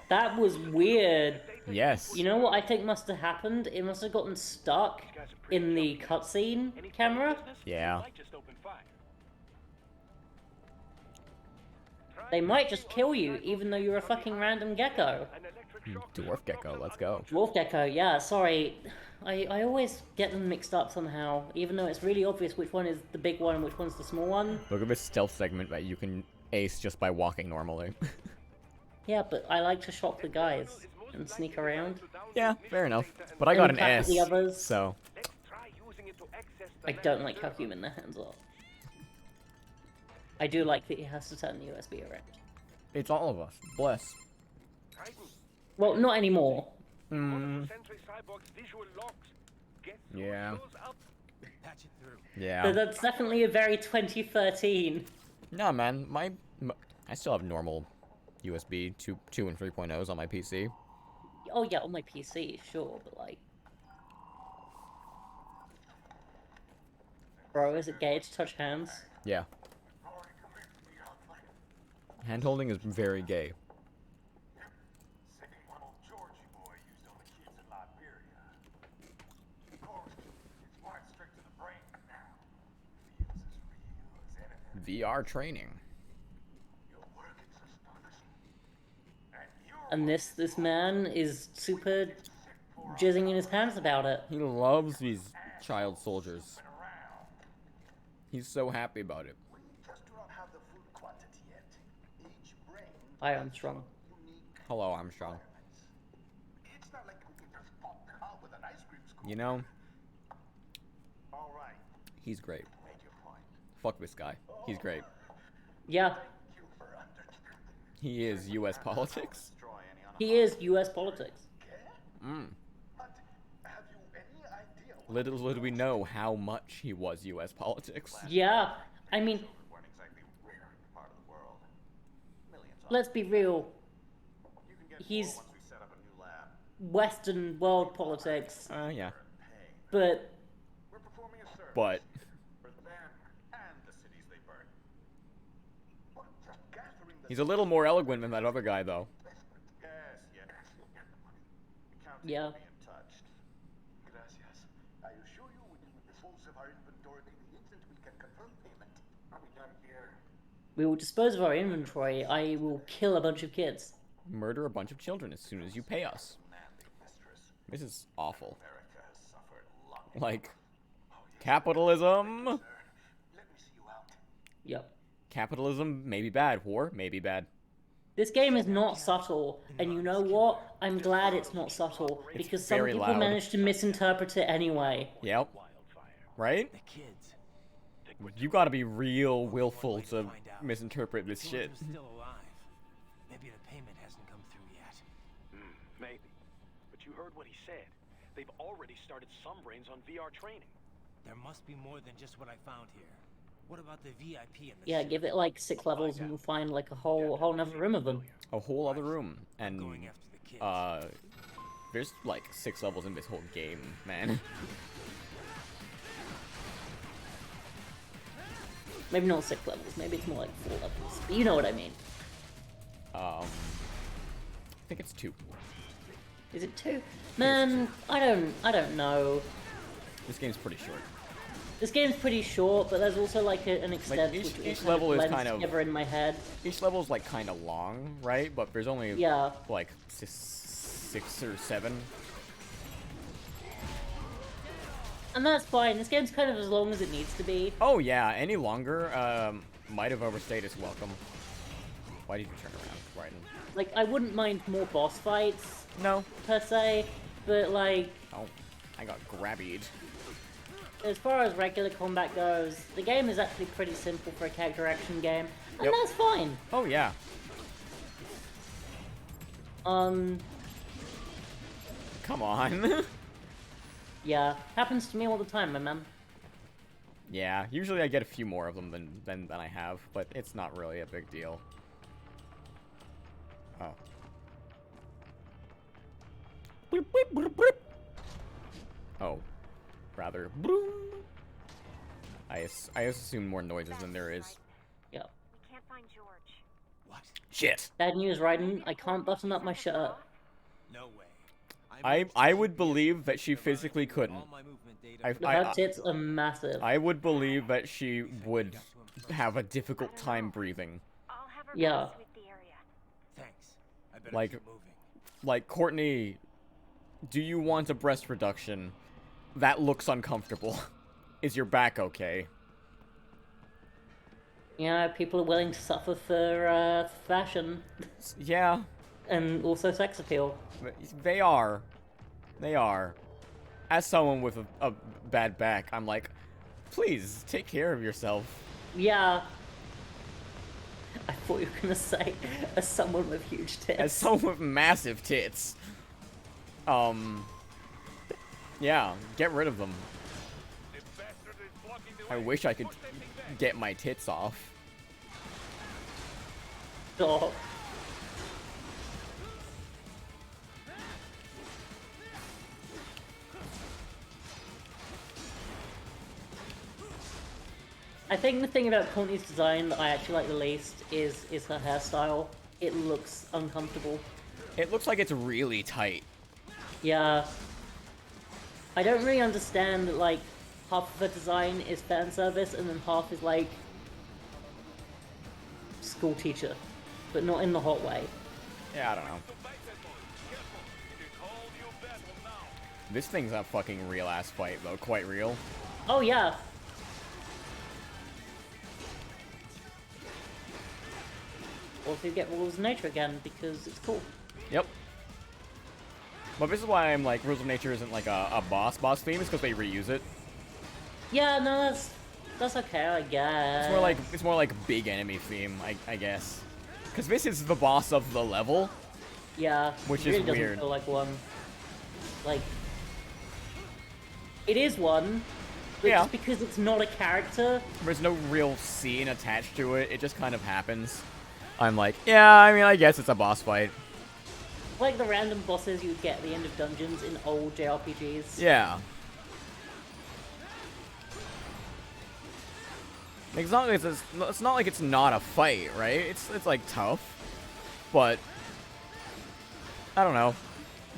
That was weird. Yes. You know what I think must have happened? It must have gotten stuck in the cutscene camera. Yeah. They might just kill you, even though you're a fucking random gecko. Dwarf gecko, let's go. Dwarf gecko, yeah, sorry. I always get them mixed up somehow, even though it's really obvious which one is the big one and which one's the small one. Look at this stealth segment that you can ace just by walking normally. Yeah, but I like to shock the guys and sneak around. Yeah, fair enough. But I got an attack S, the others. so... I don't like how human their hands are. I do like that he has to turn the USB around. It's all of us. Bless. Well, not anymore. Yeah. Patch it through. Yeah. But that's definitely a very 2013. Nah, man. I still have normal USB 2 and 3.0s on my PC. Oh yeah, on my PC, sure, but like... Bro, is it gay to touch hands? Yeah. Hand holding is very gay. VR training. And this man is super jizzing in his pants about it. He loves these child soldiers. He's so happy about it. Hi, Armstrong. Hello, Armstrong. You know, he's great. Fuck this guy. He's great. Yeah. He is U.S. politics. He is U.S. politics. Little did we know how much he was U.S. politics. Yeah, I mean, let's be real. He's Western world politics. Yeah. But he's a little more eloquent than that other guy, though. Yeah. We will dispose of our inventory. I will kill a bunch of kids. Murder a bunch of children as soon as you pay us. This is awful. Like, capitalism. Yep. Capitalism may be bad. War may be bad. This game is not subtle, and you know what? I'm glad it's not subtle, because some people loud. manage to misinterpret it anyway. Yep. Right? You gotta be real willful to misinterpret this shit. Still alive. Maybe the payment hasn't come through yet. Maybe. But you heard what he said. They've already started some brains on VR training. There must be more than just what I found here. What about the VIP in the Yeah, give it like 6 levels and we'll find like a whole another room of them. A whole other room. And, there's like 6 levels in this whole game, man. Maybe not 6 levels, maybe it's more like 4 levels. But you know what I mean. I think it's 2. Is it 2? Man, I don't know. This game's pretty short. This game's pretty short, but the's also like an extent like which each level is kind of together in my head. Each level's like kind of long, right? But there's only like 6 or 7. And that's fine. This game's kind of as long as it needs to be. Oh yeah, any longer might have overstayed its welcome. Why did you turn around, Raiden? Like, I wouldn't mind more boss fights. No. Per se, but like. Oh, I got grabbied. As far as regular combat goes, the game is actually pretty simple for a character action game, and that's fine. Oh yeah. Come on. Yeah, happens to me all the time, my man. Yeah, usually I get a few more of them than I have, but it's not really a big deal. Oh. Bloop, bloop, bloop, bloop. Oh. Rather. Boom. I assume more noises than there is. Yep. We can't find George. What? Shit. Bad news, Raiden. I can't button up my shirt. No way. I would believe that she physically couldn't. Her tits are massive. I would believe that she would have a difficult time breathing. Yeah. Thanks. I better Like, keep moving. like Courtney, do you want a breast reduction? That looks uncomfortable. Is your back okay? Yeah, people are willing to suffer for fashion. Yeah. And also sex appeal. They are. They are. As someone with a bad back, I'm like, please, take care of yourself. Yeah. I thought you were gonna say, as someone with huge tits. As someone with massive tits. Yeah, get rid of them. I wish I could get my tits off. Stop. I think the thing about Courtney's design that I actually like the least is her hairstyle. It looks uncomfortable. It looks like it's really tight. Yeah. I don't really understand that, like, half of her design is fan service and then half is, like, school teacher. But not in the hot way. Yeah, I don't know. This thing's a fucking real-ass fight, though. Quite real. Oh, yeah. Also, you get rules of nature again, because it's cool. Yep. But this is why I'm like, Rules of Nature isn't like a boss theme, is because they reuse it. Yeah, no, that's okay, I guess. It's more like big enemy theme, I guess. Because this is the boss of the level. Yeah. Which it really is doesn't weird. feel like one. Like, It is one, but Yeah. just because it's not a character. There's no real scene attached to it. It just kind of happens. I'm like, yeah, I mean, I guess it's a boss fight. Like the random bosses you would get at the end of dungeons in old JRPGs. Yeah. It's not like it's not like it's not a fight, right? It's like tough, but I don't know.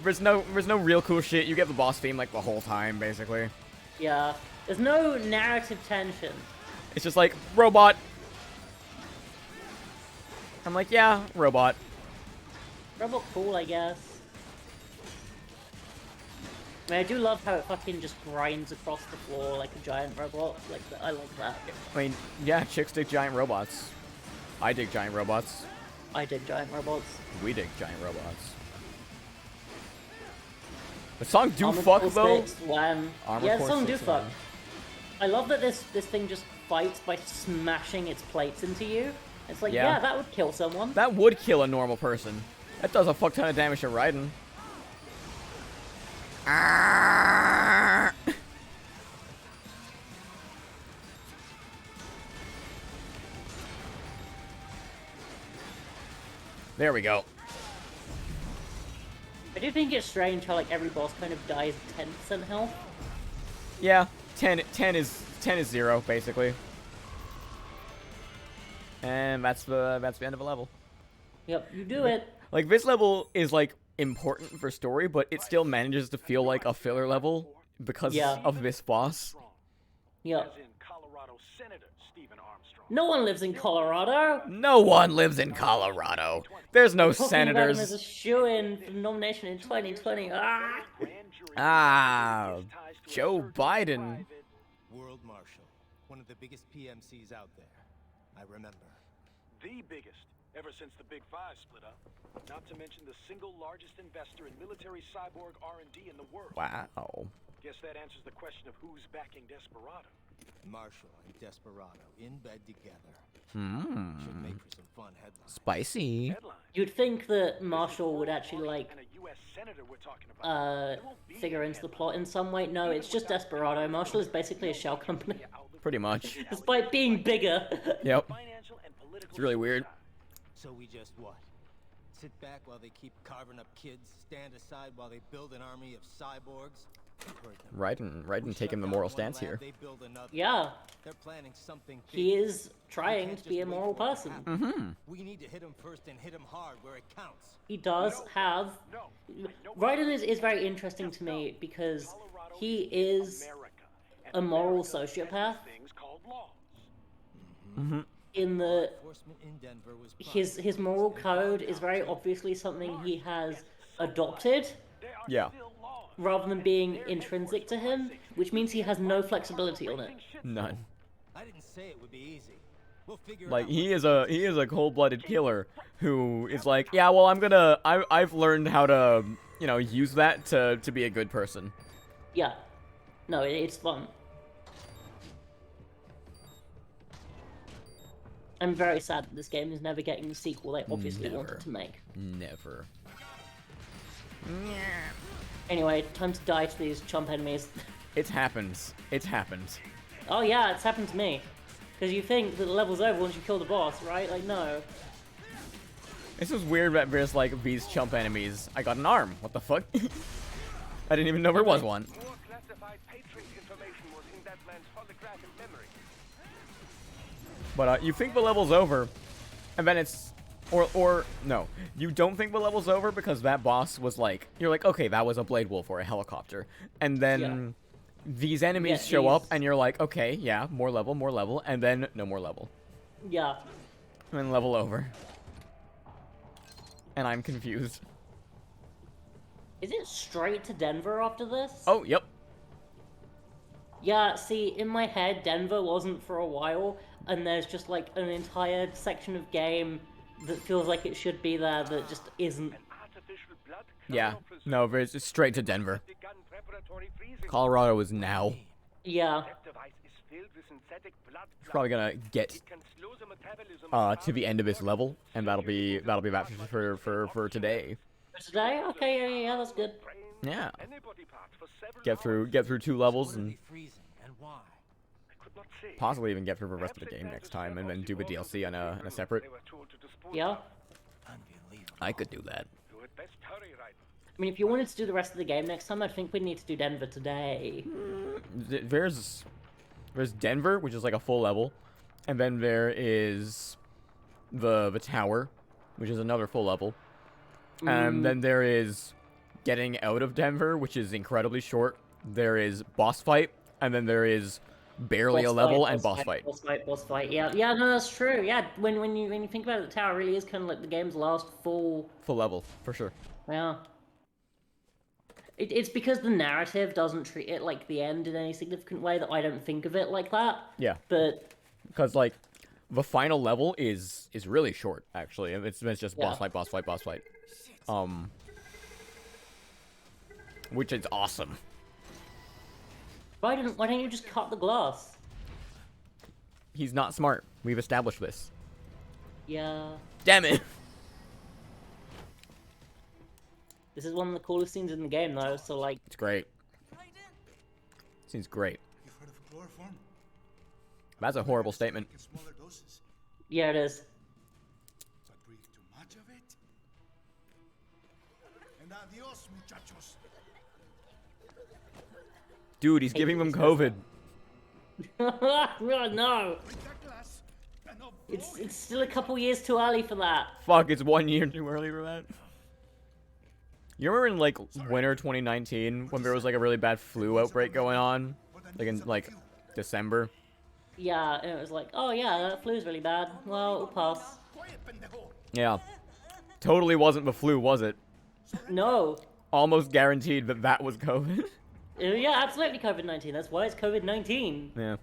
There's no real cool shit. You get the boss theme like the whole time, basically. Yeah. There's no narrative tension. It's just like robot. I'm like, yeah, robot. Robot cool, I guess. I mean, I do love how it fucking just grinds across the floor like a giant robot. Like, I love that. I mean, yeah, chicks dig giant robots. I dig giant robots. I dig giant robots. We dig giant robots. The song do Armored fuck Core though. 6, Wham. Armored Yeah, the Core song 6, do fuck. Wham. I love that this thing just fights by smashing its plates into you. It's like, Yeah. yeah, that would kill someone. That would kill a normal person. That does a fuck ton of damage to Raiden. There we go. I do think it's strange how like every boss kind of dies 10% health. Yeah, 10 is 0 basically. And that's the end of a level. Yep, you do it. Like this level is like important for story, but it still manages to feel like a filler level because of this boss. Yep. No one lives in Colorado. No one lives in Colorado. There's no Talking about him as senators. a shoo-in for nomination in 2020. Ah. Ah, Joe Biden. World Marshal, one of the biggest PMCs out there. I remember. The biggest, ever since the Big Five split up. Not to mention the single largest investor in military cyborg R&D in the world. Wow. Guess that answers the question of who's backing Desperado. Marshall and Desperado in bed together. Should make for some fun headlines. Spicy. You'd think that Marshall would actually like figure into the plot in some way. No, it's just Desperado. Marshall is basically a shell company. Pretty much. Despite being bigger. Yep. It's really weird. So we just what? Sit back while they keep carving up kids, stand aside while they build an army of cyborgs? Raiden taking the moral stance here. Yeah. They're planning something big. He is trying to be a moral person. We need to hit him first and hit him hard where it counts. He does have... Raiden is very interesting to me because he is a moral sociopath. In the... His moral code is very obviously something he has adopted. Yeah. Rather than being intrinsic to him, which means he has no flexibility on it. None. I didn't say it would be easy. We'll figure Like out he is a cold-blooded killer who is like, yeah, well, I've learned how to, you know, use that to be a good person. Yeah. No, it's fun. I'm very sad that this game is never getting the sequel they obviously wanted to make. Never. Anyway, time to die to these chump enemies. It happens. It happens. Oh yeah, it's happened to me. Because you think that the level's over once you kill the boss, right? Like, no. This is weird that there's like these chump enemies. I got an arm. What the fuck? I didn't even know there was one. More classified Patriot information was in that man's holographic memory. But you think the level's over, and then it's... Or no, you don't think the level's over because that boss was like... You're like, okay, that was a Blade Wolf or a helicopter. And then these enemies show up, and you're like, okay, yeah, more level, and then no more level. Yeah. And then level over. And I'm confused. Is it straight to Denver after this? Oh, yep. Yeah, see, in my head, Denver wasn't for a while, and there's just like an entire section of game that feels like it should be there that just isn't. Yeah. No, it's straight to Denver. Colorado is now. Yeah. Probably gonna get to the end of this level, and that'll be that for today. Today? Okay, yeah, that's good. Yeah. Any body part for several Get through 2 levels What are and they freezing, and why? I could not say. possibly even get through the rest of the game next time, and then do a DLC on a separate. They were told to dispose Yeah. of. Unbelievable. I could do that. You had best hurry, Raiden. I mean, if you wanted to do the rest of the game next time, I think we'd need to do Denver today. There's Denver, which is like a full level, and then there is the tower, which is another full level, and then there is getting out of Denver, which is incredibly short. There is boss fight, and then there is barely a level and boss fight. Boss fight. Yeah, no, that's true. Yeah, when you think about it, the tower really is kind of like the game's last full Level for sure. Yeah. It's because the narrative doesn't treat it like the end in any significant way that I don't think of it like that. Yeah. But because like the final level is really short actually. It's just Yeah. boss fight. Which is awesome. why don't you just cut the glass? He's not smart. We've established this. Yeah. Damn it. This is one of the coolest scenes in the game, though. So like, It's great. Seems great. You've heard of chloroform? That's a horrible statement. In smaller doses. yeah, it is. But breathe too much of it. And adios, muchachos. Dude, he's giving them COVID. No, Drink that glass and avoid it's still a couple years too early for that. Fuck, it's 1 year too early for that. You remember in like winter 2019 when there was like a really bad flu outbreak going on, like in like December? Yeah, and it was like, oh yeah, that flu's really bad. Well, it'll pass. Yeah. Totally wasn't the flu, was it? No. Almost guaranteed that was COVID. Yeah, absolutely COVID-19. That's why it's COVID-19. Yeah.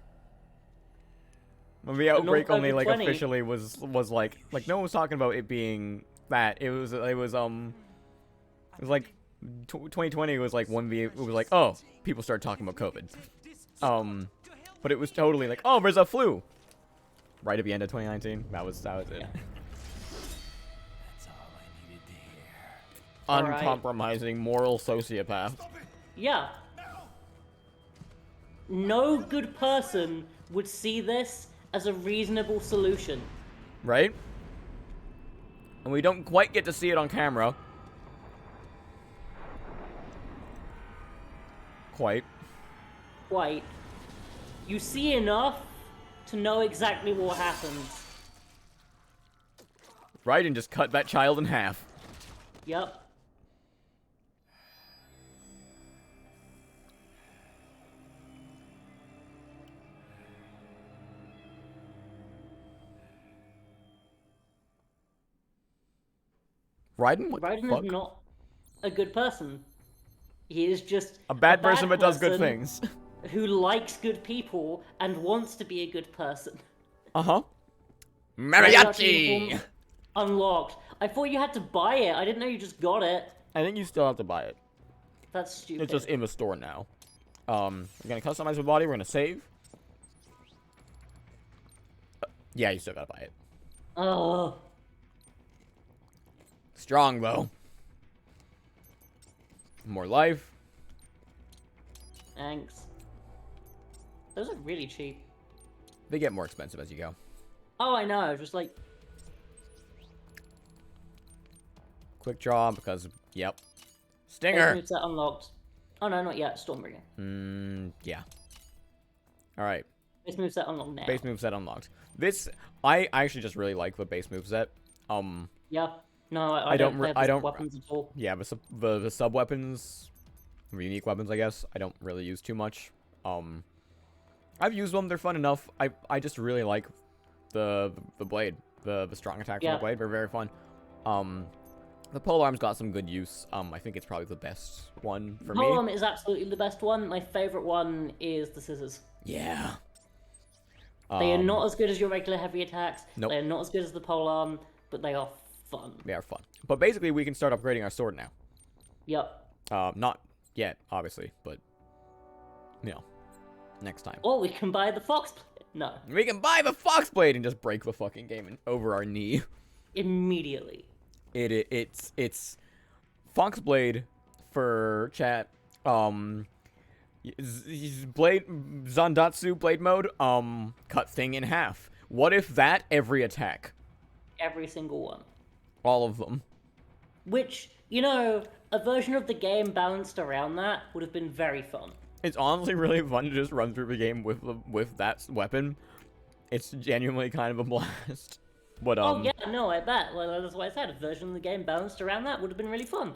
When the outbreak not only like COVID-20. officially was like no one was talking about it being that. It was like 2020 was like when it was like, oh, people started talking about COVID. But it was totally like, oh, there's a flu. Right at the end of 2019. That was it. That's all I needed to hear. Alright. Uncompromising moral sociopath. Yeah. No good person would see this as a reasonable solution. Right? And we don't quite get to see it on camera. Quite. Quite. You see enough to know exactly what happens. Right, and just cut that child in half. Yep. Raiden? What the Raiden fuck? is not a good person. He is just A bad person but does good person things. who likes good people and wants to be a good person. Uh-huh. Mariachi Mariachi! uniform Unlocked. I thought you had to buy it. I didn't know you just got it. I think you still have to buy it. That's stupid. It's just in the store now. We're gonna customize the body, we're gonna save. Yeah, you still gotta buy it. Oh. Strong, though. More life. Thanks. Those are really cheap. They get more expensive as you go. Oh, I know. Just like, Quick draw, because, yep. base Stinger! moveset unlocked. Oh no, not yet. Stormbringer. Yeah. Alright. Base moveset unlocked now. Base moveset unlocked. This, I actually just really like the base moveset. Yeah. No, I don't play I with don't- weapons at all. Yeah, the sub weapons, unique weapons, I guess, I don't really use too much. I've used them; they're fun enough. I just really like the blade, the strong attack from Yeah. the blade. They're very fun. The polearm's got some good use. I think it's probably the best one for me. Polearm is absolutely the best one. My favorite one is the scissors. Yeah. They are not as good as your regular heavy attacks. Nope. They are not as good as the polearm, but they are fun. They are fun. But basically, we can start upgrading our sword now. Yep. Not yet, obviously, but you know, next time. Or we can buy the fox blade. No. We can buy the fox blade and just break the fucking game over our knee. Immediately. It's Foxblade for chat. Blade Zandatsu blade mode. Cut thing in half. What if that every attack? Every single one. All of them. Which, you know, a version of the game balanced around that would have been very fun. It's honestly really fun to just run through the game with that weapon. It's genuinely kind of a blast. But oh yeah, no, I bet. Well, that's why I said a version of the game balanced around that would have been really fun.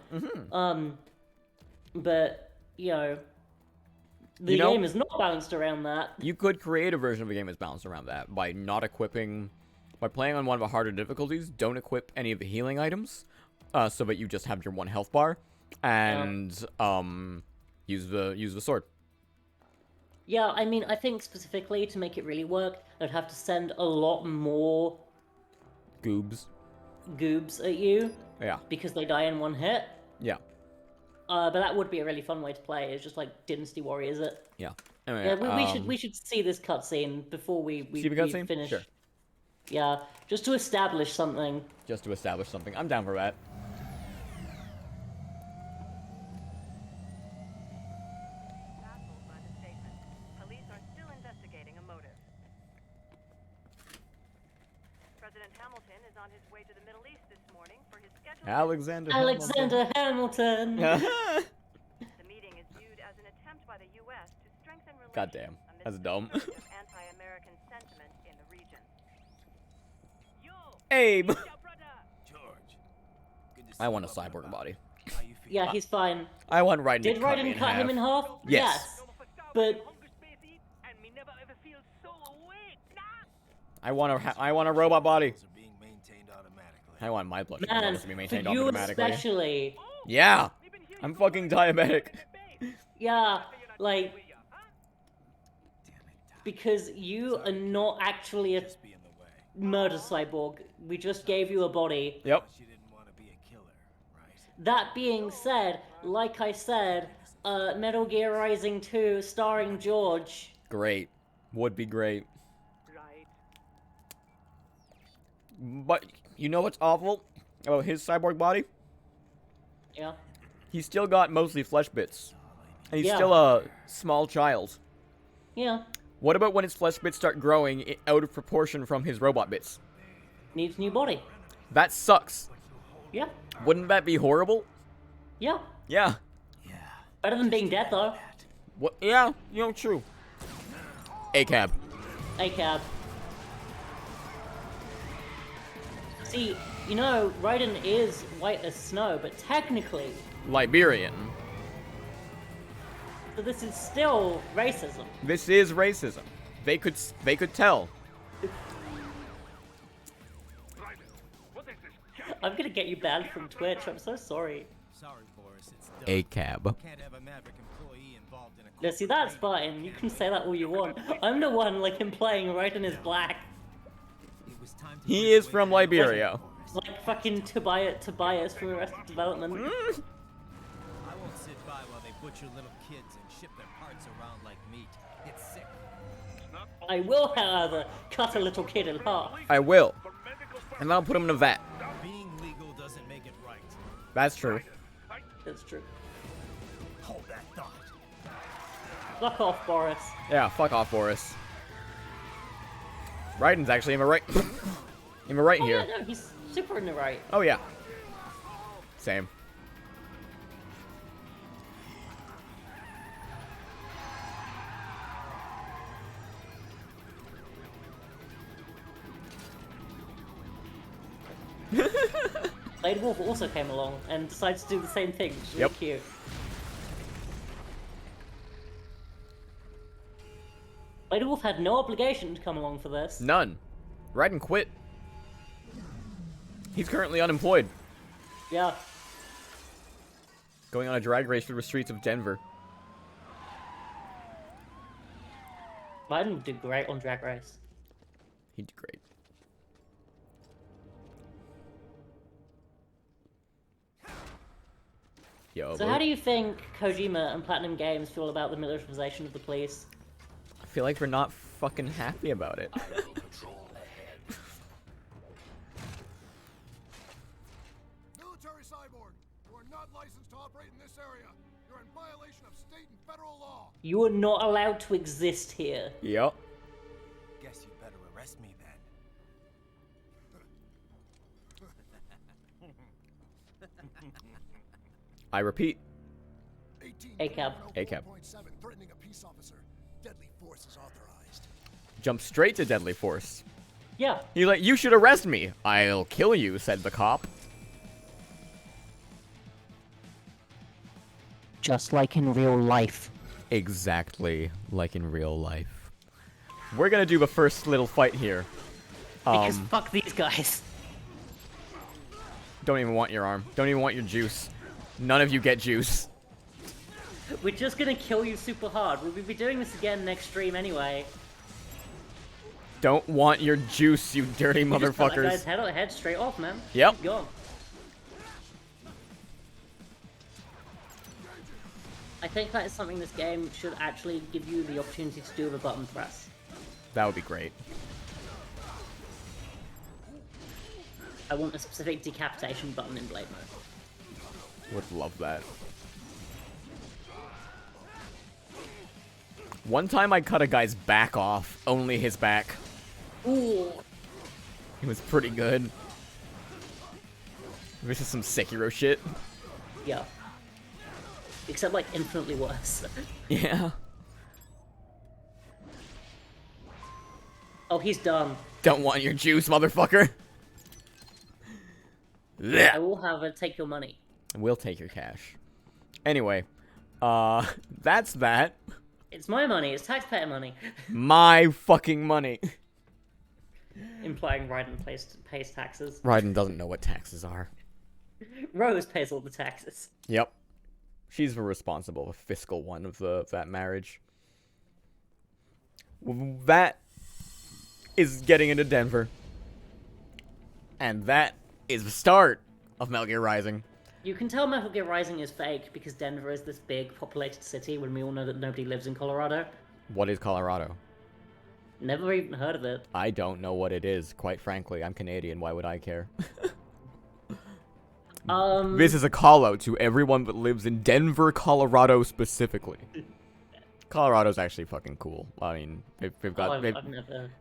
But you know, the game is not balanced around that. You could create a version of a game that's balanced around that by not equipping, by playing on one of the harder difficulties. Don't equip any of the healing items, so that you just have your 1 health bar, and use the sword. Yeah, I mean, I think specifically to make it really work, I'd have to send a lot more goobs at you. Yeah. Because they die in 1 hit. Yeah. But that would be a really fun way to play. It's just like Dynasty Warriors it. Yeah. Anyway, yeah, we should see this cutscene before we finish. Sure. Yeah, just to establish something. I'm down for that. Police are still investigating a motive. President Hamilton is on his way to the Middle East this morning for his scheduled... Alexander Hamilton! The meeting is viewed as an attempt by the U.S. to strengthen relations... Goddamn, that's dumb. ...anti-American sentiment in the region. Abe! George. I want a cyborg body. Yeah, he's fine. I want Raiden Did to cut Raiden cut him in half? Yes. But... I want a robot body. I want my blood Man, to be maintained for you automatically. especially. Yeah, I'm fucking diabetic. Yeah, like, because you are not actually a murder cyborg. We just gave you a body. Yep. That being said, like I said, Metal Gear Rising 2 starring George. Great. Would be great. But you know what's awful about his cyborg body? Yeah. He's still got mostly flesh bits. And he's Yeah. still a small child. Yeah. What about when his flesh bits start growing out of proportion from his robot bits? Needs a new body. That sucks. Yeah. Wouldn't that be horrible? Yeah. Yeah. Better than being dead, though. What? Yeah, you know, true. A-cab. A-cab. See, you know, Raiden is white as snow, but technically... Liberian. So this is still racism. This is racism. They could tell. I'm gonna get you banned from Twitch. I'm so sorry. Sorry, Boris, it's done. A-cab. Can't have a Maverick employee involved in a... Yeah, see, that's fine. You can say that all you want. I'm the one, like, implying Raiden is black. He is from Liberia. Like fucking Tobias from Arrested Development. I won't sit by while they butcher little kids and ship their parts around like meat. It's sick. I will, however, cut a little kid in half. I will. And then I'll put him in a vat. Being legal doesn't make it right. That's true. That's true. Hold that thought. Fuck off, Boris. Yeah, fuck off, Boris. Raiden's actually in my right. In my right Oh, here. yeah, no, he's super in the right. Oh yeah. Same. Blade Wolf also came along and decided to do the same thing, which is really Yep. cute. Blade Wolf had no obligation to come along for this. None. Raiden quit. He's currently unemployed. Yeah. Going on a drag race through the streets of Denver. Biden did great on Drag Race. He did great. Yo, So how do you think Kojima and Platinum Games feel about the militarization of the police? I feel like we're not fucking happy about it. Military cyborg, You are not licensed to operate in this area. You're in violation of state and federal law. You are not allowed to exist here. Yep. Guess you better arrest me then. I repeat. ACAB. ACAB. Threatening a peace officer. Deadly force is authorized. Jump straight to deadly force. Yeah. He like, you should arrest me. I'll kill you, said the cop. Just like in real life. Exactly like in real life. We're gonna do the first little fight here. Because fuck these guys. Don't even want your arm. Don't even want your juice. None of you get juice. We're just gonna kill you super hard. We'll be doing this again next stream anyway. Don't want your juice, you dirty You just cut that motherfuckers. guy's head straight off, man. Yep. Keep going. I think that is something this game should actually give you the opportunity to do with a button press. That would be great. I want a specific decapitation button in Blade mode. Would love that. One time I cut a guy's back off. Only his back. Ooh. It was pretty good. This is some Sekiro shit. Yeah. Except, like, infinitely worse. Yeah. Oh, he's done. Don't want your juice, motherfucker. I will have a take your money. We'll take your cash. Anyway, that's that. It's my money. It's taxpayer money. My fucking money. Implying Raiden pays taxes. Raiden doesn't know what taxes are. Rose pays all the taxes. Yep. She's the responsible fiscal one of that marriage. That is getting into Denver. And that is the start of Metal Gear Rising. You can tell Metal Gear Rising is fake because Denver is this big populated city when we all know that nobody lives in Colorado. What is Colorado? Never even heard of it. I don't know what it is, quite frankly. I'm Canadian, why would I care? This is a call-out to everyone that lives in Denver, Colorado specifically. Colorado's actually fucking cool. I mean, they've got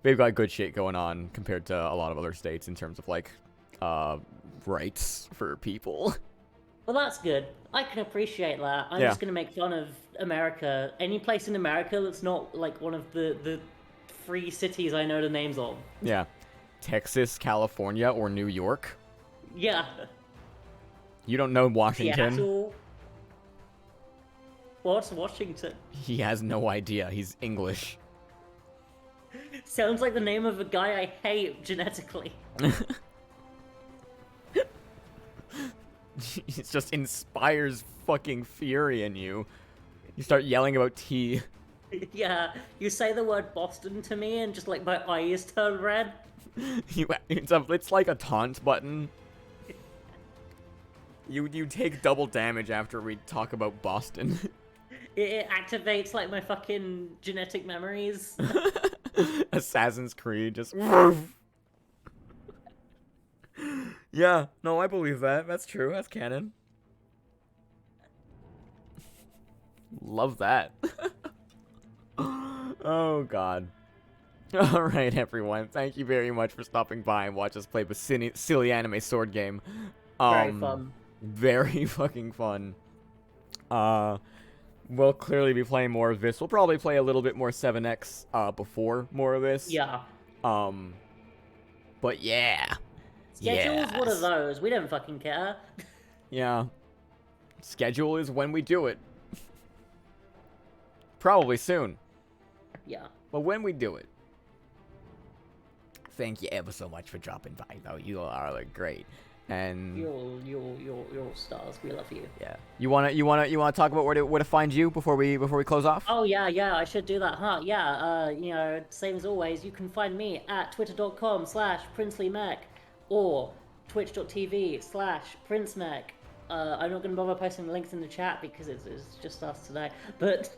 they've got good shit going on compared to a lot of other states in terms of like rights for people. Well, that's good. I can appreciate that. I'm just gonna make fun of America. Any place in America that's not like one of the free cities I know the names of. Yeah. Texas, California, or New York. Yeah. You don't know Washington. Seattle. What's Washington? He has no idea. He's English. Sounds like the name of a guy I hate genetically. It just inspires fucking fury in you. You start yelling about tea. Yeah, you say the word Boston to me and just like my eyes turn red. It's like a taunt button. You take double damage after we talk about Boston. It activates like my fucking genetic memories. Assassin's Creed just. Yeah, no, I believe that. That's true. That's canon. Love that. Oh, God. Alright, everyone. Thank you very much for stopping by and watch us play the silly anime sword game. Very fun. Very fucking fun. We'll clearly be playing more of this. We'll probably play a little bit more 7X before more of this. Yeah. But yeah. Schedule's one of those. We don't fucking care. Yeah. Schedule is when we do it. Probably soon. Yeah. But when we do it. Thank you ever so much for dropping by, though. You are like great. And you're stars. We love you. Yeah. You wanna talk about where to find you before we close off? Oh yeah, I should do that, huh? Yeah. You know, same as always. You can find me at twitter.com/PrincelyMech or twitch.tv/PrinceMech. I'm not gonna bother posting the links in the chat because it's just us today. But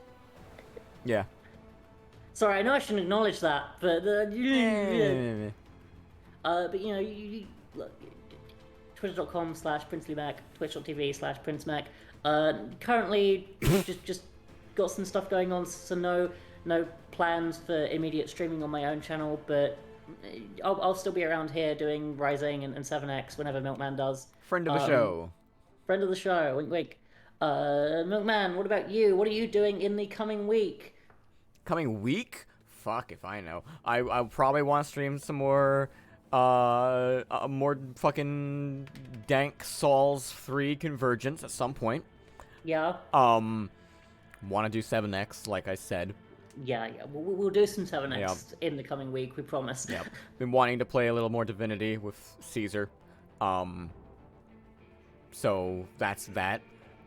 yeah. Sorry, I know I shouldn't acknowledge that, but but you know, look. twitter.com/princelymac, twitch.tv/princemac. Currently, just got some stuff going on, so no plans for immediate streaming on my own channel, but I'll still be around here doing Rising and 7X whenever Milkman does. Friend of the show. Friend of the show, wink wink. Milkman, what about you? What are you doing in the coming week? Coming week? Fuck if I know. I probably want to stream some more more fucking dank Souls 3 Convergence at some point. Yeah. Want to do 7X, like I said. Yeah. We'll do some 7X in the coming week, we promise. Yep. Been wanting to play a little more Divinity with Caesar. So that's that.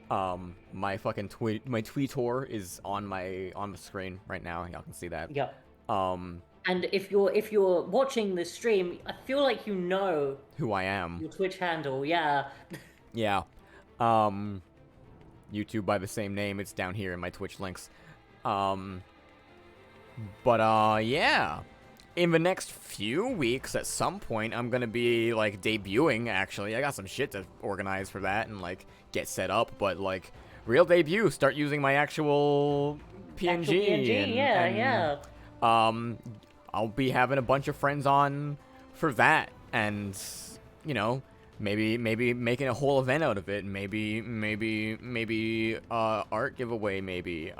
My fucking my Tweetor is on the screen right now. Y'all can see that. Yep. And if you're watching this stream, I feel like you know who I am. Your Twitch handle, yeah. Yeah. YouTube by the same name. It's down here in my Twitch links. Yeah. In the next few weeks, at some point, I'm gonna be, like, debuting, actually. I got some shit to organize for that and, like, get set up, but, like, real debut. Start using my actual PNG. Actual PNG, yeah. I'll be having a bunch of friends on for that, and, you know, maybe making a whole event out of it. Maybe art giveaway, maybe.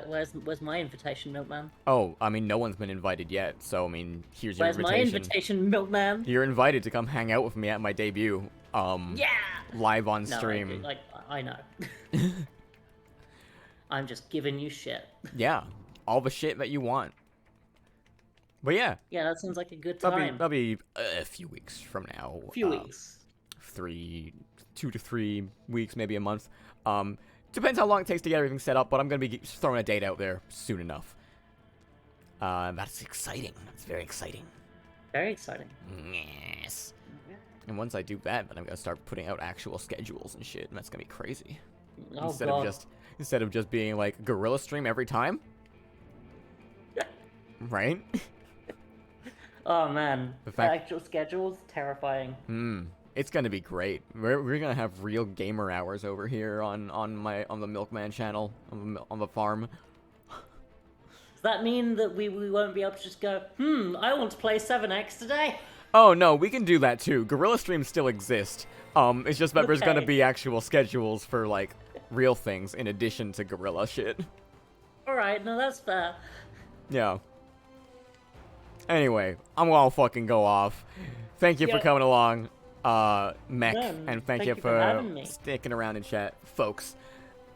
Where's my invitation, Milkman? Oh, I mean, no one's been invited yet, so, I mean, here's your invitation. Where's my invitation, Milkman? You're invited to come hang out with me at my debut. Yeah! Live on stream. No, I know. I'm just giving you shit. Yeah, all the shit that you want. But yeah. Yeah, that sounds like a good time. That'll be a few weeks from now. A few weeks. 2 to 3 weeks, maybe a month. Depends how long it takes to get everything set up, but I'm going to be throwing a date out there soon enough. That's exciting. That's very exciting. Very exciting. Yes. And once I do that, then I'm going to start putting out actual schedules and shit, and that's going to be crazy. Oh, Instead of just being like gorilla stream every time. Right? Oh man, the fact... actual schedules, terrifying. It's gonna be great. We're gonna have real gamer hours over here on the Milkman channel on the farm. Does that mean that we won't be able to just go, I want to play 7X today? Oh no, we can do that too. Gorilla streams still exist. It's just that there's gonna be actual schedules for like real things in addition to gorilla shit. Alright, no, that's fair. Yeah. Anyway, I'm gonna fucking go off. Thank you for coming along, Mech, and thank you for sticking around in chat, folks.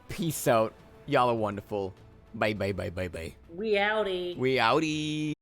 Peace out. Y'all are wonderful. Bye. We outie. We outie.